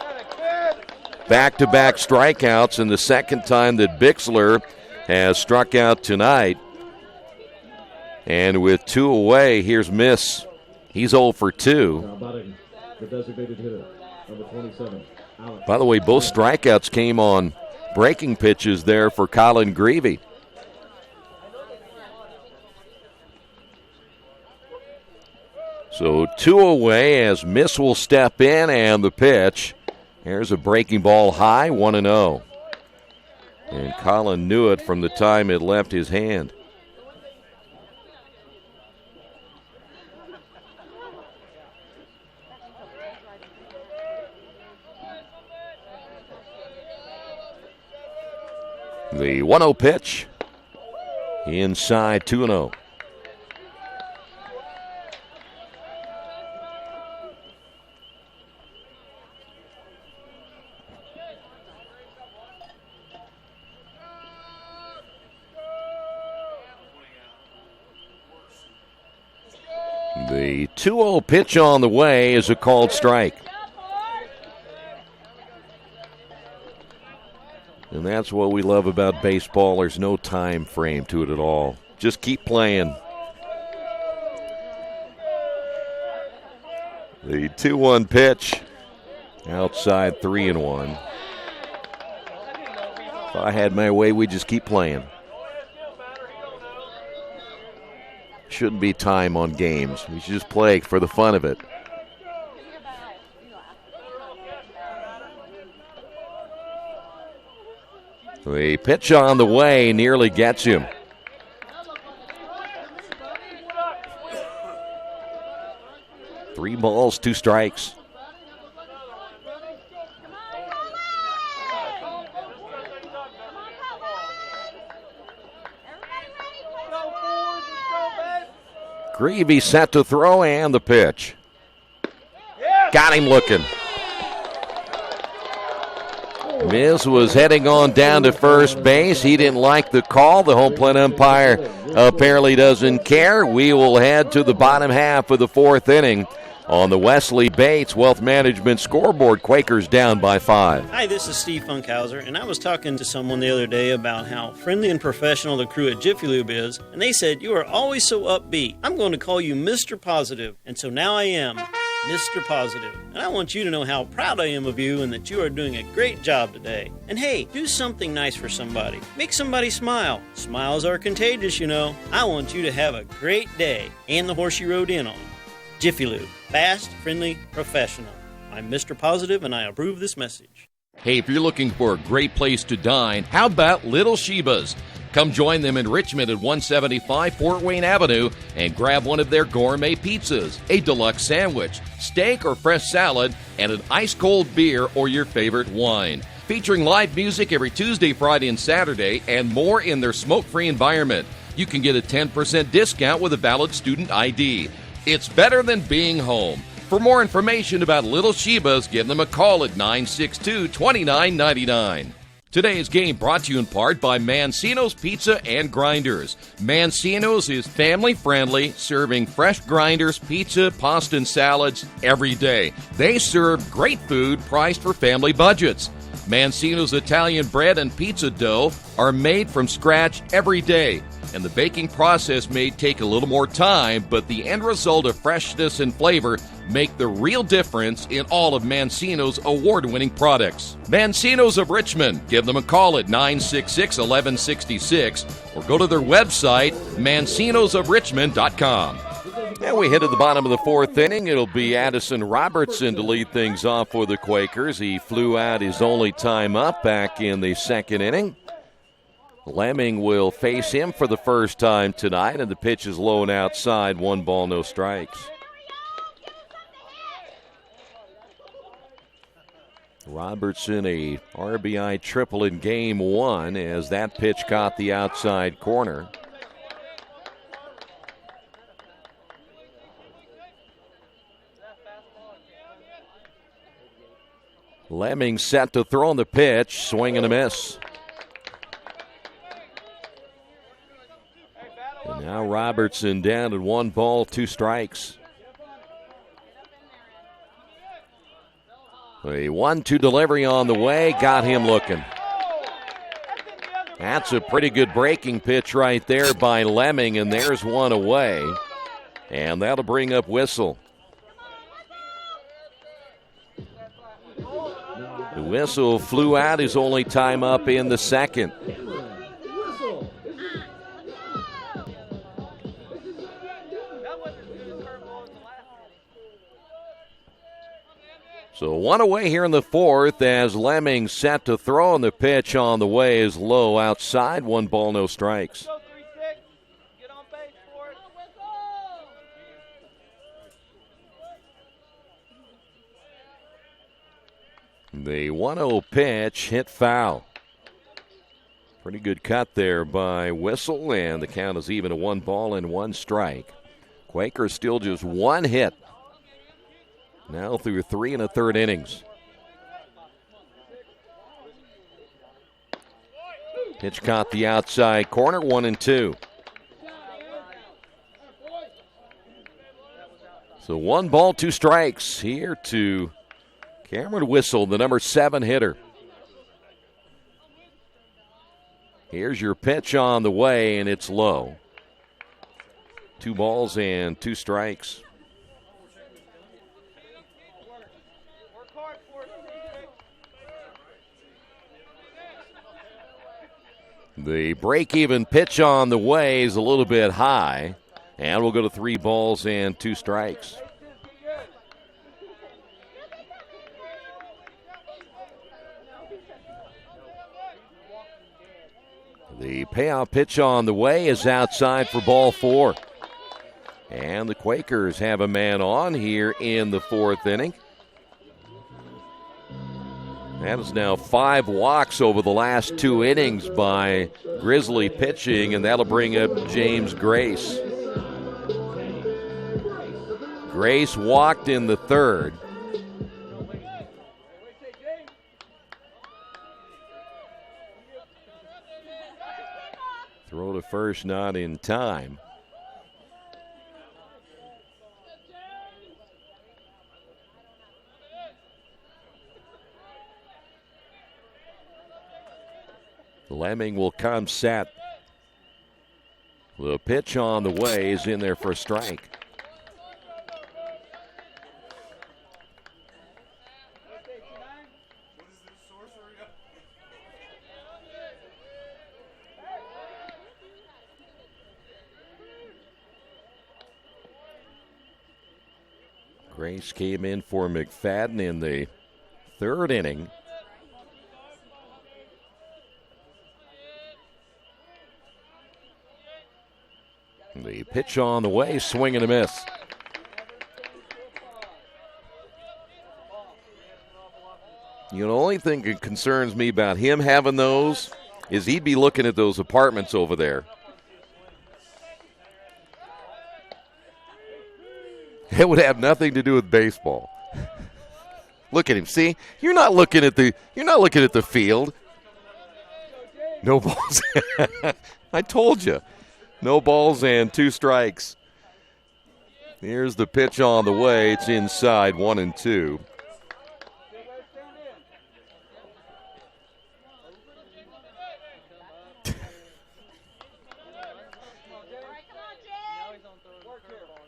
Back-to-back strikeouts, and the second time that Bixler has struck out tonight. And with 2 away, here's Miss. He's 0 for 2. Now batting, the designated hitter, number 27, Alex. By the way, both strikeouts came on breaking pitches there for Colin Greavy. So 2 away as Miss will step in, and the pitch. Here's a breaking ball high, 1-0. And Colin knew it from the time it left his hand. The 1-0 pitch. Inside 2-0. The 2-0 pitch on the way is a called strike. And that's what we love about baseball. There's no time frame to it at all. Just keep playing. The 2-1 pitch. Outside 3-1. If I had my way, we'd just keep playing. Shouldn't be time on games. We should just play for the fun of it. The pitch on the way nearly gets him. Three balls, 2 strikes. Greavy set to throw, and the pitch. Got him looking. Miz was heading on down to first base. He didn't like the call. The home plate umpire apparently doesn't care. We will head to the bottom half of the 4th inning on the Wesley Bates Wealth Management scoreboard. Quakers down by 5. Hi, this is Steve Funkhauser, and I was talking to someone the other day about how friendly and professional the crew at Jiffy Lube is, and they said, "You are always so upbeat. I'm going to call you Mr. Positive." And so now I am Mr. Positive. And I want you to know how proud I am of you and that you are doing a great job today. And hey, do something nice for somebody. Make somebody smile. Smiles are contagious, you know. I want you to have a great day and the horse you rode in on. Jiffy Lube. Fast, friendly, professional. I'm Mr. Positive, and I approve this message. Hey, if you're looking for a great place to dine, how about Little Sheba's? Come join them in Richmond at 175 Fort Wayne Avenue and grab one of their gourmet pizzas, a deluxe sandwich, steak or fresh salad, and an ice-cold beer or your favorite wine. Featuring live music every Tuesday, Friday, and Saturday, and more in their smoke-free environment. You can get a 10% discount with a valid student ID. It's better than being home. For more information about Little Sheba's, give them a call at 962-2999. Today's game brought to you in part by Mancino's Pizza and Grinders. Mancino's is family-friendly, serving fresh grinders, pizza, pasta, and salads every day. They serve great food priced for family budgets. Mancino's Italian bread and pizza dough are made from scratch every day, and the baking process may take a little more time, but the end result of freshness and flavor make the real difference in all of Mancino's award-winning products. Mancino's of Richmond. Give them a call at 966-1166 or go to their website, mancinosofrichmond.com. And we hit at the bottom of the 4th inning. It'll be Addison Robertson to lead things off for the Quakers. He flew out his only time up back in the 2nd inning. Lemming will face him for the first time tonight, and the pitch is low and outside. 1 ball, no strikes. Robertson, a RBI triple in game one as that pitch caught the outside corner. Lemming set to throw on the pitch, swing and a miss. And now Robertson down at 1 ball, 2 strikes. A 1-2 delivery on the way, got him looking. That's a pretty good breaking pitch right there by Lemming, and there's one away. And that'll bring up Whistle. The whistle flew out his only time up in the second. So one away here in the fourth as Lemming set to throw, and the pitch on the way is low outside. 1 ball, no strikes. The 1-0 pitch hit foul. Pretty good cut there by Whistle, and the count is even at 1 ball and 1 strike. Quakers still just 1 hit. Now through 3 1/3 innings. Pitch caught the outside corner, 1-2. So 1 ball, 2 strikes here to Cameron Whistle, the number 7 hitter. Here's your pitch on the way, and it's low. 2 balls and 2 strikes. The break-even pitch on the way is a little bit high, and we'll go to 3 balls and 2 strikes. The payoff pitch on the way is outside for ball 4. And the Quakers have a man on here in the 4th inning. That is now 5 walks over the last 2 innings by Grizzly pitching, and that'll bring up James Grace. Grace walked in the 3rd. Throw to first, not in time. Lemming will come set. The pitch on the way is in there for a strike. Grace came in for McFadden in the 3rd inning. The pitch on the way, swing and a miss. You know, the only thing that concerns me about him having those is he'd be looking at those apartments over there. It would have nothing to do with baseball. Look at him. See, you're not looking at the field. No balls. I told you. No balls and 2 strikes. Here's the pitch on the way. It's inside, 1-2.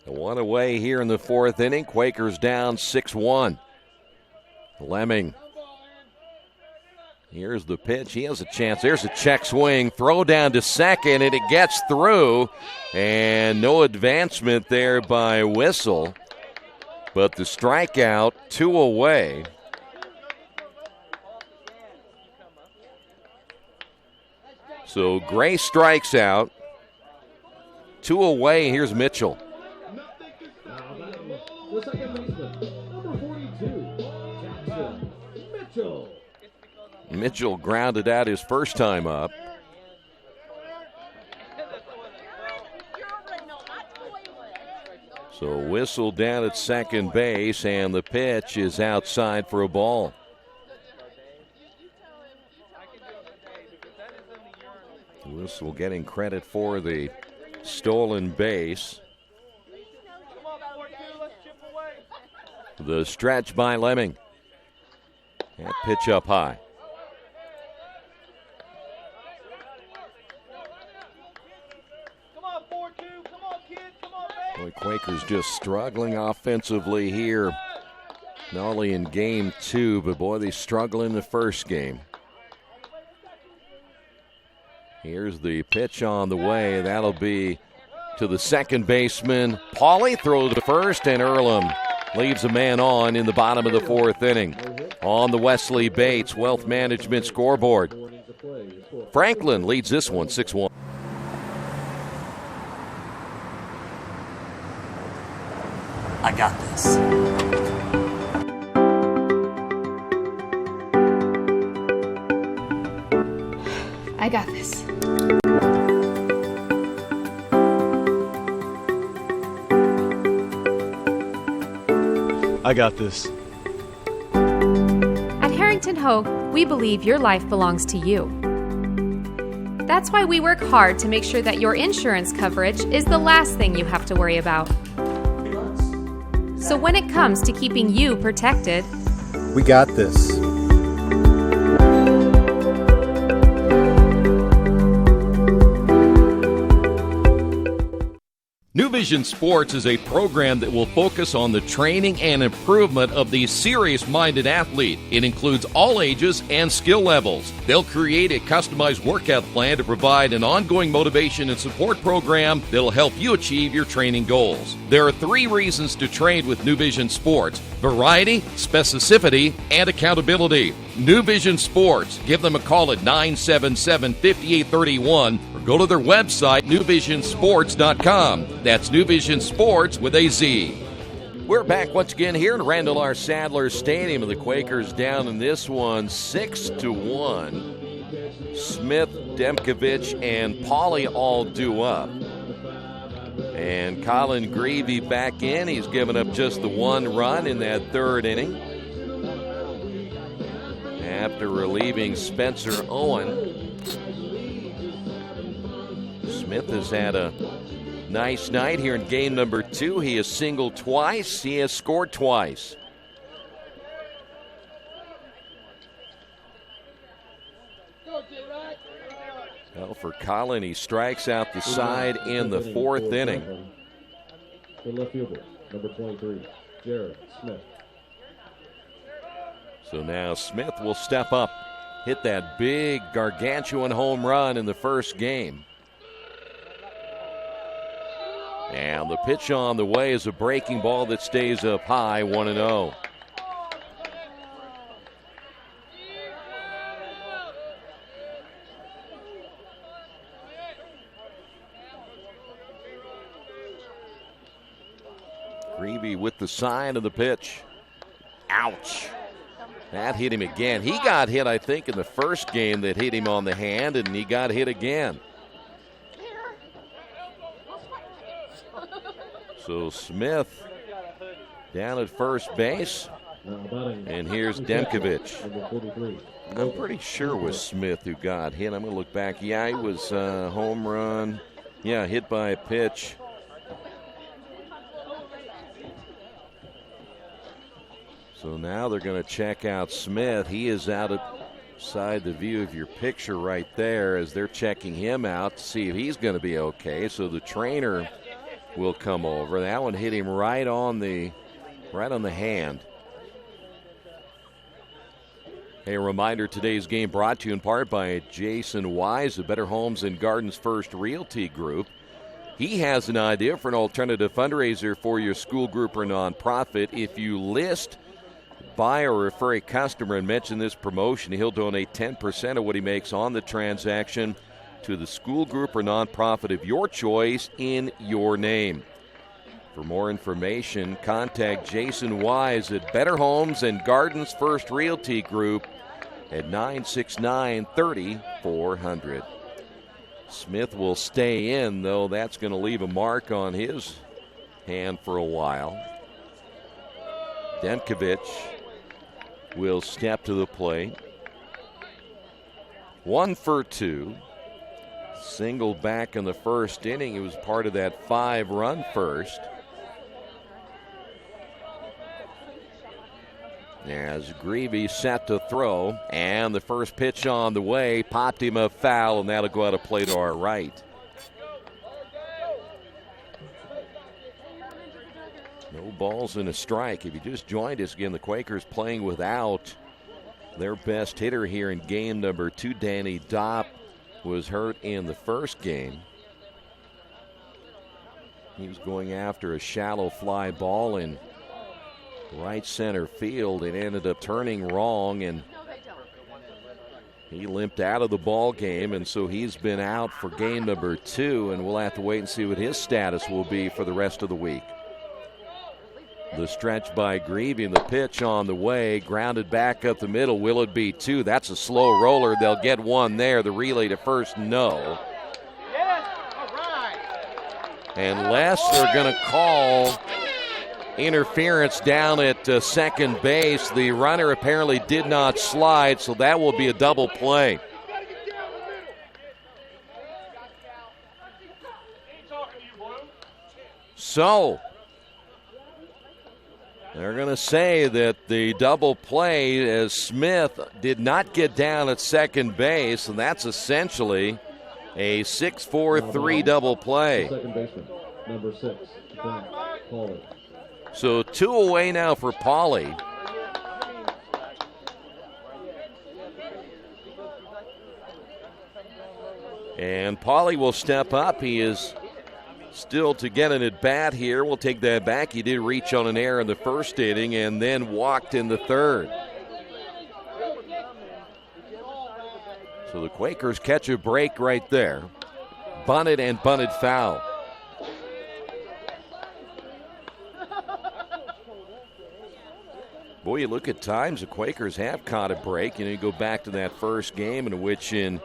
One away here in the 4th inning. Quakers down 6-1. Lemming. Here's the pitch. He has a chance. There's a check swing. Throw down to second, and it gets through. And no advancement there by Whistle. But the strikeout, 2 away. So Gray strikes out. 2 away. Here's Mitchell. The second baseman, number 42, Jackson Mitchell. Mitchell grounded out his first time up. So whistle down at second base, and the pitch is outside for a ball. Whistle getting credit for the stolen base. The stretch by Lemming. And pitch up high. Boy, Quakers just struggling offensively here. Not only in game 2, but boy, they struggled in the first game. Here's the pitch on the way. That'll be to the second baseman. Pauly throws to first, and Earlham leaves a man on in the bottom of the 4th inning. On the Wesley Bates Wealth Management scoreboard. Franklin leads this one 6-1. I got this. I got this. I got this. At Harrington Hogue, we believe your life belongs to you. That's why we work hard to make sure that your insurance coverage is the last thing you have to worry about. So when it comes to keeping you protected, We got this. New Vision Sports is a program that will focus on the training and improvement of the serious-minded athlete. It includes all ages and skill levels. They'll create a customized workout plan to provide an ongoing motivation and support program that'll help you achieve your training goals. There are 3 reasons to train with New Vision Sports: variety, specificity, and accountability. New Vision Sports. Give them a call at 977-5831 or go to their website, newvisionsports.com. That's New Vision Sports with a Z. We're back once again here in Randall R. Sadler Stadium, and the Quakers down in this one 6-1. Smith, Demkovich, and Pauly all due up. And Colin Greavy back in. He's given up just the 1 run in that 3rd inning after relieving Spencer Owen. Smith has had a nice night here in game number 2. He has singled twice. He has scored twice. Well, for Colin, he strikes out the side in the 4th inning. The left fielder, number 23, Jared Smith. So now Smith will step up, hit that big gargantuan home run in the first game. And the pitch on the way is a breaking ball that stays up high, 1-0. Greavy with the sign of the pitch. Ouch. That hit him again. He got hit, I think, in the first game that hit him on the hand, and he got hit again. So Smith down at first base. And here's Demkovich. I'm pretty sure it was Smith who got hit. I'm going to look back. Yeah, he was home run. Yeah, hit by a pitch. So now they're going to check out Smith. He is outside the view of your picture right there as they're checking him out to see if he's going to be okay. So the trainer will come over. That one hit him right on the hand. A reminder, today's game brought to you in part by Jason Wise of Better Homes and Gardens First Realty Group. He has an idea for an alternative fundraiser for your school group or nonprofit. If you list, buy, or refer a customer and mention this promotion, he'll donate 10% of what he makes on the transaction to the school group or nonprofit of your choice in your name. For more information, contact Jason Wise at Better Homes and Gardens First Realty Group at 969-30-400. Smith will stay in, though that's going to leave a mark on his hand for a while. Demkovich will step to the plate. 1 for 2. Single back in the first inning. He was part of that 5-run first. As Greavy set to throw, and the first pitch on the way, popped him a foul, and that'll go out of play to our right. No balls and a strike. If you just joined us again, the Quakers playing without their best hitter here in game number 2. Danny Dopp was hurt in the first game. He was going after a shallow fly ball in right center field. It ended up turning wrong, and he limped out of the ball game, and so he's been out for game number 2, and we'll have to wait and see what his status will be for the rest of the week. The stretch by Greavy, and the pitch on the way, grounded back up the middle. Will it be 2? That's a slow roller. They'll get 1 there. The relay to first, no. Unless they're going to call interference down at second base. The runner apparently did not slide, so that will be a double play. So they're going to say that the double play as Smith did not get down at second base, and that's essentially a 6-4-3 double play. Second baseman, number 6, Pauly. So 2 away now for Pauly. And Pauly will step up. He is still to get an at-bat here. We'll take that back. He did reach on an error in the first inning and then walked in the third. So the Quakers catch a break right there. Bunted and bunted foul. Boy, you look at times the Quakers have caught a break. You go back to that first game in which in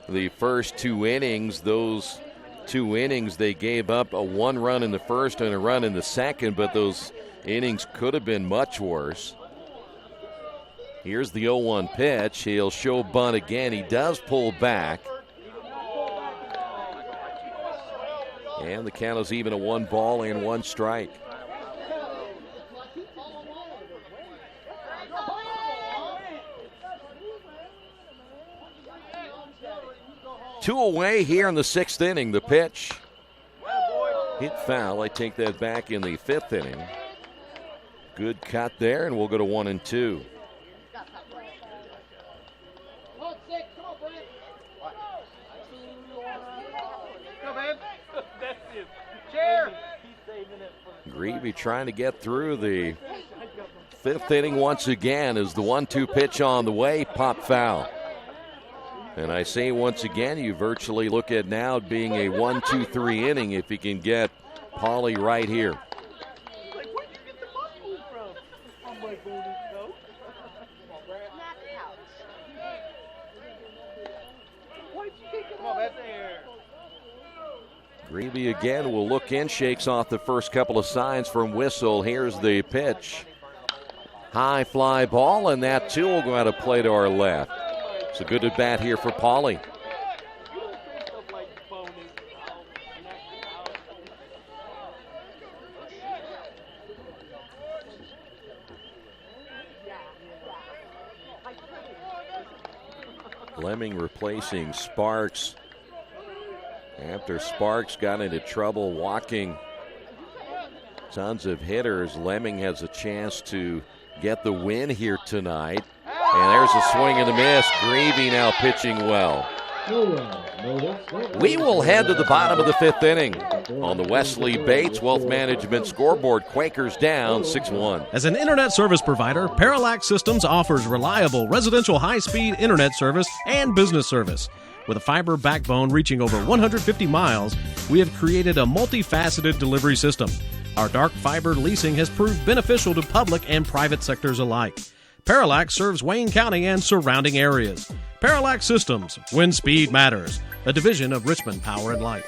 the first 2 innings, those 2 innings, they gave up a 1 run in the first and a run in the second, but those innings could have been much worse. Here's the 0-1 pitch. He'll show bunt again. He does pull back. And the count is even, a 1 ball and 1 strike. Two away here in the 6th inning. The pitch hit foul. I take that back in the 5th inning. Good cut there, and we'll go to 1 and 2. Greavy trying to get through the 5th inning once again as the 1-2 pitch on the way, pop foul. And I say once again, you virtually look at now being a 1-2-3 inning if you can get Pauly right here. Greavy again will look in, shakes off the first couple of signs from Whistle. Here's the pitch. High fly ball, and that too will go out of play to our left. It's a good at bat here for Pauly. Fleming replacing Sparks. After Sparks got into trouble walking tons of hitters, Lemming has a chance to get the win here tonight. And there's a swing and a miss. Greavy now pitching well. We will head to the bottom of the 5th inning on the Wesley Bates Wealth Management scoreboard. Quakers down 6-1. As an internet service provider, Parallax Systems offers reliable residential high-speed internet service and business service. With a fiber backbone reaching over 150 miles, we have created a multifaceted delivery system. Our dark fiber leasing has proved beneficial to public and private sectors alike. Parallax serves Wayne County and surrounding areas. Parallax Systems, when speed matters. A division of Richmond Power and Light.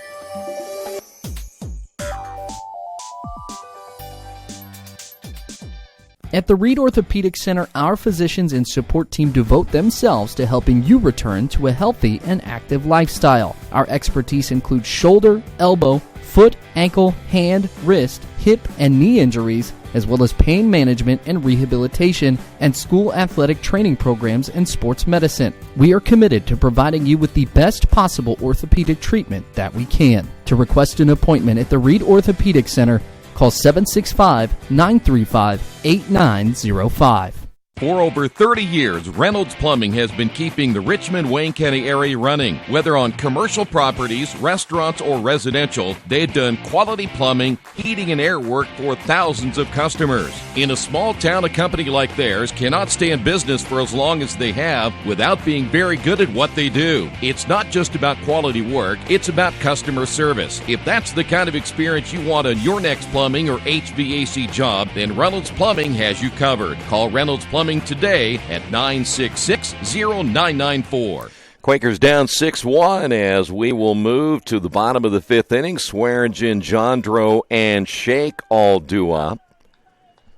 At the Reed Orthopedic Center, our physicians and support team devote themselves to helping you return to a healthy and active lifestyle. Our expertise includes shoulder, elbow, foot, ankle, hand, wrist, hip, and knee injuries, as well as pain management and rehabilitation, and school athletic training programs and sports medicine. We are committed to providing you with the best possible orthopedic treatment that we can. To request an appointment at the Reed Orthopedic Center, call 765-935-8905. For over 30 years, Reynolds Plumbing has been keeping the Richmond-Wayne County area running. Whether on commercial properties, restaurants, or residential, they've done quality plumbing, heating, and air work for thousands of customers. In a small town, a company like theirs cannot stay in business for as long as they have without being very good at what they do. It's not just about quality work, it's about customer service. If that's the kind of experience you want on your next plumbing or HVAC job, then Reynolds Plumbing has you covered. Call Reynolds Plumbing today at 966-0994. Quakers down 6-1 as we will move to the bottom of the fifth inning. Swearingen, Jandro, and Shake all due up.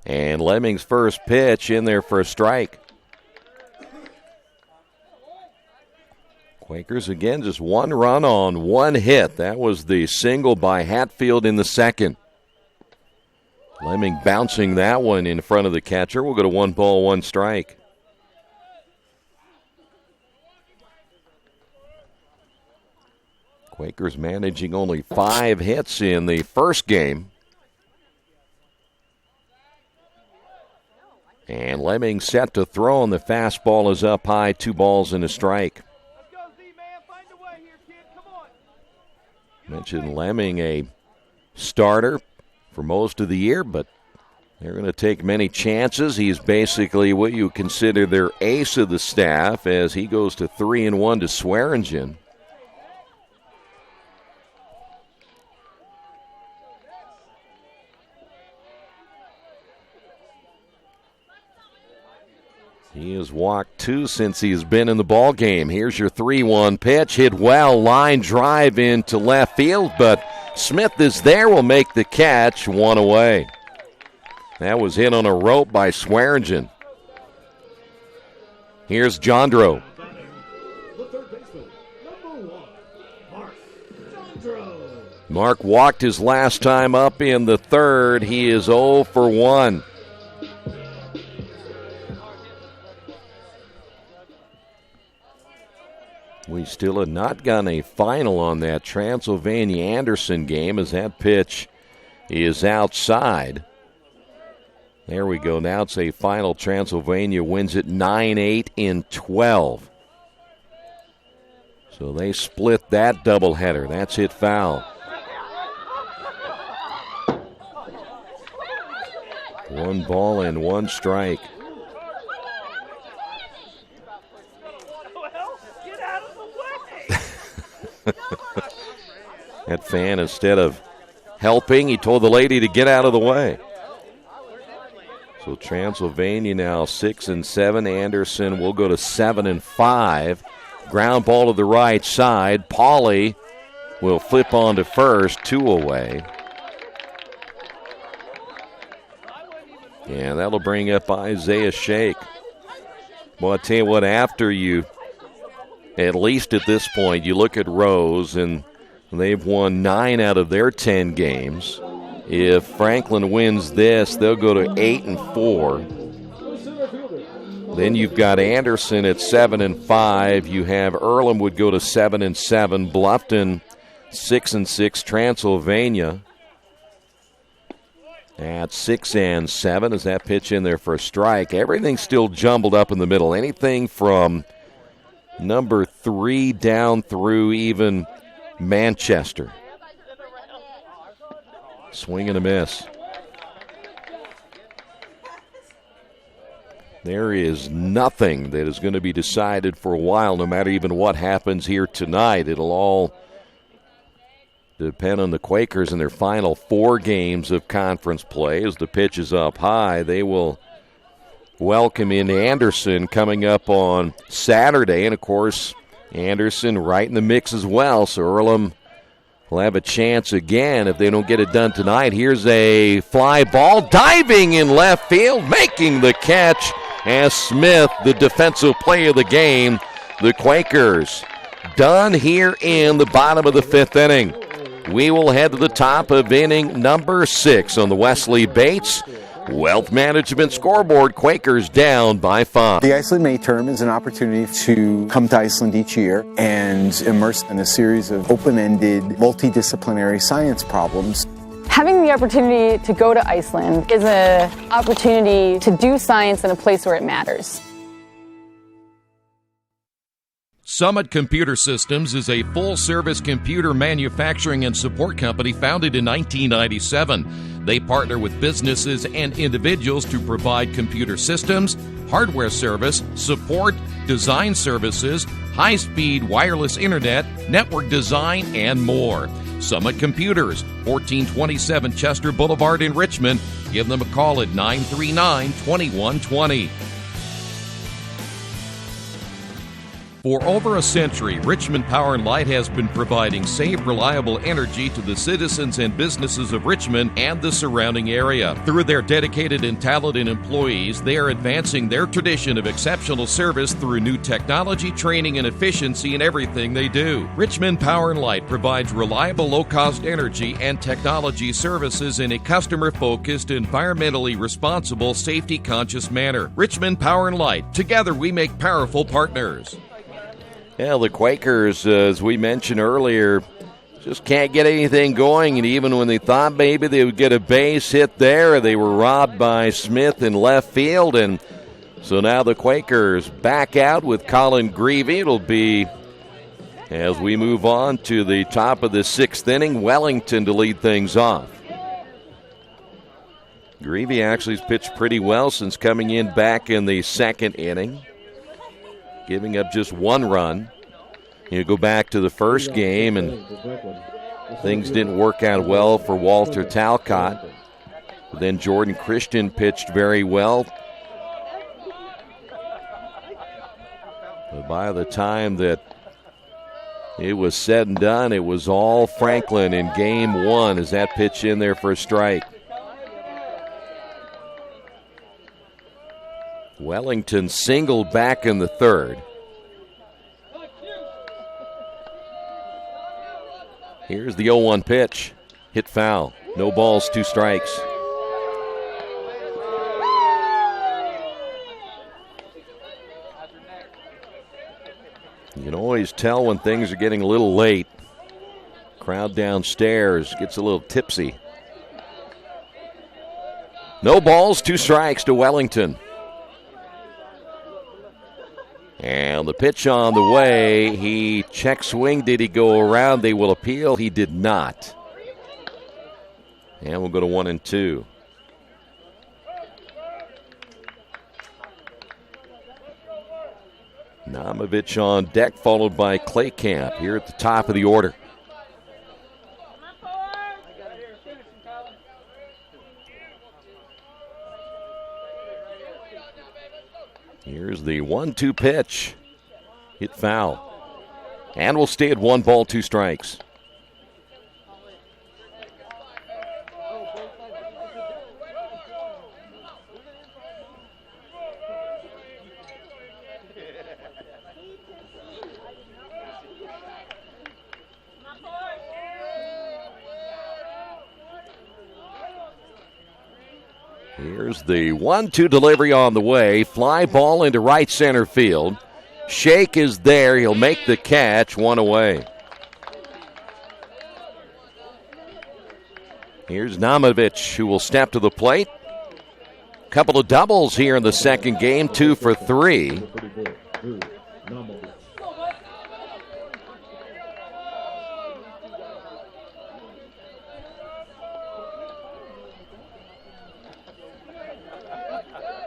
And Lemming's first pitch in there for a strike. Quakers again just one run on one hit. That was the single by Hatfield in the second. Lemming bouncing that one in front of the catcher. We'll go to 1 ball, 1 strike. Quakers managing only 5 hits in the first game. And Lemming set to throw, and the fastball is up high, 2 balls and a strike. Mentioned Lemming a starter for most of the year, but they're going to take many chances. He's basically what you consider their ace of the staff as he goes to 3-1 to Swearingen. He has walked 2 since he's been in the ball game. Here's your 3-1 pitch, hit well, line drive into left field, but Smith is there, will make the catch, 1 away. That was hit on a rope by Swearingen. Here's Jandro. Mark walked his last time up in the third. He is 0 for 1. We still have not gotten a final on that Transylvania-Anderson game as that pitch is outside. There we go. Now it's a final. Transylvania wins it 9-8 in 12. So they split that doubleheader. That's hit foul. 1 ball and 1 strike. That fan, instead of helping, he told the lady to get out of the way. So Transylvania now 6-7. Anderson will go to 7-5. Ground ball to the right side. Pauly will flip on to first, 2 away. Yeah, that'll bring up Isaiah Shake. Well, I tell you what, after you, at least at this point, you look at Rose, and they've won 9 out of their 10 games. If Franklin wins this, they'll go to 8-4. Then you've got Anderson at 7-5. You have Earlham would go to 7-7. Bluffton 6-6. Transylvania at 6-7. As that pitch in there for a strike. Everything's still jumbled up in the middle. Anything from number 3 down through even Manchester. Swing and a miss. There is nothing that is going to be decided for a while, no matter even what happens here tonight. It'll all depend on the Quakers in their final 4 games of conference play. As the pitch is up high, they will welcome in Anderson coming up on Saturday. And, of course, Anderson right in the mix as well. So Earlham will have a chance again if they don't get it done tonight. Here's a fly ball diving in left field, making the catch as Smith, the defensive play of the game. The Quakers done here in the bottom of the 5th inning. We will head to the top of inning number 6 on the Wesley Bates Wealth Management scoreboard. Quakers down by 5. The Iceland May Term is an opportunity to come to Iceland each year and immerse in a series of open-ended, multidisciplinary science problems. Having the opportunity to go to Iceland is an opportunity to do science in a place where it matters. Summit Computer Systems is a full-service computer manufacturing and support company founded in 1997. They partner with businesses and individuals to provide computer systems, hardware service, support, design services, high-speed wireless internet, network design, and more. Summit Computers, 1427 Chester Boulevard in Richmond. Give them a call at 939-2120. For over a century, Richmond Power & Light has been providing safe, reliable energy to the citizens and businesses of Richmond and the surrounding area. Through their dedicated and talented employees, they are advancing their tradition of exceptional service through new technology, training, and efficiency in everything they do. Richmond Power & Light provides reliable, low-cost energy and technology services in a customer-focused, environmentally responsible, safety-conscious manner. Richmond Power & Light. Together we make powerful partners. Yeah, the Quakers, as we mentioned earlier, just can't get anything going. And even when they thought maybe they would get a base hit there, they were robbed by Smith in left field. And so now the Quakers back out with Colin Greavy. It'll be, as we move on to the top of the 6th inning, Wellington to lead things off. Greavy actually has pitched pretty well since coming in back in the 2nd inning, giving up just 1 run. You go back to the first game, and things didn't work out well for Walter Talcott. But then Jordan Christian pitched very well. But by the time that it was said and done, it was all Franklin in game 1 as that pitch in there for a strike. Wellington singled back in the 3rd. Here's the 0-1 pitch. Hit foul. No balls, 2 strikes. You can always tell when things are getting a little late. Crowd downstairs gets a little tipsy. No balls, 2 strikes to Wellington. And the pitch on the way. He check swing. Did he go around? They will appeal. He did not. And we'll go to 1-2. Namovich on deck, followed by Claycamp here at the top of the order. Here's the 1-2 pitch. Hit foul. And we'll stay at 1 ball, 2 strikes. Here's the 1-2 delivery on the way. Fly ball into right center field. Shake is there. He'll make the catch. 1 away. Here's Namovich, who will step to the plate. Couple of doubles here in the 2nd game. 2 for 3.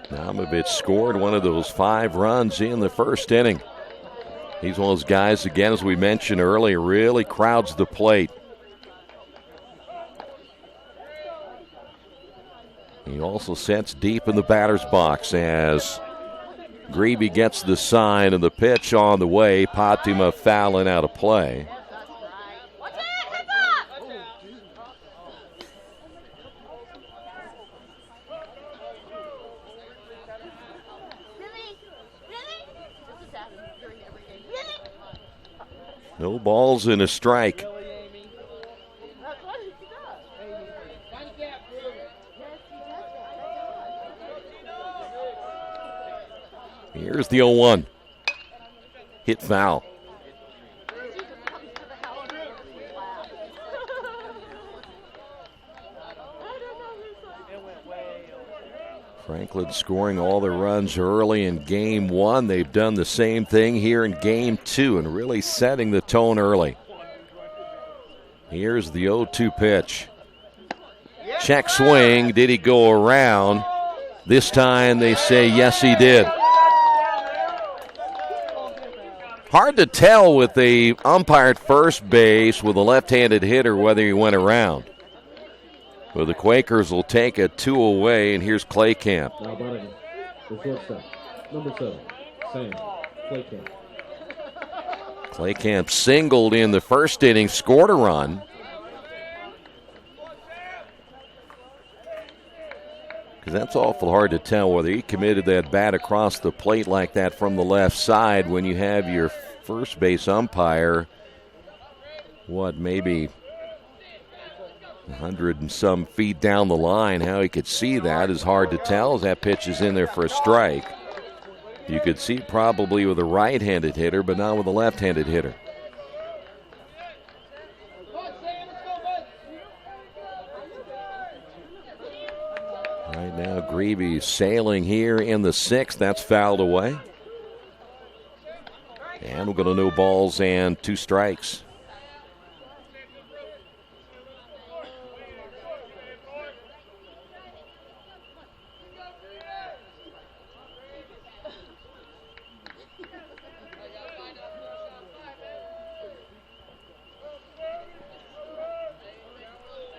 Namovich scored one of those 5 runs in the 1st inning. He's one of those guys, again, as we mentioned earlier, really crowds the plate. He also sets deep in the batter's box as Greavy gets the sign and the pitch on the way. Patima fouling out of play. No balls and a strike. Here's the 0-1. Hit foul. Franklin scoring all the runs early in game 1. They've done the same thing here in game 2 and really setting the tone early. Here's the 0-2 pitch. Check swing. Did he go around? This time they say yes, he did. Hard to tell with the umpire at first base with a left-handed hitter whether he went around. Well, the Quakers will take a 2 away, and here's Claycamp. Now batting the shortstop, number 7, Sam Claycamp. Claycamp singled in the first inning, scored a run. Because that's awful hard to tell whether he committed that bat across the plate like that from the left side when you have your first base umpire, maybe 100 and some feet down the line. How he could see that is hard to tell as that pitch is in there for a strike. You could see probably with a right-handed hitter, but not with a left-handed hitter. Right now, Greavy sailing here in the 6th. That's fouled away. And we're going to no balls and 2 strikes.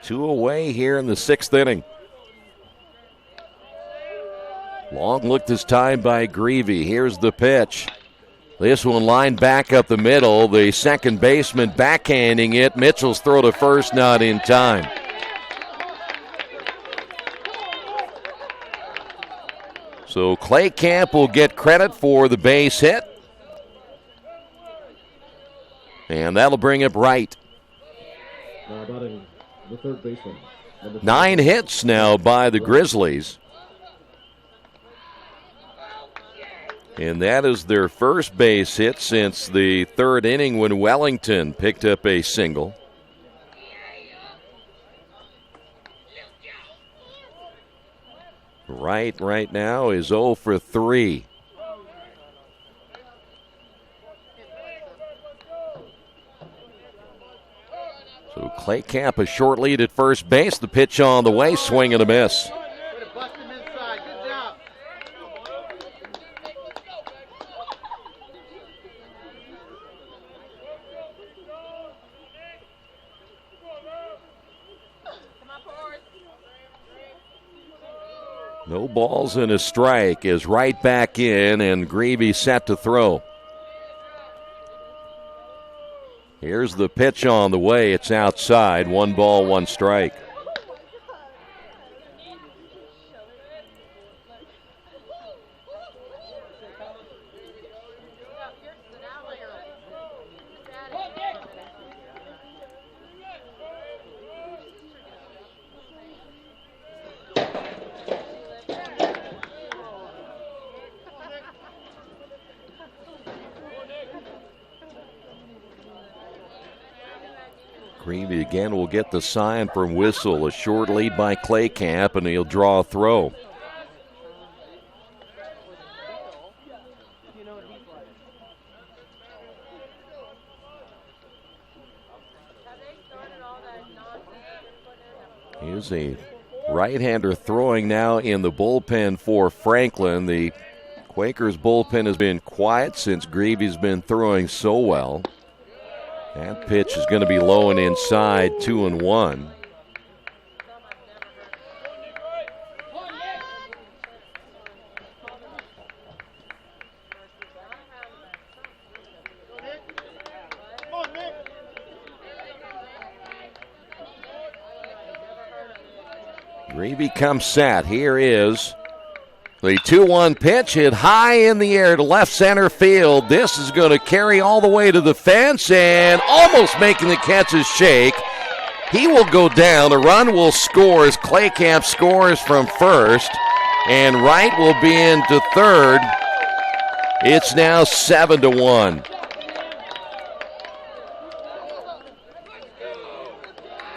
Two away here in the 6th inning. Long look this time by Greavy. Here's the pitch. This one lined back up the middle. The second baseman backhanding it. Mitchell's throw to first, not in time. So Claycamp will get credit for the base hit. And that'll bring up Wright. Now batting the third baseman. 9 hits now by the Grizzlies. And that is their first base hit since the 3rd inning when Wellington picked up a single. Right now is 0 for 3. So Claycamp a short lead at first base. The pitch on the way, swing and a miss. No balls and a strike is right back in, and Greavy set to throw. Here's the pitch on the way. It's outside. 1 ball, 1 strike. Greavy again will get the sign from Whistle. A short lead by Claycamp, and he'll draw a throw. Here's a right-hander throwing now in the bullpen for Franklin. The Quakers bullpen has been quiet since Greavy's been throwing so well. That pitch is going to be low and inside, 2-1. Greavy comes set. Here is the 2-1 pitch hit high in the air to left center field. This is going to carry all the way to the fence and almost making the catches shake. He will go down. The run will score as Claycamp scores from first. And Wright will be into third. It's now 7-1.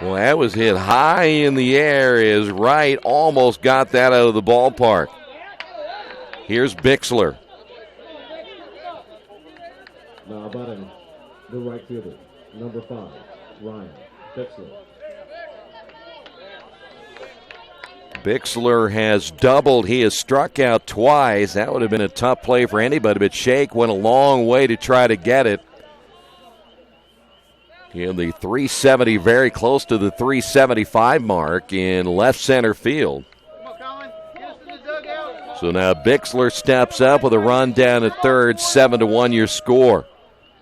Well, that was hit high in the air as Wright almost got that out of the ballpark. Here's Bixler. Now batting the right fielder, number 5, Ryan Bixler. Bixler has doubled. He has struck out twice. That would have been a tough play for anybody, but Shake went a long way to try to get it. In the 370, very close to the 375 mark in left center field. So now Bixler steps up with a run down at third, 7-1 your score.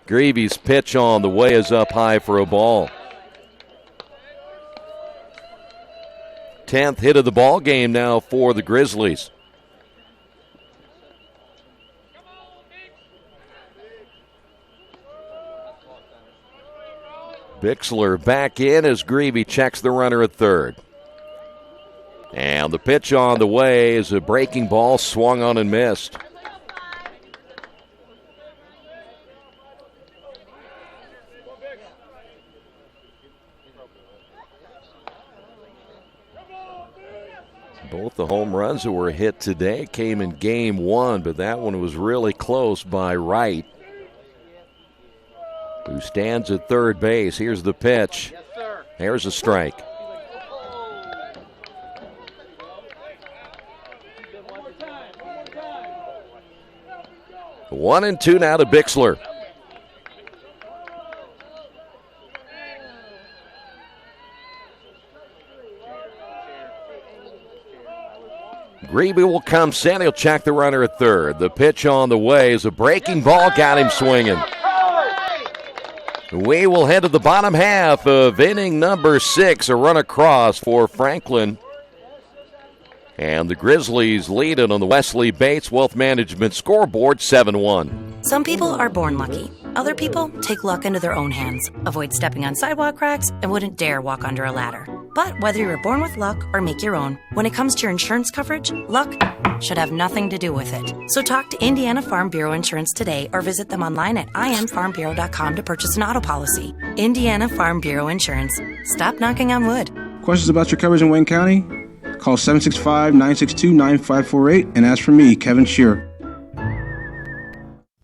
Greavy's pitch on the way is up high for a ball. 10th hit of the ball game now for the Grizzlies. Bixler back in as Greavy checks the runner at third. And the pitch on the way is a breaking ball swung on and missed. Both the home runs that were hit today came in game one, but that one was really close by Wright, who stands at third base. Here's the pitch. There's a strike. 1-2 now to Bixler. Greavy will come set. He'll check the runner at third. The pitch on the way is a breaking ball. Got him swinging. We will head to the bottom half of inning number 6. A run across for Franklin. And the Grizzlies lead it on the Wesley Bates Wealth Management scoreboard, 7-1. Some people are born lucky. Other people take luck into their own hands, avoid stepping on sidewalk cracks, and wouldn't dare walk under a ladder. But whether you were born with luck or make your own, when it comes to your insurance coverage, luck should have nothing to do with it. So talk to Indiana Farm Bureau Insurance today or visit them online at imfarmbureau.com to purice an auto policy. Indiana Farm Bureau Insurance. Stop knocking on wood. Questions about your coverage in Wayne County? Call 765-962-9548 and ask for me, Kevin Shearer.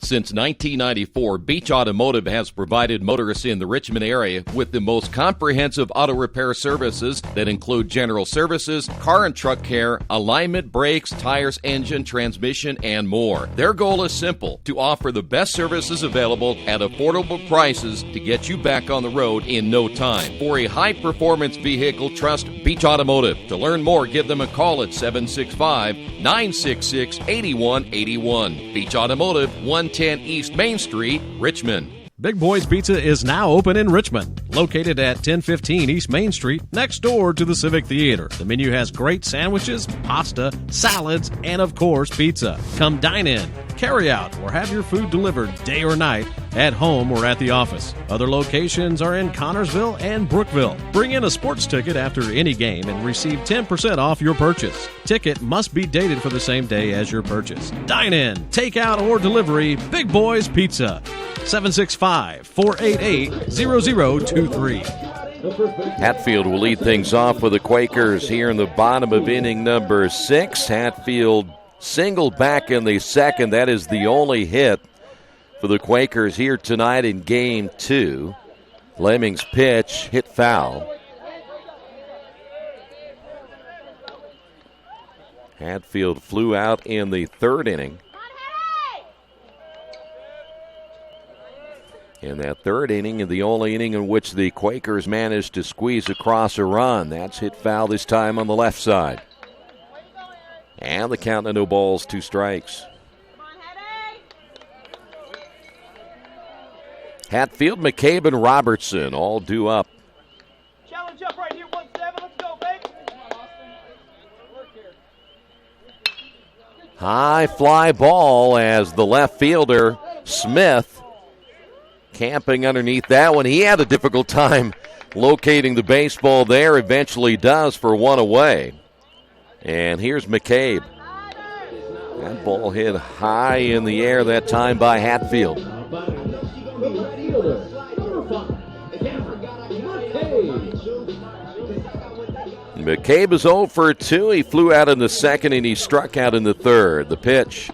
Since 1994, Beach Automotive has provided motorists in the Richmond area with the most comprehensive auto repair services that include general services, car and truck care, alignment, brakes, tires, engine, transmission, and more. Their goal is simple: to offer the best services available at affordable prices to get you back on the road in no time. For a high-performance vehicle, trust Beach Automotive. To learn more, give them a call at 765-966-8181. Beach Automotive, 110 East Main Street, Richmond. Big Boys Pizza is now open in Richmond, located at 1015 East Main Street, next door to the Civic Theater. The menu has great sandwiches, pasta, salads, and of course, pizza. Come dine in, carry out, or have your food delivered day or night, at home or at the office. Other locations are in Connorsville and Brookville. Bring in a sports ticket after any game and receive 10% off your purchase. Ticket must be dated for the same day as your purchase. Dine in, take out, or delivery. Big Boys Pizza. 765-488-0023. Hatfield will lead things off for the Quakers here in the bottom of inning number 6. Hatfield singled back in the second. That is the only hit for the Quakers here tonight in game 2. Lemming's pitch hit foul. Hatfield flew out in the third inning. In that third inning, the only inning in which the Quakers managed to squeeze across a run. That's hit foul this time on the left side. And the count to no balls, 2 strikes. Hatfield, McCabe, and Robertson all due up. Challenge up right here, 1-7. Let's go, baby. High fly ball as the left fielder, Smith, camping underneath that one. He had a difficult time locating the baseball there. Eventually does for one away. And here's McCabe. That ball hit high in the air that time by Hatfield. McCabe is 0 for 2. He flew out in the second and he struck out in the third. The pitch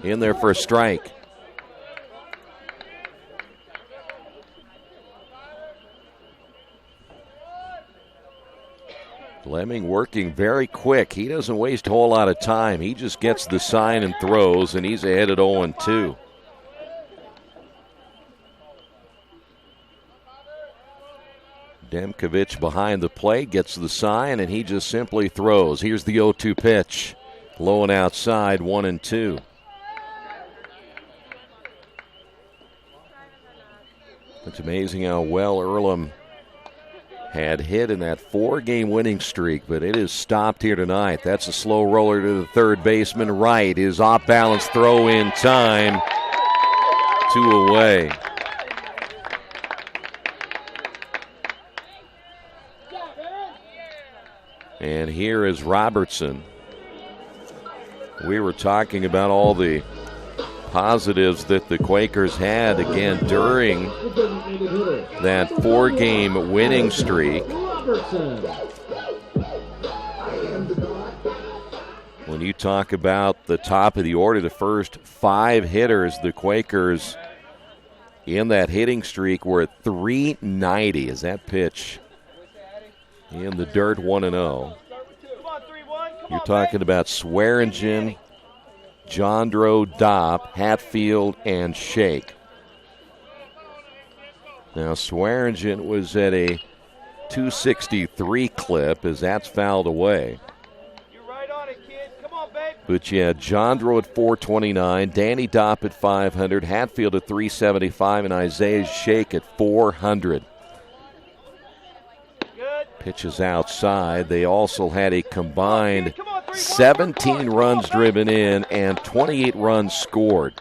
in there for a strike. Fleming working very quick. He doesn't waste a whole lot of time. He just gets the sign and throws, and he's ahead at 0-2. Demkovich behind the plate gets the sign, and he just simply throws. Here's the 0-2 pitch. Low and outside, 1-2. It's amazing how well Earlham had hit in that 4-game winning streak, but it is stopped here tonight. That's a slow roller to the third baseman right. His off-balance throw in time. 2 away. And here is Robertson. We were talking about all the positives that the Quakers had again during that 4-game winning streak. When you talk about the top of the order, the first 5 hitters, the Quakers in that hitting streak were at 390 as that pitch in the dirt, 1-0. You're talking about Swearingen, Jandro, Dopp, Hatfield, and Shake. Now, Swearingen was at a 263 clip as that's fouled away. But you had Jandro at 429, Danny Dopp at 500, Hatfield at 375, and Isaiah Shake at 400. Pitches outside. They also had a combined 17 runs driven in and 28 runs scored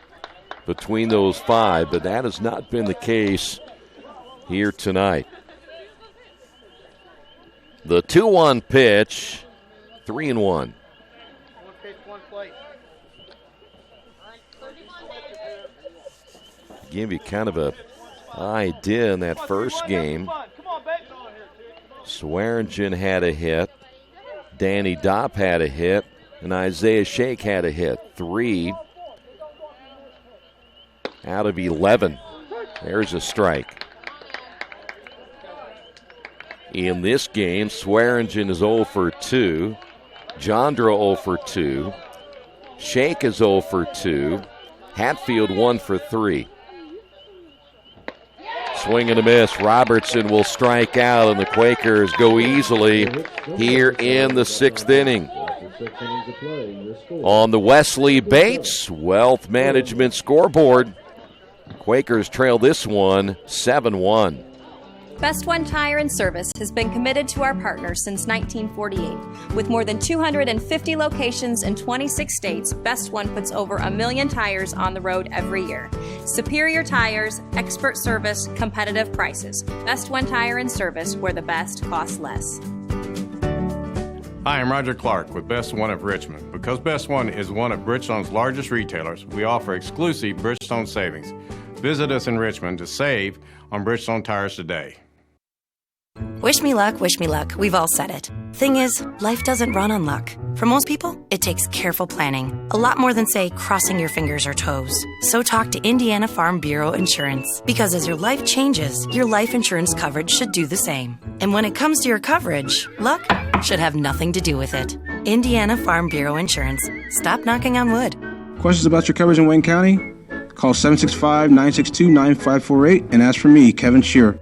between those 5, but that has not been the case here tonight. The 2-1 pitch, 3-1. Give you kind of a idea in that first game. Swearingen had a hit, Danny Dopp had a hit, and Isaiah Shake had a hit. 3 out of 11. There's a strike. In this game, Swearingen is 0 for 2, Jandro 0 for 2, Shake is 0 for 2, Hatfield 1 for 3. Swing and a miss. Robertson will strike out, and the Quakers go easily here in the 6th inning. On the Wesley Bates Wealth Management scoreboard, Quakers trail this one 7-1. Best One Tire and Service has been committed to our partners since 1948. With more than 250 locations in 26 states, Best One puts over 1 million tires on the road every year. Superior tires, expert service, competitive prices. Best One Tire and Service, where the best costs less. Hi, I'm Roger Clark with Best One of Richmond. Because Best One is one of Bridgestone's largest retailers, we offer exclusive Bridgestone savings. Visit us in Richmond to save on Bridgestone tires today. Wish me luck, wish me luck. We've all said it. Thing is, life doesn't run on luck. For most people, it takes careful planning. A lot more than, say, crossing your fingers or toes. So talk to Indiana Farm Bureau Insurance. Because as your life changes, your life insurance coverage should do the same. And when it comes to your coverage, luck should have nothing to do with it. Indiana Farm Bureau Insurance. Stop knocking on wood. Questions about your coverage in Wayne County? Call 765-962-9548 and ask for me, Kevin Shearer.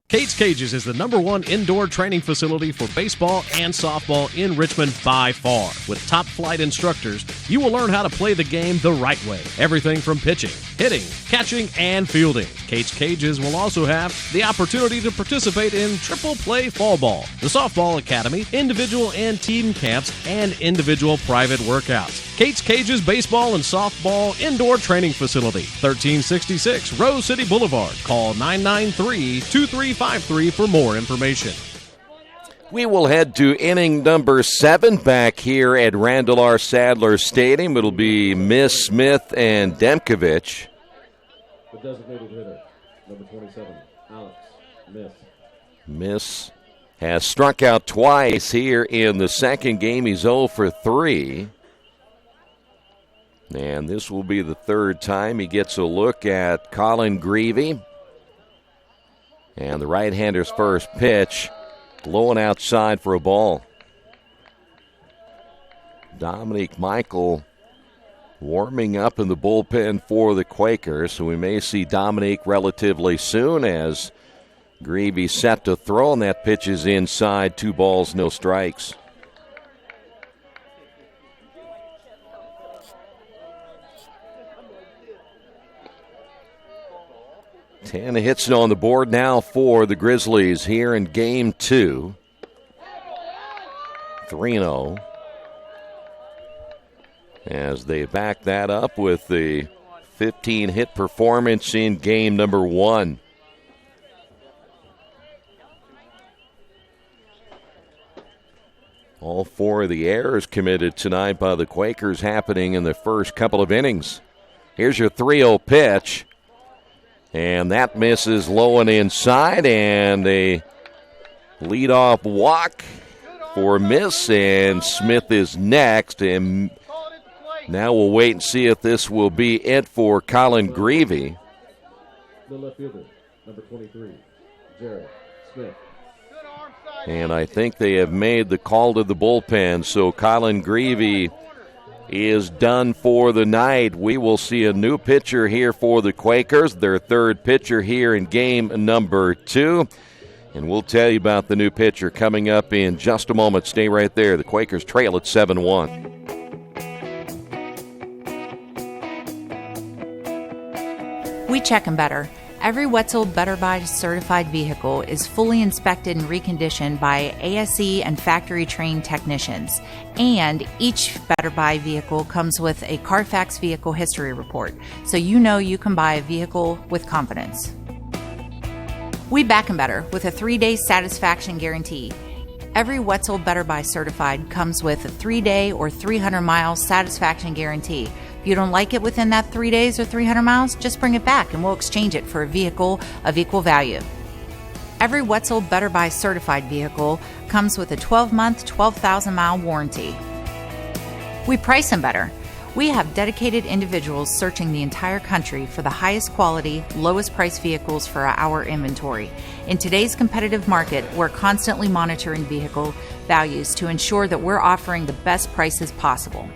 Kate's Cages is the #1 indoor training facility for baseball and softball in Richmond by far. With top flight instructors, you will learn how to play the game the right way. Everything from pitching, hitting, catching, and fielding. Kate's Cages will also have the opportunity to participate in triple play fall ball, the softball academy, individual and team camps, and individual private workouts. Kate's Cages Baseball and Softball Indoor Training Facility, 1366 Rose City Boulevard. Call 993-2353 for more information. We will head to inning number 7 back here at Randall R. Sadler Stadium. It'll be Miss Smith and Demkovich. The designated hitter, number 27, Alex Miss. Miss has struck out twice here in the second game. He's 0 for 3. And this will be the third time he gets a look at Colin Greavy. And the right-hander's first pitch, blowing outside for a ball. Dominique Michael warming up in the bullpen for the Quakers, so we may see Dominique relatively soon as Greavy set to throw, and that pitch is inside. 2 balls, no strikes. Ten hits on the board now for the Grizzlies here in Game 2. 3-0. As they back that up with the 15-hit performance in Game number 1. All 4 of the errors committed tonight by the Quakers happening in the first couple of innings. Here's your 3-0 pitch. And that misses low and inside, and a leadoff walk for Miss, and Smith is next. And now we'll wait and see if this will be it for Colin Greavy. The left fielder, number 23, Jared Smith. And I think they have made the call to the bullpen, so Colin Greavy is done for the night. We will see a new pitcher here for the Quakers, their third pitcher here in game number 2. And we'll tell you about the new pitcher coming up in just a moment. Stay right there. The Quakers trail at 7-1. We check them better. Every Wetzel Better Buy certified vehicle is fully inspected and reconditioned by ASE and factory-trained technicians. And each Better Buy vehicle comes with a Carfax vehicle history report, so you know you can buy a vehicle with confidence. We back 'em better with a 3-day satisfaction guarantee. Every Wetzel Better Buy certified comes with a 3-day or 300-mile satisfaction guarantee. If you don't like it within that 3 days or 300 miles, just bring it back and we'll exchange it for a vehicle of equal value. Every Wetzel Better Buy certified vehicle comes with a 12-month, 12,000-mile warranty. We price them better. We have dedicated individuals searching the entire country for the highest quality, lowest price vehicles for our inventory. In today's competitive market, we're constantly monitoring vehicle values to ensure that we're offering the best prices possible.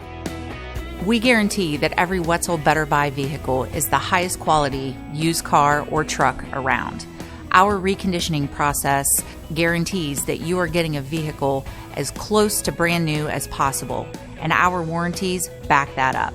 We guarantee that every Wetzel Better Buy vehicle is the highest quality used car or truck around. Our reconditioning process guarantees that you are getting a vehicle as close to brand new as possible, and our warranties back that up.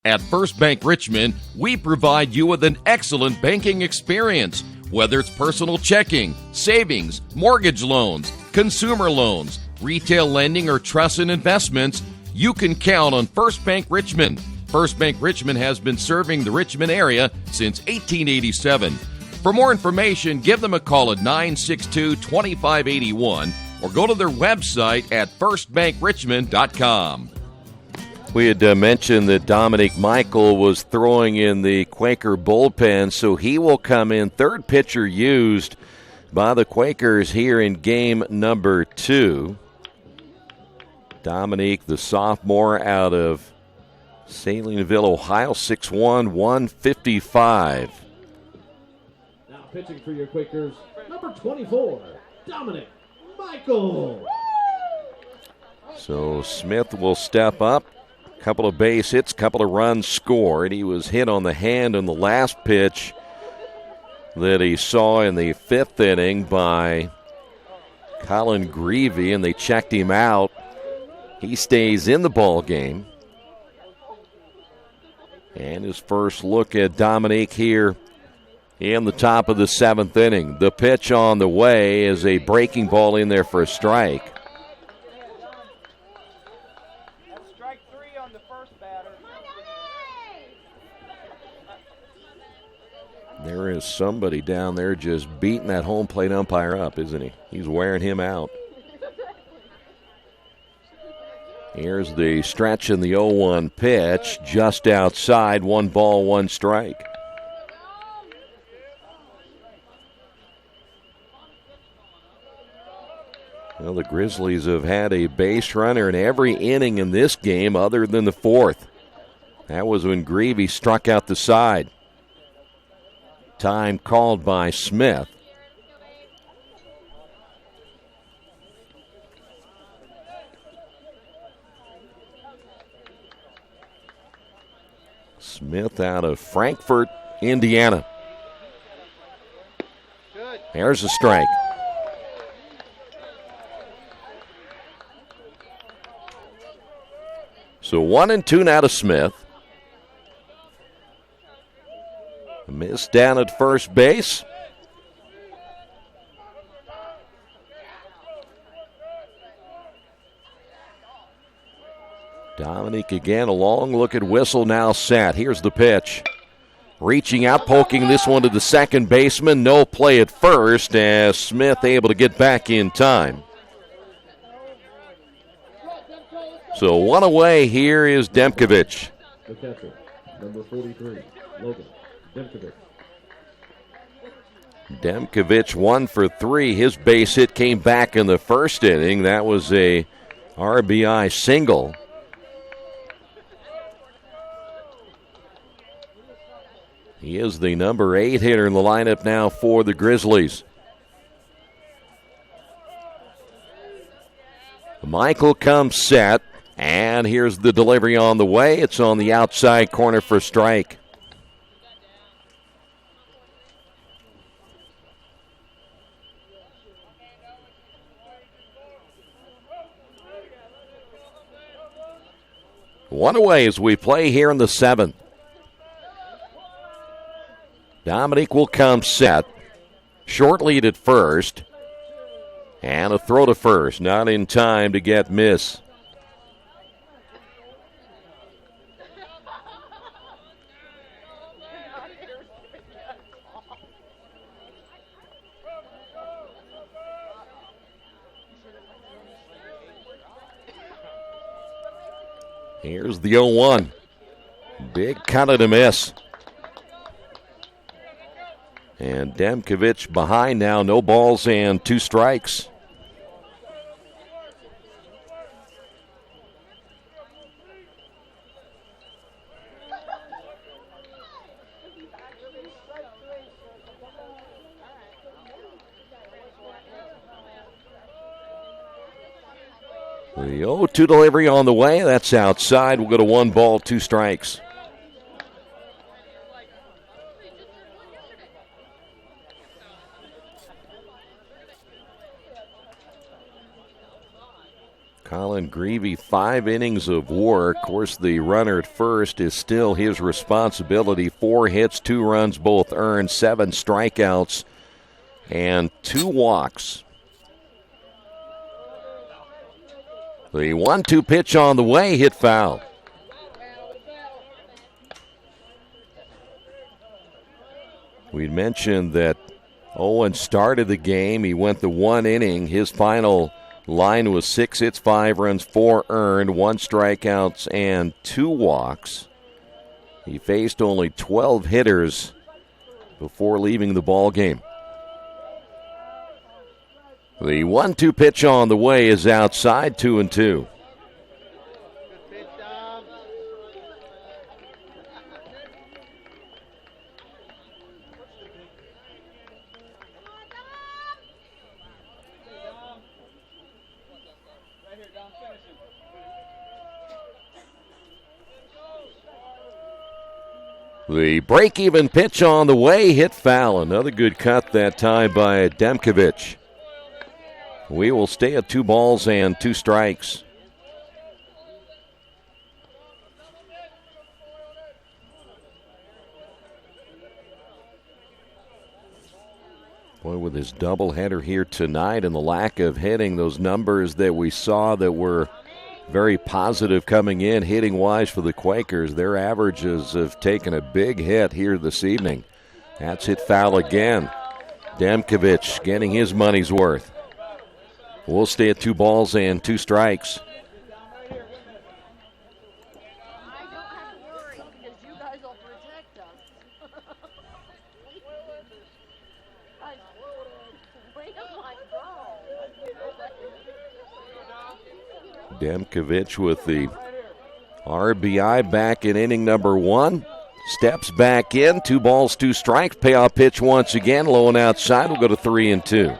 At First Bank Richmond, we provide you with an excellent banking experience. Whether it's personal checking, savings, mortgage loans, consumer loans, retail lending, or trust and investments, you can count on First Bank Richmond. First Bank Richmond has been serving the Richmond area since 1887. For more information, give them a call at 962-2581 or go to their website at firstbankrichmond.com. We had mentioned that Dominique Michael was throwing in the Quaker bullpen, so he will come in. Third pitcher used by the Quakers here in game number 2. Dominique, the sophomore out of Salineville, Ohio, 6'1", 155. Now pitching for your Quakers, number 24, Dominique Michael. So Smith will step up. Couple of base hits, couple of runs scored. He was hit on the hand on the last pitch that he saw in the 5th inning by Colin Greavy, and they checked him out. He stays in the ball game. And his first look at Dominique here in the top of the 7th inning. The pitch on the way is a breaking ball in there for a strike. There is somebody down there just beating that home plate umpire up, isn't he? He's wearing him out. Here's the stretch in the 0-1 pitch, just outside, 1 ball, 1 strike. Well, the Grizzlies have had a base runner in every inning in this game other than the 4th. That was when Greavy struck out the side. Time called by Smith. Smith out of Frankfort, Indiana. There's a strike. So 1-2 now to Smith. Miss down at first base. Dominique again, a long look at whistle now set. Here's the pitch. Reaching out, poking this one to the second baseman. No play at first as Smith able to get back in time. So 1 away, here is Demkovich. The catcher, number 43, Logan Demkovich. Demkovich 1 for 3. His base hit came back in the 1st inning. That was a RBI single. He is the number 8 hitter in the lineup now for the Grizzlies. Michael comes set, and here's the delivery on the way. It's on the outside corner for strike. One away as we play here in the 7th. Dominique will come set. Short lead at first. And a throw to first. Not in time to get Miss. Here's the 0-1. Big cut of a miss. And Demkovich behind now. No balls and 2 strikes. The 0-2 delivery on the way. That's outside. We'll go to 1 ball, 2 strikes. Colin Greavy, 5 innings of work. Of course, the runner at first is still his responsibility. 4 hits, 2 runs, both earned, 7 strikeouts, and 2 walks. The 1-2 pitch on the way, hit foul. We mentioned that Owen started the game. He went the 1 inning. His final line was 6 hits, 5 runs, 4 earned, 1 strikeouts, and 2 walks. He faced only 12 hitters before leaving the ball game. The 1-2 pitch on the way is outside, 2-2. The break-even pitch on the way, hit foul. Another good cut that time by Demkovic. We will stay at 2 balls and 2 strikes. Boy, with his doubleheader here tonight and the lack of hitting, those numbers that we saw that were very positive coming in hitting-wise for the Quakers, their averages have taken a big hit here this evening. That's hit foul again. Demkovic getting his money's worth. We'll stay at 2 balls and 2 strikes. Demkovic with the RBI back in inning number 1. Steps back in. 2 balls, 2 strikes. Payoff pitch once again. Low and outside. We'll go to 3-2.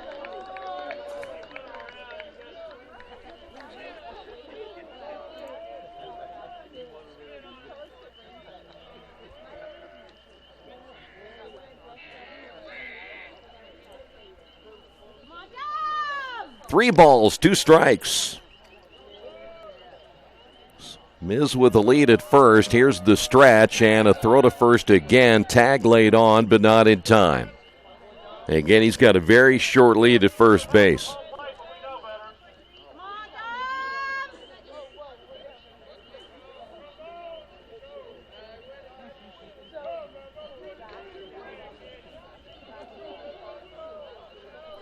Three balls, 2 strikes. Miz with the lead at first. Here's the stretch and a throw to first again. Tag laid on, but not in time. Again, he's got a very short lead at first base.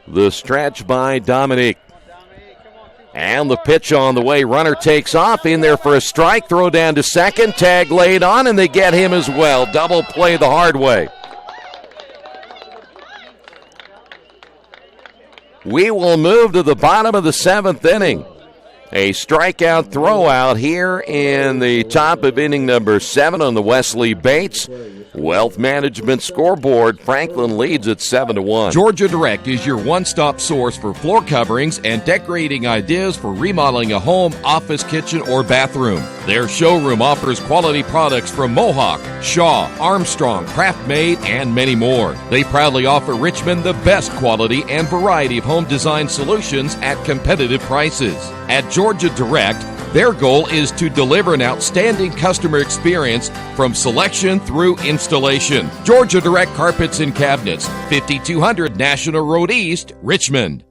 The stretch by Dominique. And the pitch on the way. Runner takes off. In there for a strike. Throw down to second. Tag laid on, and they get him as well. Double play the hard way. We will move to the bottom of the 7th inning. A strikeout throw out here in the top of inning number 7 on the Wesley Bates Wealth Management scoreboard. Franklin leads at 7-1. Georgia Direct is your one-stop source for floor coverings and decorating ideas for remodeling a home, office, kitchen, or bathroom. Their showroom offers quality products from Mohawk, Shaw, Armstrong, Craft Made, and many more. They proudly offer Richmond the best quality and variety of home design solutions at competitive prices. At Georgia Direct, their goal is to deliver an outstanding customer experience from selection through installation. Georgia Direct Carpets and Cabinets, 5200 National Road East, Richmond.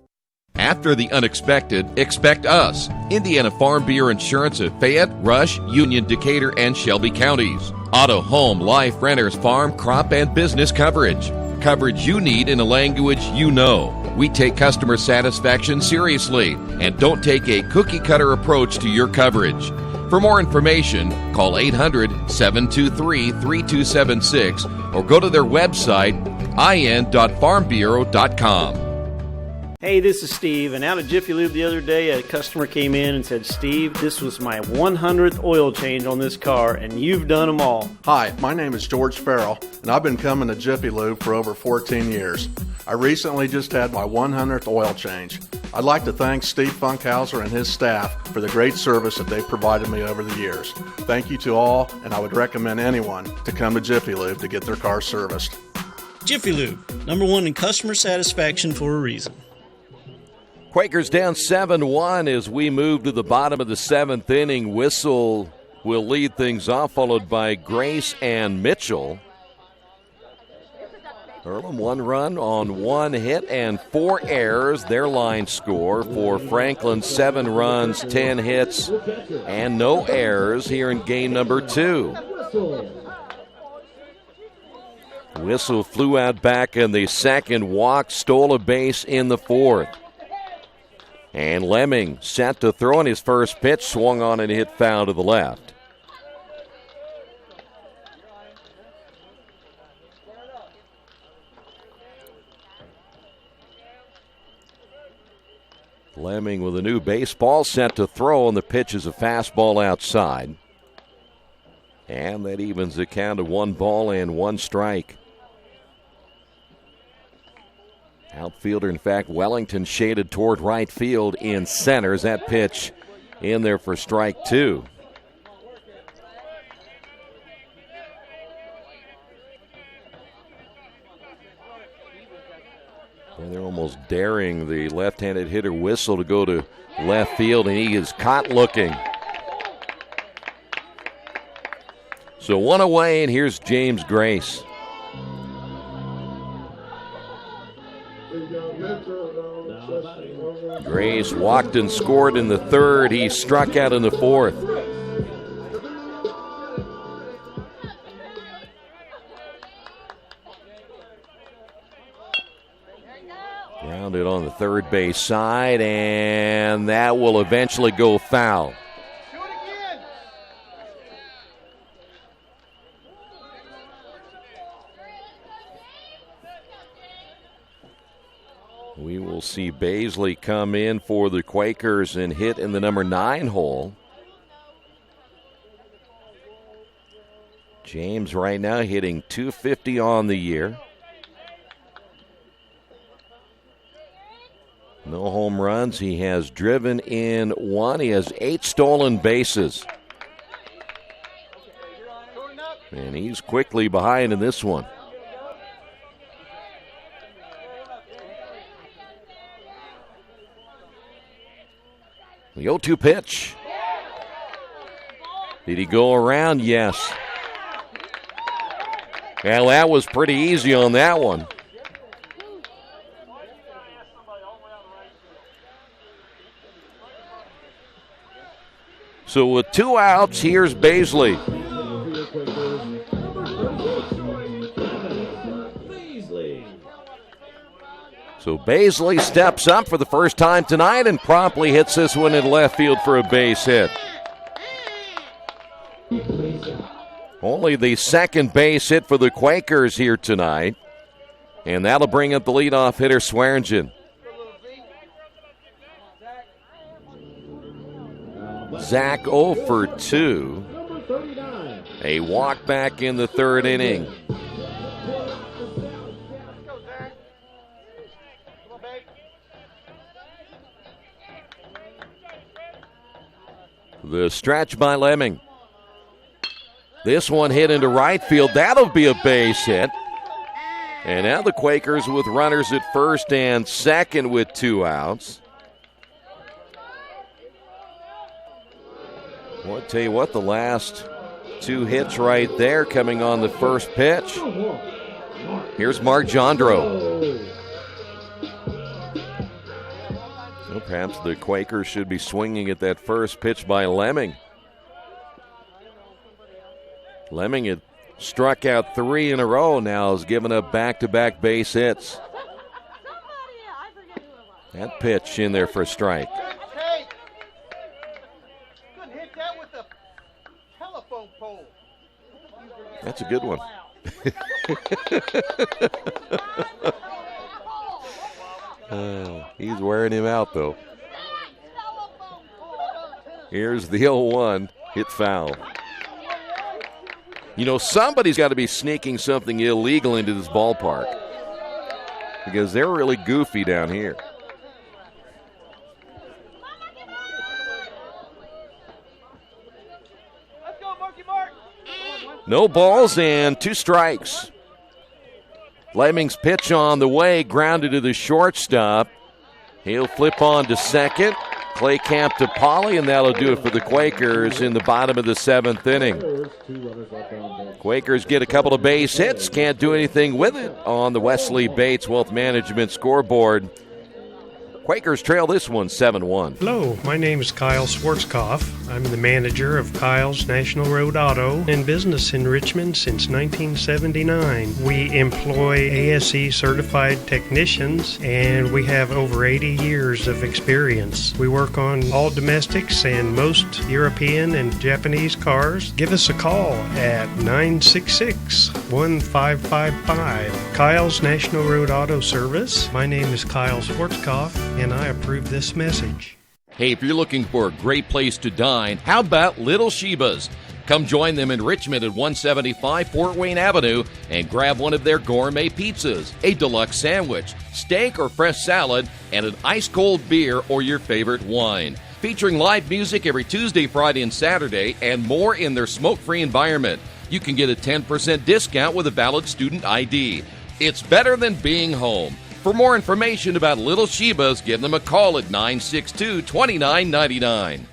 After the unexpected, expect us. Indiana Farm Bureau Insurance of Fayette, Rush, Union, Decatur, and Shelby counties. Auto, home, life, renters, farm, crop, and business coverage. Coverage you need in a language you know. We take customer satisfaction seriously and don't take a cookie-cutter approach to your coverage. For more information, call 800-723-3276 or go to their website, in.farmbureau.com. Hey, this is Steve, and out at Jiffy Lube the other day, a customer came in and said, Steve, this was my 100th oil change on this car, and you've done them all. Hi, my name is George Farrell, and I've been coming to Jiffy Lube for over 14 years. I recently just had my 100th oil change. I'd like to thank Steve Funkhauser and his staff for the great service that they've provided me over the years. Thank you to all, and I would recommend anyone to come to Jiffy Lube to get their car serviced. Jiffy Lube, #1 in customer satisfaction for a reason. Quakers down 7-1 as we move to the bottom of the 7th inning. Whistle will lead things off, followed by Grace and Mitchell. Earlham 1 run on 1 hit and 4 errors. Their line score for Franklin, 7 runs, 10 hits, and no errors here in game number 2. Whistle flew out back in the second, walked, stole a base in the 4th. And Lemming set to throw on his first pitch, swung on and hit foul to the left. Lemming with a new baseball set to throw, and the pitch is a fastball outside. And that evens the count of 1 ball and 1 strike. Outfielder, in fact, Wellington shaded toward right field in center. Is that pitch in there for strike 2? Almost daring the left-handed hitter Whistle to go to left field, and he is caught looking. So one away, and here's James Grace. Grace walked and scored in the third. He struck out in the fourth. Grounded on the third base side, and that will eventually go foul. We will see Baisley come in for the Quakers and hit in the number 9 hole. James right now hitting .250 on the year. No home runs. He has driven in 1. He has 8 stolen bases. And he's quickly behind in this one. The 0-2 pitch. Did he go around? Yes. Well, that was pretty easy on that one. So with 2 outs, here's Baisley. So Baisley steps up for the first time tonight and promptly hits this one in left field for a base hit. Only the second base hit for the Quakers here tonight. And that'll bring up the leadoff hitter, Swearingen. Zach 0 for 2. A walk back in the third inning. The stretch by Lemming. This one hit into right field. That'll be a base hit. And now the Quakers with runners at first and second with 2 outs. Well, I'll tell you what, the last 2 hits right there coming on the first pitch. Here's Mark Jandro. Well, perhaps the Quakers should be swinging at that first pitch by Lemming. Lemming had struck out 3 in a row, now has given up back-to-back base hits. That pitch in there for a strike. That's a good one. He's wearing him out, though. Here's the 0-1, hit foul. You know, somebody's got to be sneaking something illegal into this ballpark because they're really goofy down here. No balls and 2 strikes. Lemming's pitch on the way, grounded to the shortstop. He'll flip on to second. Claycamp to Polly, and that'll do it for the Quakers in the bottom of the 7th inning. Quakers get a couple of base hits, can't do anything with it on the Wesley Bates Wealth Management scoreboard. Quakers trail this one 7-1. Hello, my name is Kyle Schwarzkopf. I'm the manager of Kyle's National Road Auto and business in Richmond since 1979. We employ ASE certified technicians and we have over 80 years of experience. We work on all domestics and most European and Japanese cars. Give us a call at 966-1555. Kyle's National Road Auto Service. My name is Kyle Schwarzkopf and I approve this message. Hey, if you're looking for a great place to dine, how about Little Sheba's? Come join them in Richmond at 175 Fort Wayne Avenue and grab one of their gourmet pizzas, a deluxe sandwich, steak or fresh salad, and an ice-cold beer or your favorite wine. Featuring live music every Tuesday, Friday, and Saturday, and more in their smoke-free environment. You can get a 10% discount with a valid student ID. It's better than being home. For more information about Little Sheba's, give them a call at 962-2999.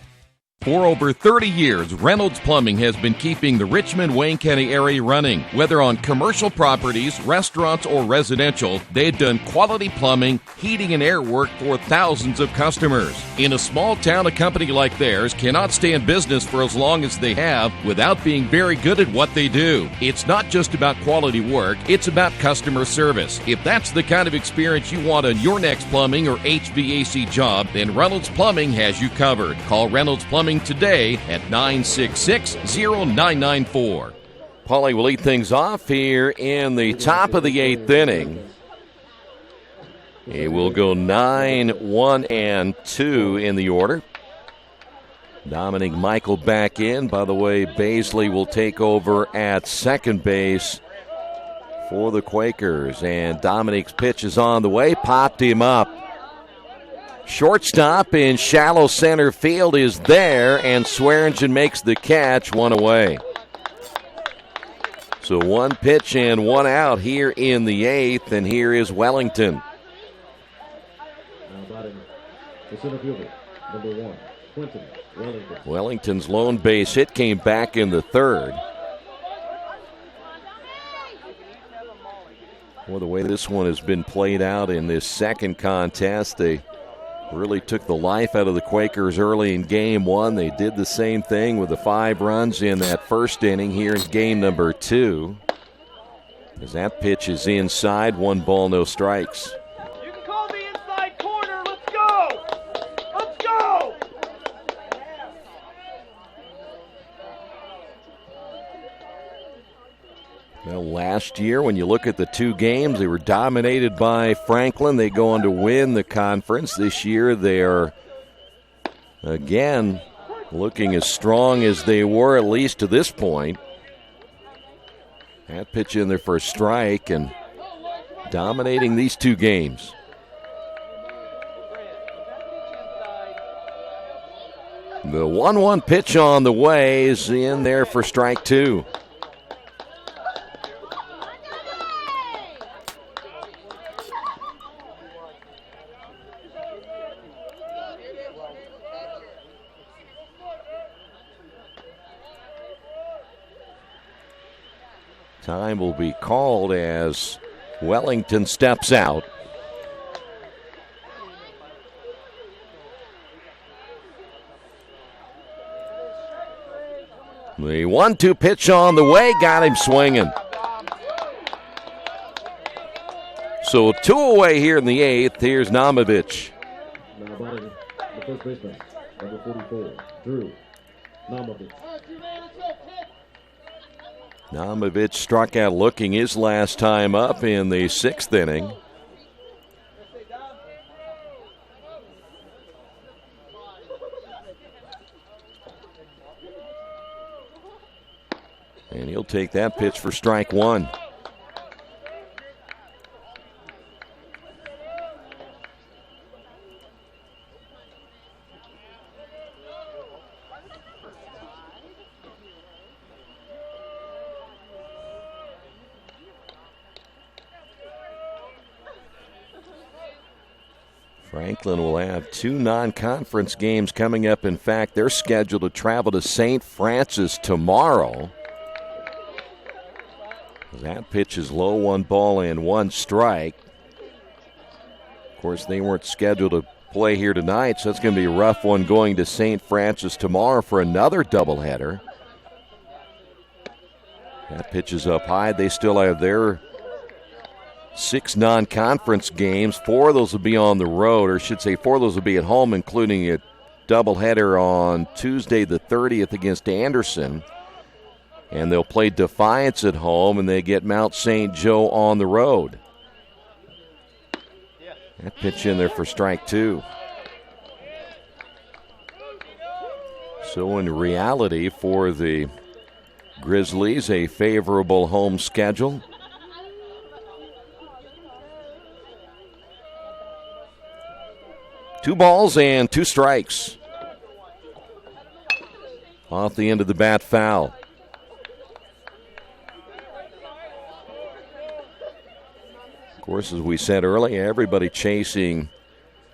For over 30 years, Reynolds Plumbing has been keeping the Richmond-Wayne County area running. Whether on commercial properties, restaurants, or residential, they've done quality plumbing, heating, and air work for thousands of customers. In a small town, a company like theirs cannot stay in business for as long as they have without being very good at what they do. It's not just about quality work, it's about customer service. If that's the kind of experience you want on your next plumbing or HVAC job, then Reynolds Plumbing has you covered. Call Reynolds Plumbing today at 966-0994. Paulie will lead things off here in the top of the 8th inning. It will go 9-1-2 in the order. Dominic Michael back in. By the way, Baisley will take over at second base for the Quakers. And Dominic's pitch is on the way. Popped him up. Shortstop in shallow center field is there, and Swearingen makes the catch, one away. So one pitch and one out here in the 8th, and here is Wellington. Now batting the center fielder, number 1, Quentin Wellington. Wellington's lone base hit came back in the 3rd. Well, the way this one has been played out in this second contest, they really took the life out of the Quakers early in game 1. They did the same thing with the 5 runs in that first inning here in game number 2. As that pitch is inside, 1 ball, no strikes. You can call the inside corner. Let's go. Let's go. Well, last year, when you look at the 2 games, they were dominated by Franklin. They go on to win the conference. This year, they are, again, looking as strong as they were, at least to this point. That pitch in there for a strike and dominating these 2 games. The 1-1 pitch on the way is in there for strike 2. Time will be called as Wellington steps out. The 1-2 pitch on the way got him swinging. So 2 away here in the 8th. Here's Namovich. Now batting the first baseman, number 44, Drew Namovich. Namovich struck out looking his last time up in the 6th inning. And he'll take that pitch for strike 1. Franklin will have 2 non-conference games coming up. In fact, they're scheduled to travel to St. Francis tomorrow. That pitch is low, 1 ball and 1 strike. Of course, they weren't scheduled to play here tonight, so it's going to be a rough one going to St. Francis tomorrow for another doubleheader. That pitch is up high. They still have their 6 non-conference games. 4 of those will be on the road, or I should say 4 of those will be at home, including a doubleheader on Tuesday the 30th against Anderson. And they'll play Defiance at home, and they get Mount St. Joe on the road. That pitch in there for strike 2. So in reality, for the Grizzlies, a favorable home schedule. Two balls and 2 strikes. Off the end of the bat, foul. course, as we said earlier, everybody chasing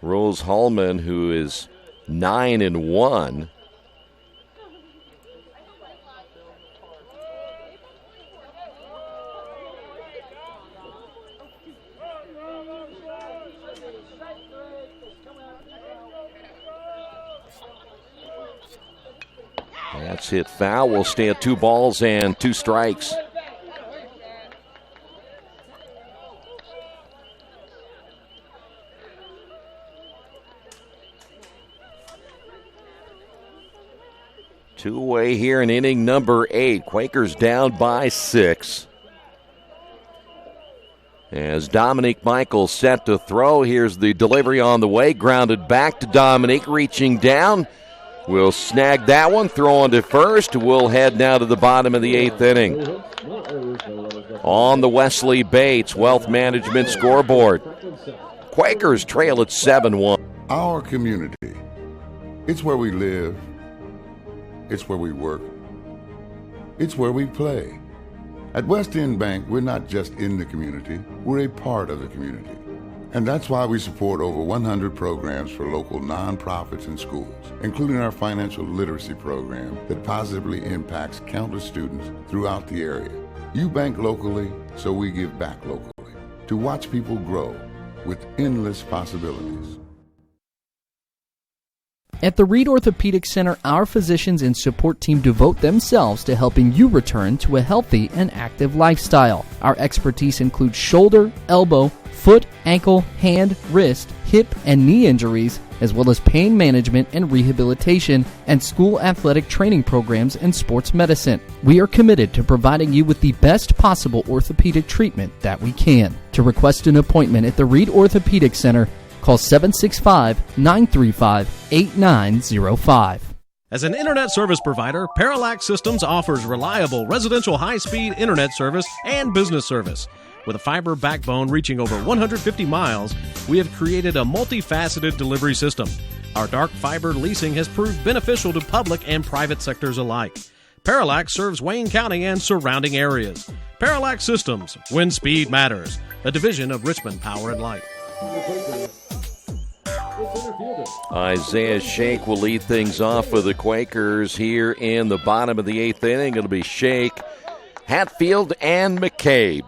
Rose Hallman, who is 9-1. That's hit foul. We'll stay at 2 balls and 2 strikes. Two-way here in inning number 8. Quakers down by 6. As Dominique Michael set to throw, here's the delivery on the way. Grounded back to Dominique, reaching down. We'll snag that one, throw on to first. We'll head now to the bottom of the 8th inning. On the Wesley Bates Wealth Management scoreboard, Quakers trail at 7-1. Our community, it's where we live, it's where we work, it's where we play. At West End Bank, we're not just in the community, we're a part of the community. And that's why we support over 100 programs for local nonprofits and schools, including our financial literacy program that positively impacts countless students throughout the area. You bank locally, so we give back locally to watch people grow with endless possibilities. At the Reed Orthopedic Center, our physicians and support team devote themselves to helping you return to a healthy and active lifestyle. Our expertise includes shoulder, elbow, foot, ankle, hand, wrist, hip, and knee injuries, as well as pain management and rehabilitation, and school athletic training programs and sports medicine. We are committed to providing you with the best possible orthopedic treatment that we can. To request an appointment at the Reed Orthopedic Center, call 765-935-8905. As an internet service provider, Parallax Systems offers reliable residential high-speed internet service and business service. With a fiber backbone reaching over 150 miles, we have created a multifaceted delivery system. Our dark fiber leasing has proved beneficial to public and private sectors alike. Parallax serves Wayne County and surrounding areas. Parallax Systems, when speed matters, a division of Richmond Power and Light. Isaiah Shake will lead things off for the Quakers here in the bottom of the 8th inning. It'll be Shake, Hatfield, and McCabe.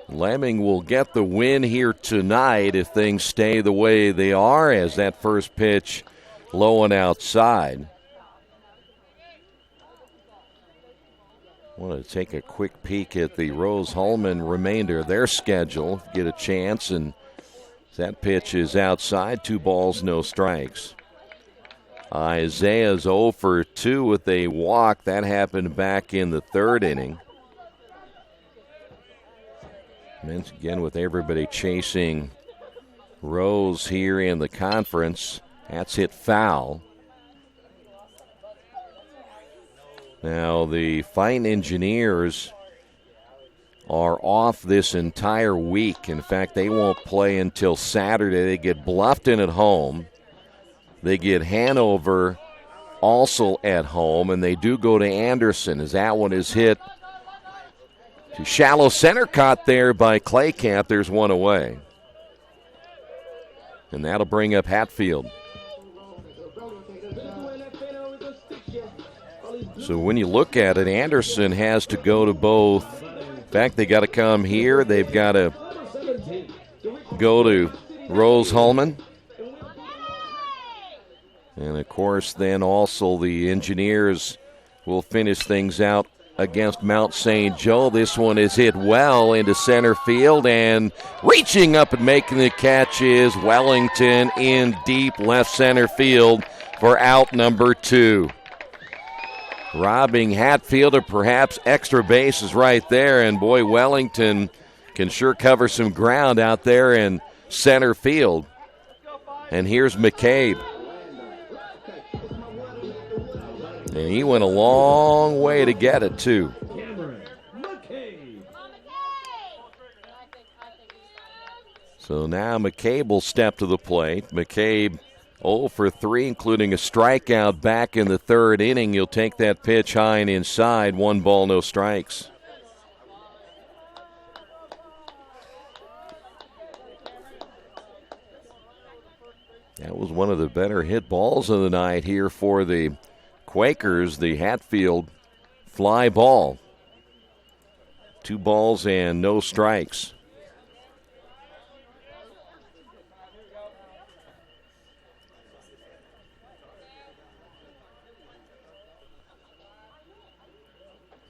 Lemming will get the win here tonight if things stay the way they are, as that first pitch low and outside. I want to take a quick peek at the Rose-Hulman remainder of their schedule, get a chance, and that pitch is outside. 2 balls, no strikes. Isaiah's 0 for 2 with a walk. That happened back in the 3rd inning. And again, with everybody chasing Rose here in the conference, that's hit foul. Now, the Fighting Engineers are off this entire week. In fact, they won't play until Saturday. They get Bluffton at home. They get Hanover also at home, and they do go to Anderson, as that one is hit to shallow center, caught there by Claycamp. There's one away. And that'll bring up Hatfield. So when you look at it, Anderson has to go to both. In fact, they got to come here. They've got to go to Rose-Hulman. And, of course, then also the Engineers will finish things out against Mount St. Joe. This one is hit well into center field, and reaching up and making the catch is Wellington in deep left center field for out number 2. Robbing Hatfield of perhaps extra bases right there, and boy, Wellington can sure cover some ground out there in center field. And here's McCabe. And he went a long way to get it, too. So now McCabe will step to the plate. McCabe 0 for 3, including a strikeout back in the 3rd inning. He'll take that pitch high and inside. 1 ball, no strikes. That was one of the better hit balls of the night here for the Quakers, the Hatfield fly ball. 2 balls and no strikes.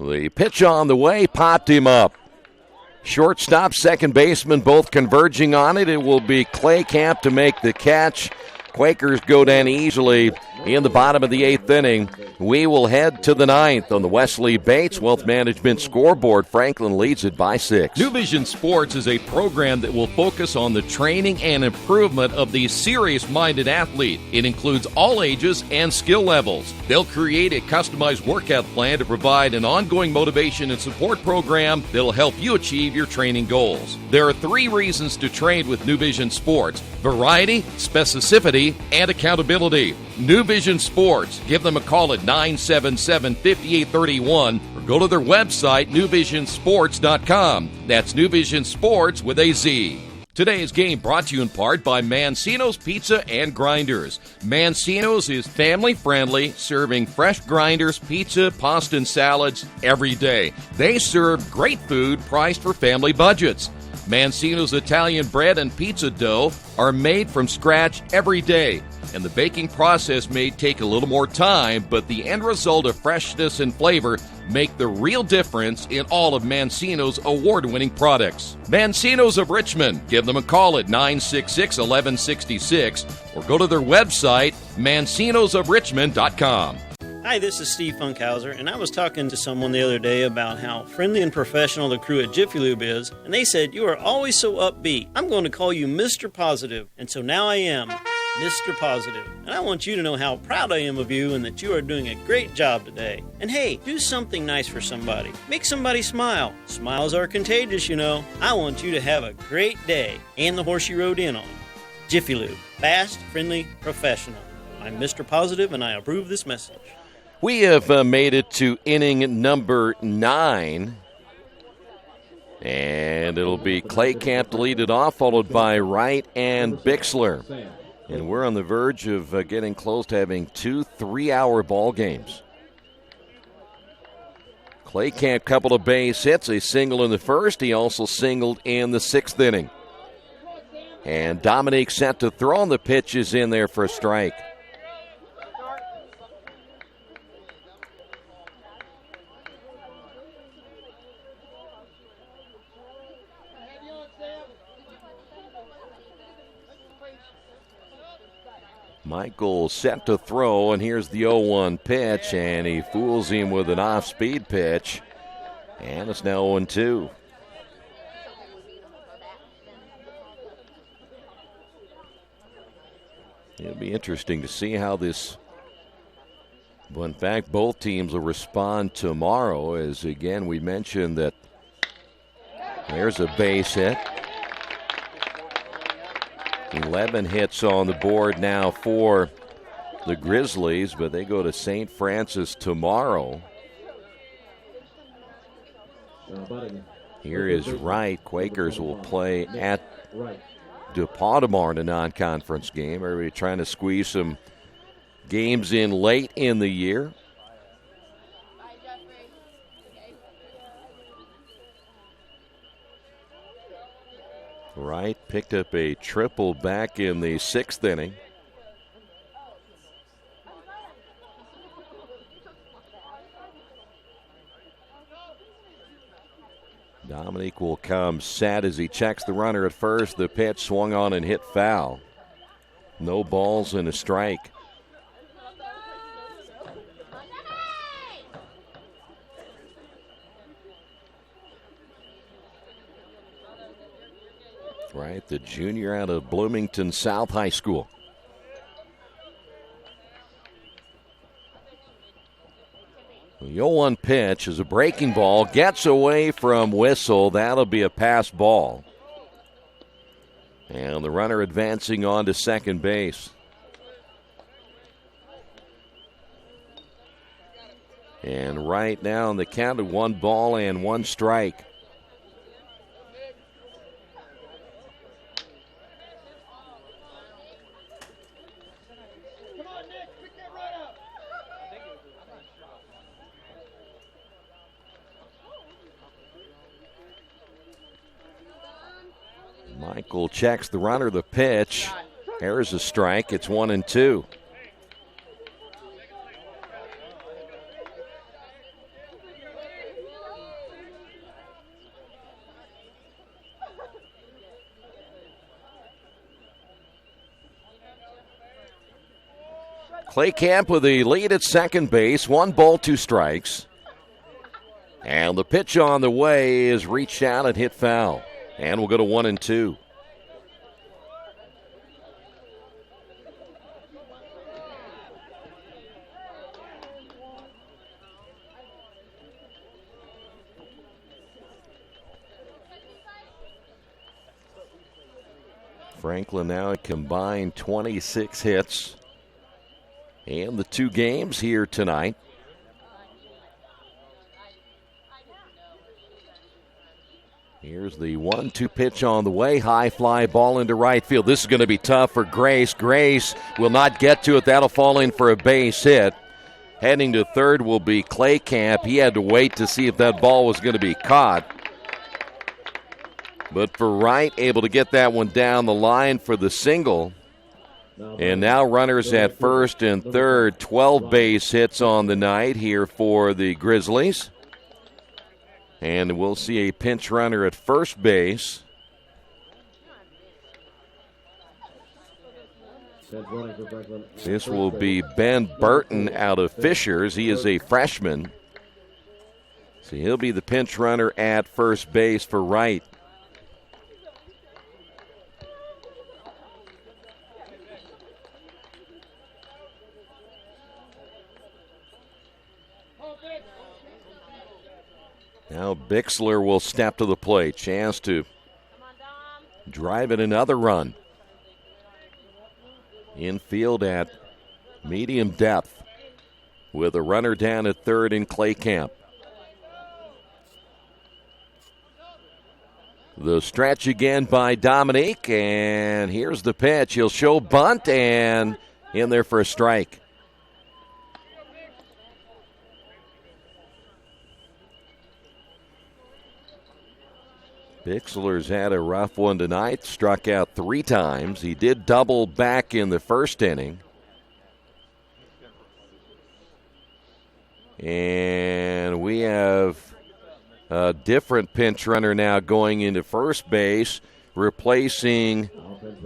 The pitch on the way, popped him up. Shortstop, second baseman, both converging on it. It will be Clay Camp to make the catch. Quakers go down easily in the bottom of the 8th inning. We will head to the 9th on the Wesley Bates Wealth Management scoreboard. Franklin leads it by 6. New Vision Sports is a program that will focus on the training and improvement of the serious-minded athlete. It includes all ages and skill levels. They'll create a customized workout plan to provide an ongoing motivation and support program that'll help you achieve your training goals. There are 3 reasons to train with New Vision Sports: variety, specificity, and accountability. New Vision Sports. Give them a call at 977-5831 or go to their website, newvisionsports.com. That's New Vision Sports with a Z. Today's game brought to you in part by Mancino's Pizza and Grinders. Mancino's is family-friendly, serving fresh grinders, pizza, pasta, and salads every day. They serve great food priced for family budgets. Mancino's Italian bread and pizza dough are made from scratch every day, and the baking process may take a little more time, but the end result of freshness and flavor make the real difference in all of Mancino's award-winning products. Mancino's of Richmond. Give them a call at 966-1166 or go to their website, mancinosofrichmond.com. Hi, this is Steve Funkhauser, and I was talking to someone the other day about how friendly and professional the crew at Jiffy Lube is, and they said, "You are always so upbeat. I'm going to call you Mr. Positive." And so now I am Mr. Positive. And I want you to know how proud I am of you and that you are doing a great job today. And hey, do something nice for somebody. Make somebody smile. Smiles are contagious, you know. I want you to have a great day and the horse you rode in on. Jiffy Lube. Fast, friendly, professional. I'm Mr. Positive, and I approve this message. We have made it to inning number 9. And it'll be Clay Camp to lead it off, followed by Wright and Bixler. And we're on the verge of getting close to having 2 3-hour ball games. Clay Camp, couple of base hits, a single in the first. He also singled in the 6th inning. And Dominique set to throw, and the pitch is in there for a strike. Michael set to throw, and here's the 0-1 pitch, and he fools him with an off-speed pitch, and it's now 0-2. It'll be interesting to see how this, well, in fact, both teams will respond tomorrow, as again we mentioned that there's a base hit. 11 hits on the board now for the Grizzlies, but they go to St. Francis tomorrow. Here is Wright. Quakers will play at DePauw tomorrow in a non-conference game. Everybody trying to squeeze some games in late in the year. Wright picked up a triple back in the 6th inning. Dominique will come set as he checks the runner at first. The pitch swung on and hit foul. No balls and a strike. Right, the junior out of Bloomington South High School. The 0-1 pitch is a breaking ball, gets away from Whistle. That'll be a pass ball. And the runner advancing on to second base. And right now on the count of 1 ball and 1 strike. Michael checks the runner, the pitch. There's a strike. It's 1-2. Clay Camp with the lead at second base. 1 ball, 2 strikes. And the pitch on the way is reached out and hit foul. And we'll go to 1-2. Franklin now a combined 26 hits in the 2 games here tonight. Here's the 1-2 pitch on the way. High fly ball into right field. This is going to be tough for Grace. Grace will not get to it. That'll fall in for a base hit. Heading to third will be Clay Camp. He had to wait to see if that ball was going to be caught. But for Wright, able to get that one down the line for the single. And now runners at first and third. 12 base hits on the night here for the Grizzlies. And we'll see a pinch runner at first base. This will be Ben Burton out of Fishers. He is a freshman. So he'll be the pinch runner at first base for Wright. Now Bixler will step to the plate. Chance to drive in another run. Infield at medium depth with a runner down at third in Clay Camp. The stretch again by Dominique, and here's the pitch. He'll show bunt, and in there for a strike. Bixler's had a rough one tonight, struck out 3 times. He did double back in the first inning. And we have a different pinch runner now going into first base, replacing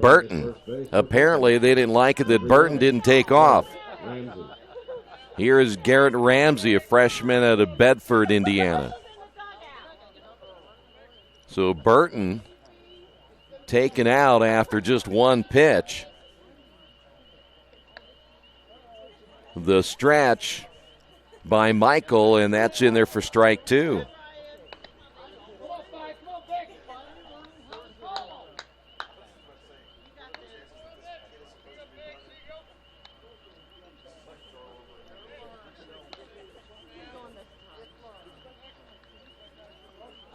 Burton. Apparently they didn't like it that Burton didn't take off. Here is Garrett Ramsey, a freshman out of Bedford, Indiana. So Burton taken out after just 1 pitch. The stretch by Michael, and that's in there for strike 2.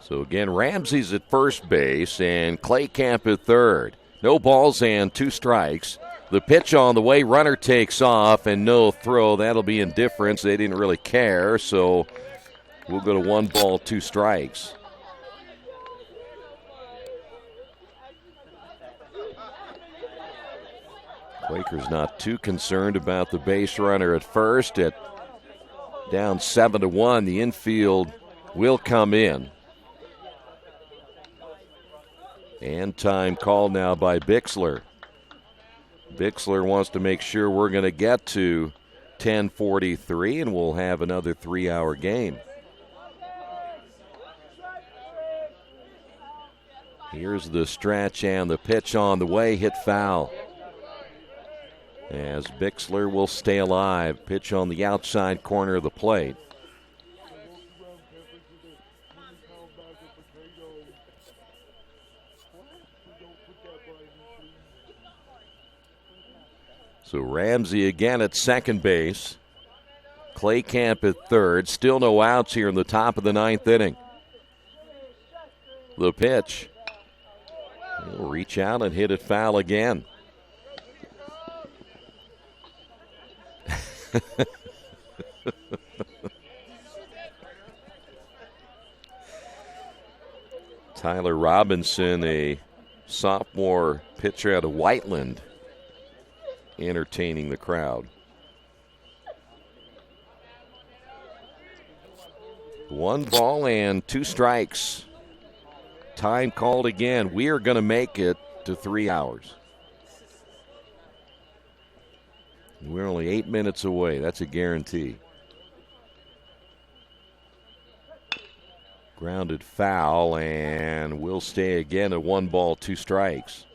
So again, Ramsey's at first base and Clay Camp at third. No balls and 2 strikes. The pitch on the way, runner takes off and no throw. That'll be indifference. They didn't really care, so we'll go to 1 ball, 2 strikes. Quakers not too concerned about the base runner at first. At down 7-1, the infield will come in. And time called now by Bixler. Bixler wants to make sure we're going to get to 10:43 and we'll have another 3-hour game. Here's the stretch and the pitch on the way, hit foul. As Bixler will stay alive. Pitch on the outside corner of the plate. So Ramsey again at second base. Clay Camp at third. Still no outs here in the top of the 9th inning. The pitch. He'll reach out and hit it foul again. Tyler Robinson, a sophomore pitcher out of Whiteland, entertaining the crowd. 1 ball and 2 strikes. Time called again. We are going to make it to 3 hours. We're only 8 minutes away. That's a guarantee. Grounded foul, and we'll stay again at 1 ball, 2 strikes.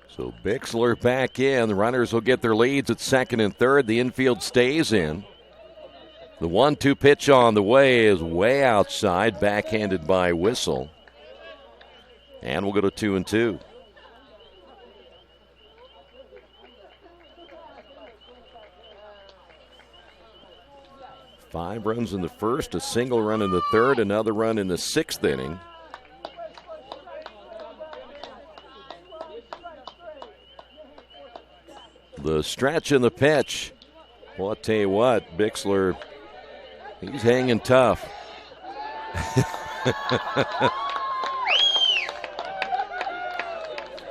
So Bixler back in. The runners will get their leads at second and third. The infield stays in. The 1-2 pitch on the way is way outside, backhanded by Whistle. And we'll go to 2-2. Five runs in the first, a single run in the third, another run in the 6th inning. The stretch and the pitch. Well, I'll tell you what, Bixler, he's hanging tough.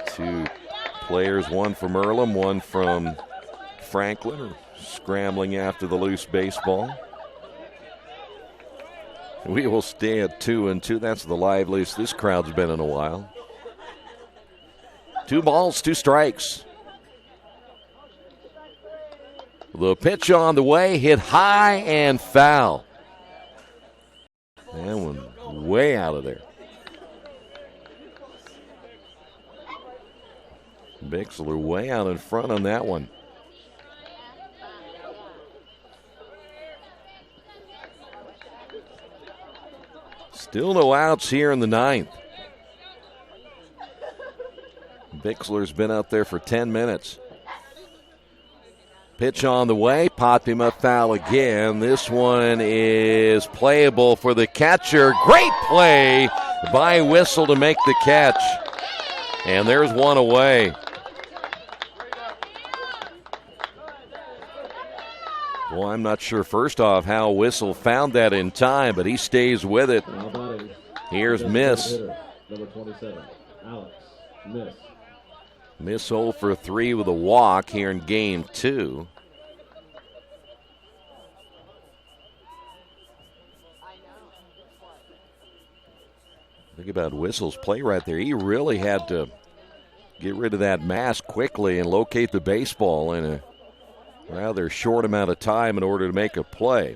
Two players, one from Earlham, one from Franklin, are scrambling after the loose baseball. We will stay at 2-2. That's the liveliest this crowd's been in a while. 2 balls, 2 strikes. The pitch on the way, hit high and foul. That one way out of there. Bixler way out in front on that one. Still no outs here in the 9th. Bixler's been out there for 10 minutes. Pitch on the way, popped him up foul again. This one is playable for the catcher. Great play by Whistle to make the catch. And there's one away. Well, I'm not sure, first off, how Whistle found that in time, but he stays with it. Here's Miss. Number 27, Alex Miss. Miss 0 for 3 with a walk here in game 2. Think about Whistle's play right there. He really had to get rid of that mask quickly and locate the baseball in a rather short amount of time in order to make a play.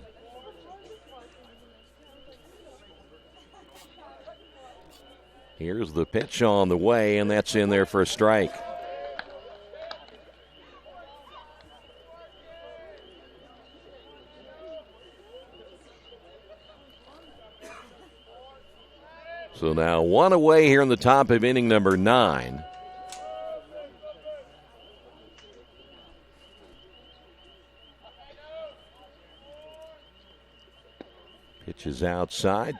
Here's the pitch on the way, and that's in there for a strike. So now 1 away here in the top of inning number 9. Pitch is outside.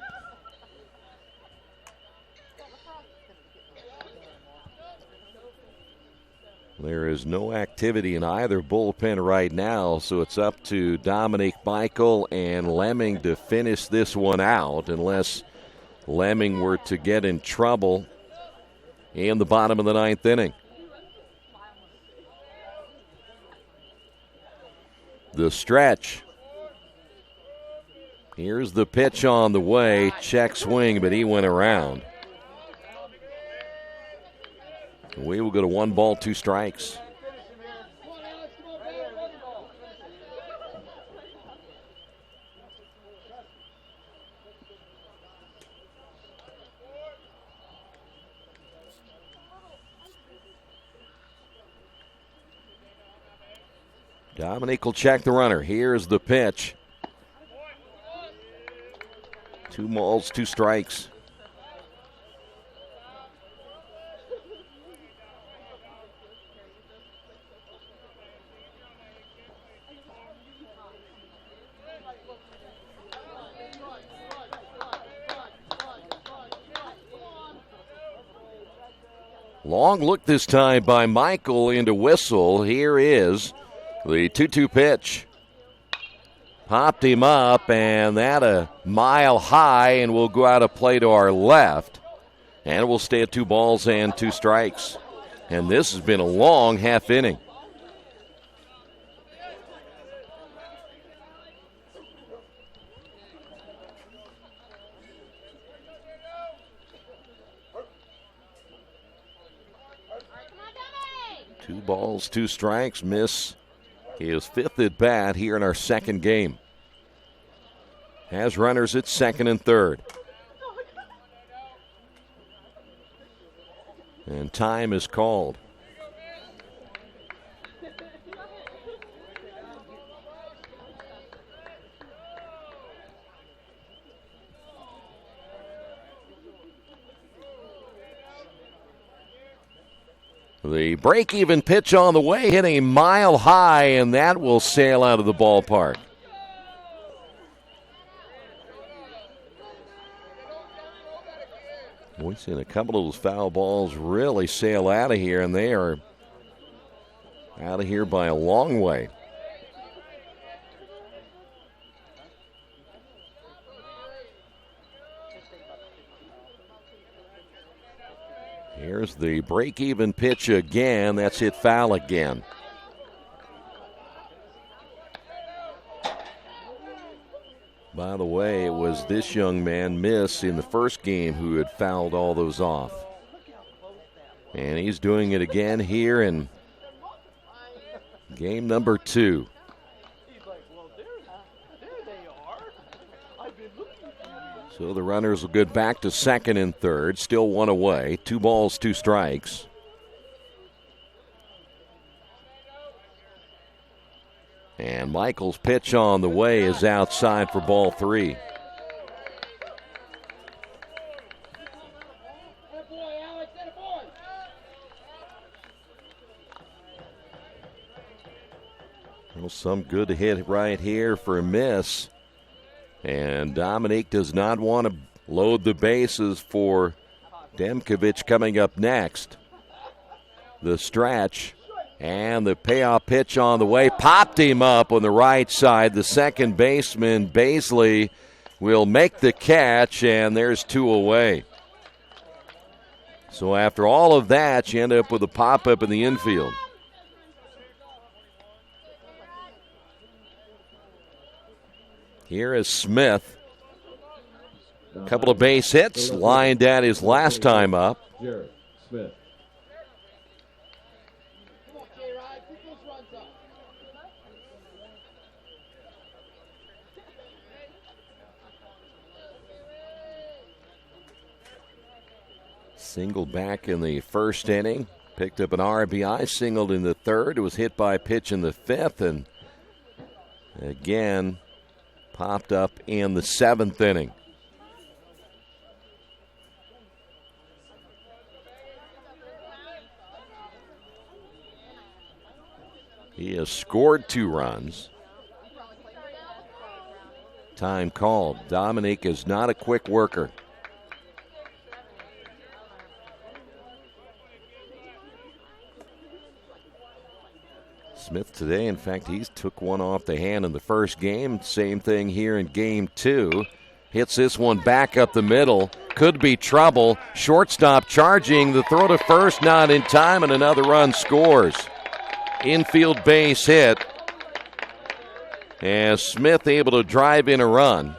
There is no activity in either bullpen right now, so it's up to Dominic Michael and Lemming to finish this one out, unless Lemming were to get in trouble in the bottom of the 9th inning. The stretch. Here's the pitch on the way. Check swing, but he went around. We will go to 1 ball, 2 strikes. Dominic will check the runner. Here's the pitch. 2 balls, 2 strikes. Long look this time by Michael into whistle. Here is the 2-2 pitch. Popped him up, and that a mile high, and will go out of play to our left. And we'll stay at 2 balls and 2 strikes. And this has been a long half inning. Two balls, 2 strikes. Miss his 5th at bat here in our second game. Has runners at second and third. And time is called. The break-even pitch on the way, hitting a mile high, and that will sail out of the ballpark. We've seen a couple of those foul balls really sail out of here, and they are out of here by a long way. Here's the break-even pitch again. That's hit foul again. By the way, it was this young man, Miss, in the first game who had fouled all those off. And he's doing it again here in game number 2. So the runners will get back to second and third. Still 1 away. 2 balls, 2 strikes. And Michael's pitch on the way is outside for ball 3. Well, some good hit right here for a miss. And Dominique does not want to load the bases for Demkovic coming up next. The stretch and the payoff pitch on the way. Popped him up on the right side. The second baseman, Baisley, will make the catch, and there's 2 away. So after all of that, you end up with a pop-up in the infield. Here is Smith. A couple of base hits, lined at his last time up. Jared Smith. Singled back in the first inning. Picked up an RBI, singled in the third. It was hit by a pitch in the 5th, and again popped up in the 7th inning. He has scored 2 runs. Time called. Dominique is not a quick worker. Smith today, in fact, he took one off the hand in the first game. Same thing here in game 2. Hits this one back up the middle. Could be trouble. Shortstop charging. The throw to first not in time, and another run scores. Infield base hit. As Smith able to drive in a run.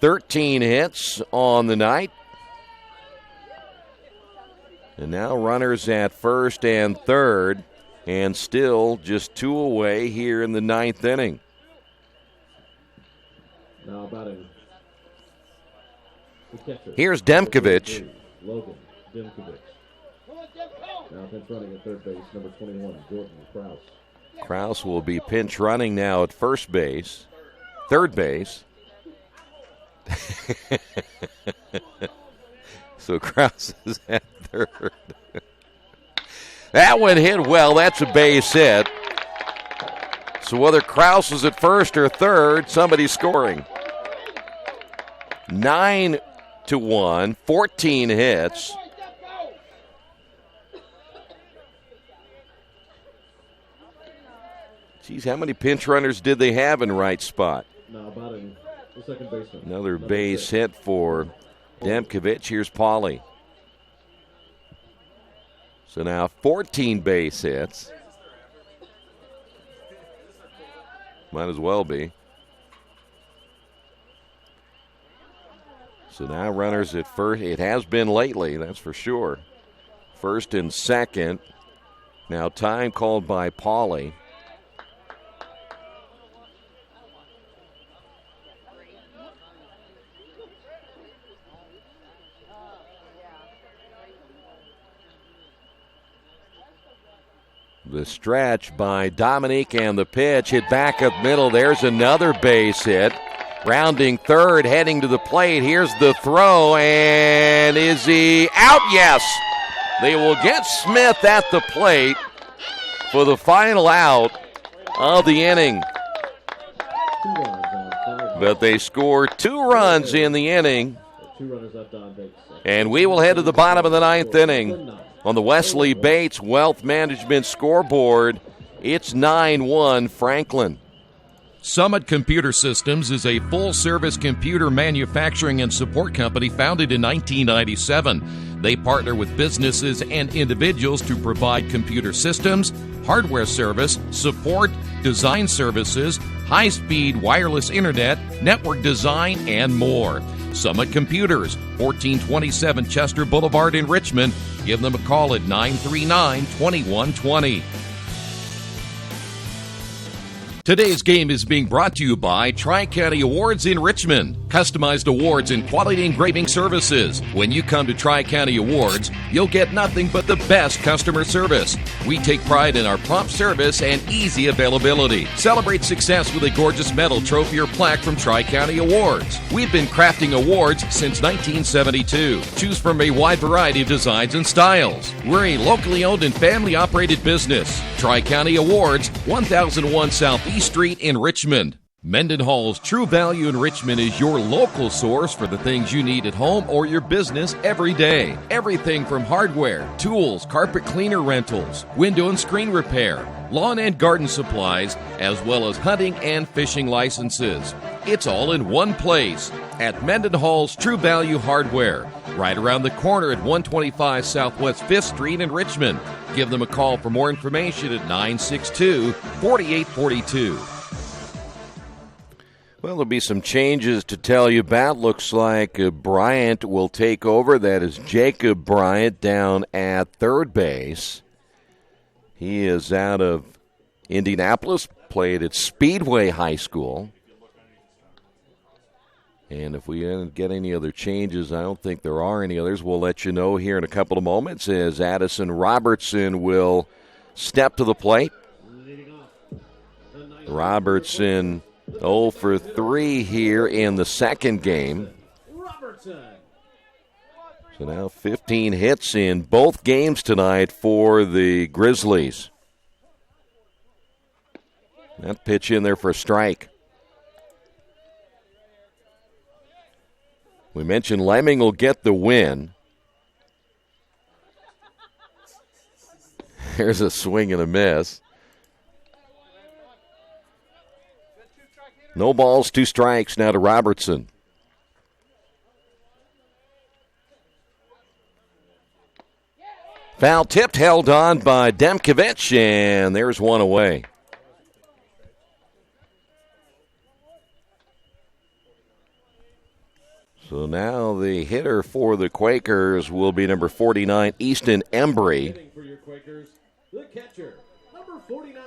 13 hits on the night. And now runners at first and third. And still just 2 away here in the 9th inning. Now batting. Here's Demkovic. Logan Demkovic. Now pinch running at third base, number 21, Jordan Krause. Krause will be pinch running now at first base. Third base. So Krause is at third. That one hit well. That's a base hit. So whether Krause is at first or third, somebody's scoring. 9-1, 14 hits. Geez, how many pinch runners did they have in right spot? Now batting the second baseman. Another base hit for Demkovich. Here's Pauly. So now 14 base hits. Might as well be. So now runners at first. It has been lately, that's for sure. First and second. Now time called by Pauly. The stretch by Dominique and the pitch hit back up middle. There's another base hit. Rounding third, heading to the plate. Here's the throw, and is he out? Yes. They will get Smith at the plate for the final out of the inning. But they score 2 runs in the inning. And we will head to the bottom of the 9th inning. On the Wesley Bates Wealth Management scoreboard, it's 9-1 Franklin. Summit Computer Systems is a full-service computer manufacturing and support company founded in 1997. They partner with businesses and individuals to provide computer systems, hardware service, support, design services, high-speed wireless internet, network design, and more. Summit Computers, 1427 Chester Boulevard in Richmond. Give them a call at 939-2120. Today's game is being brought to you by Tri-County Awards in Richmond. Customized awards and quality engraving services. When you come to Tri-County Awards, you'll get nothing but the best customer service. We take pride in our prompt service and easy availability. Celebrate success with a gorgeous medal, trophy, or plaque from Tri-County Awards. We've been crafting awards since 1972. Choose from a wide variety of designs and styles. We're a locally owned and family-operated business. Tri-County Awards, 1001 South East Street in Richmond. Mendenhall's True Value in Richmond is your local source for the things you need at home or your business every day. Everything from hardware, tools, carpet cleaner rentals, window and screen repair, lawn and garden supplies, as well as hunting and fishing licenses. It's all in one place at Mendenhall's True Value Hardware, right around the corner at 125 Southwest 5th Street in Richmond. Give them a call for more information at 962-4842. Well, there'll be some changes to tell you about. Looks like Bryant will take over. That is Jacob Bryant down at third base. He is out of Indianapolis, played at Speedway High School. And if we get any other changes, I don't think there are any others. We'll let you know here in a couple of moments as Addison Robertson will step to the plate. Robertson 0 for 3 here in the second game. So now 15 hits in both games tonight for the Grizzlies. That pitch in there for a strike. We mentioned Lemming will get the win. Here's a swing and a miss. No balls, 2 strikes now to Robertson. Foul tipped, held on by Demkovich, and there's one away. So now the hitter for the Quakers will be number 49, Easton Embry. For your Quakers, the catcher, number 49,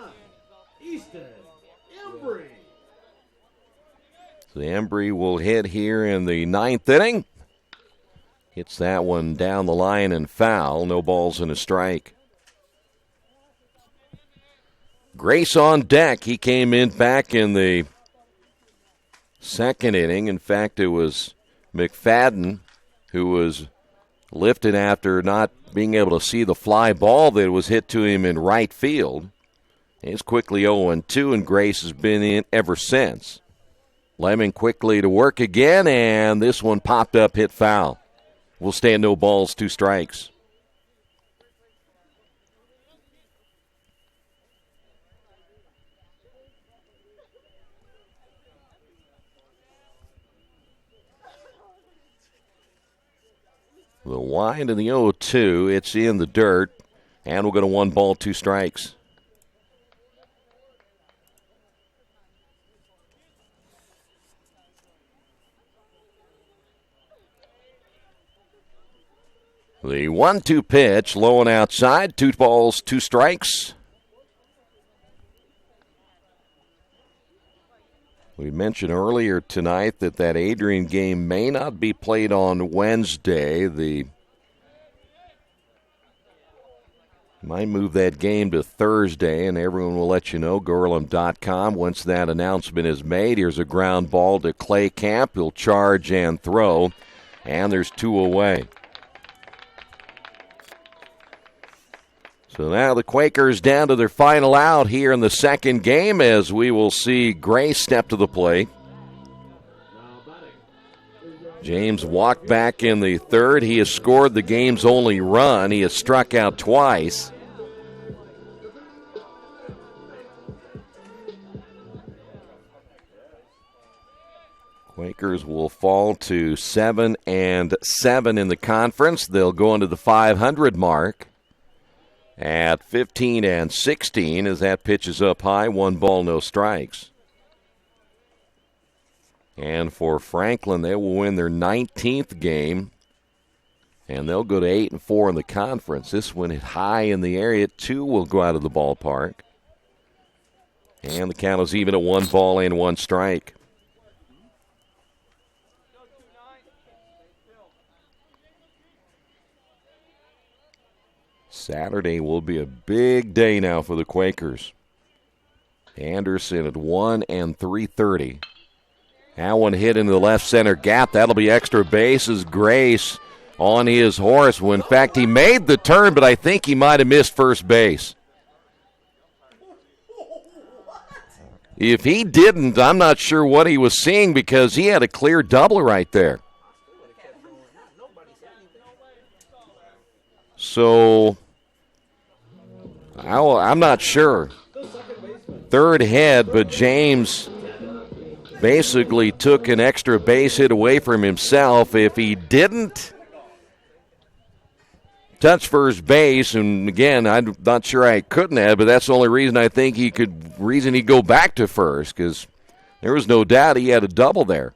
Easton Embry. So Embry will hit here in the 9th inning. Hits that one down the line and foul. No balls and a strike. Grace on deck. He came in back in the second inning. In fact, it was McFadden who was lifted after not being able to see the fly ball that was hit to him in right field. He's quickly 0-2, and Grace has been in ever since. Lemming quickly to work again, and this one popped up, hit foul. Will stand no balls, 2 strikes. The wind and the 0-2. It's in the dirt. And we'll go to 1 ball, 2 strikes. The 1-2 pitch, low and outside. 2 balls, 2 strikes. We mentioned earlier tonight that Adrian game may not be played on Wednesday. Might move that game to Thursday, and everyone will let you know. Earlham.com once that announcement is made. Here's a ground ball to Clay Camp. He'll charge and throw, and there's 2 away. So now the Quakers down to their final out here in the second game, as we will see Gray step to the plate. James walked back in the third. He has scored the game's only run. He has struck out twice. Quakers will fall to 7-7 in the conference. They'll go into the 500 mark at 15-16 as that pitch is up high. 1 ball, no strikes. And for Franklin, they will win their 19th game, and they'll go to 8-4 in the conference. This one hit high in the area. 2 will go out of the ballpark. And the count is even at 1 ball and 1 strike. Saturday will be a big day now for the Quakers. Anderson at 1 and 330. That one hit into the left center gap. That'll be extra bases. Grace on his horse. Well, in fact, he made the turn, but I think he might have missed first base. If he didn't, I'm not sure what he was seeing, because he had a clear double right there. So I'm not sure. Third head, but James basically took an extra base hit away from himself. If he didn't touch first base, and again, I'm not sure I couldn't have, but that's the only reason I think he'd go back to first, because there was no doubt he had a double there.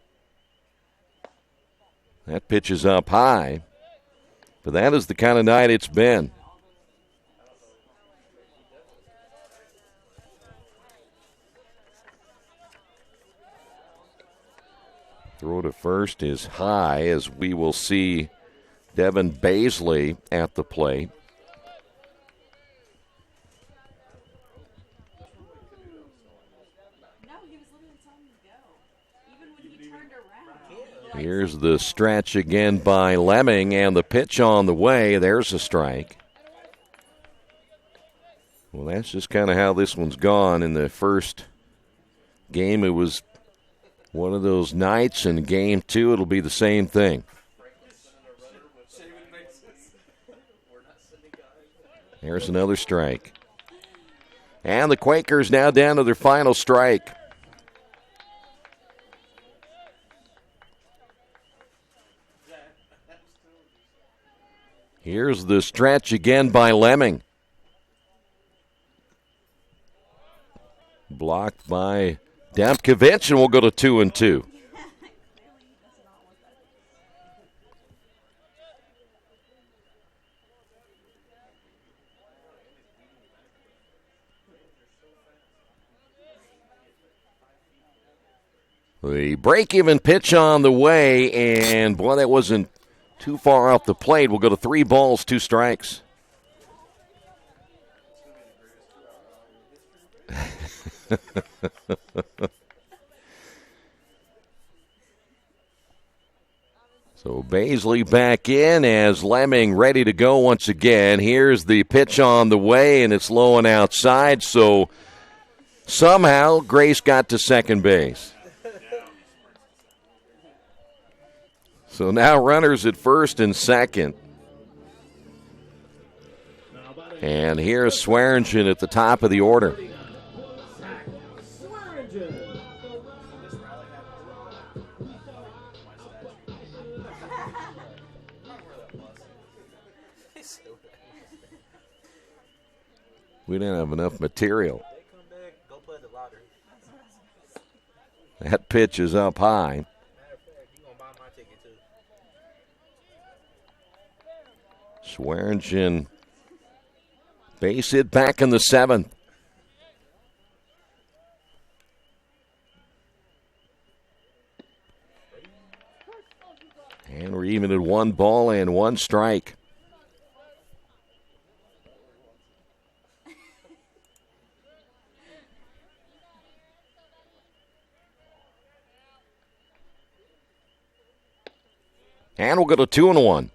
That pitch is up high, but that is the kind of night it's been. Throw to first is high, as we will see Devin Baisley at the plate. Here's the stretch again by Lemming, and the pitch on the way. There's a strike. Well, that's just kind of how this one's gone. In the first game, it was one of those nights. In game 2, it'll be the same thing. There's another strike. And the Quakers now down to their final strike. Here's the stretch again by Lemming. Blocked by Demkovich, and we'll go to 2-2. The break-even pitch on the way, and boy, that wasn't too far off the plate. We'll go to 3 balls, 2 strikes. So Baisley back in as Lemming ready to go once again. Here's the pitch on the way, and it's low and outside. So somehow Grace got to second base. So now runners at first and second. And here's Swearingen at the top of the order. We didn't have enough material. That pitch is up high. Swearingen base hit back in the 7th. And we're even at 1 ball and 1 strike. And we'll go to 2-1.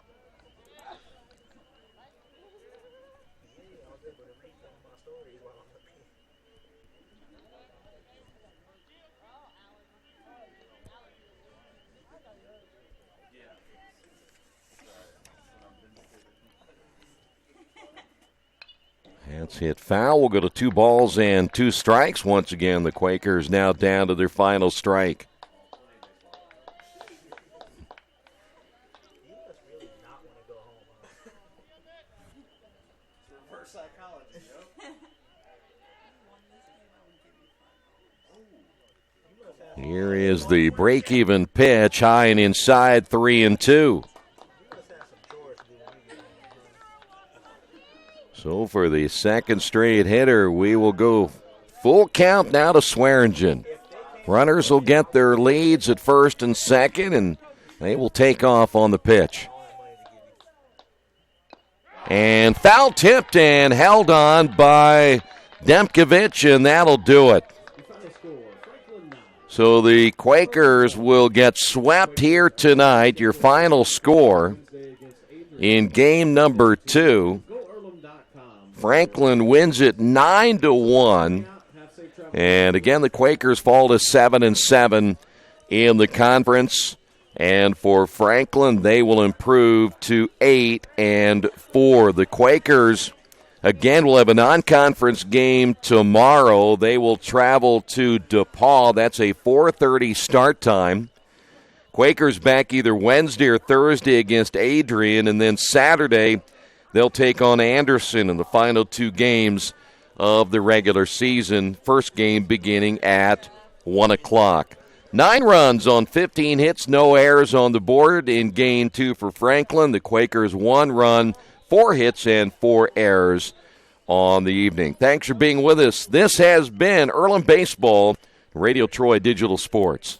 That's hit foul. We'll go to 2 balls and 2 strikes. Once again, the Quakers now down to their final strike. Here is the break-even pitch, high and inside, 3-2. So for the second straight hitter, we will go full count now to Swearingen. Runners will get their leads at first and second, and they will take off on the pitch. And foul tipped and held on by Demkovich, and that'll do it. So the Quakers will get swept here tonight. Your final score in game number 2. Franklin wins it 9-1. And again, the Quakers fall to 7-7 in the conference. And for Franklin, they will improve to 8-4. The Quakers, again, will have a non-conference game tomorrow. They will travel to DePaul. That's a 4:30 start time. Quakers back either Wednesday or Thursday against Adrian, and then Saturday they'll take on Anderson in the final 2 games of the regular season. First game beginning at 1 o'clock. 9 runs on 15 hits, no errors on the board in game 2 for Franklin. The Quakers 1 run, 4 hits, and 4 errors on the evening. Thanks for being with us. This has been Earlham Baseball, Radio Troy Digital Sports.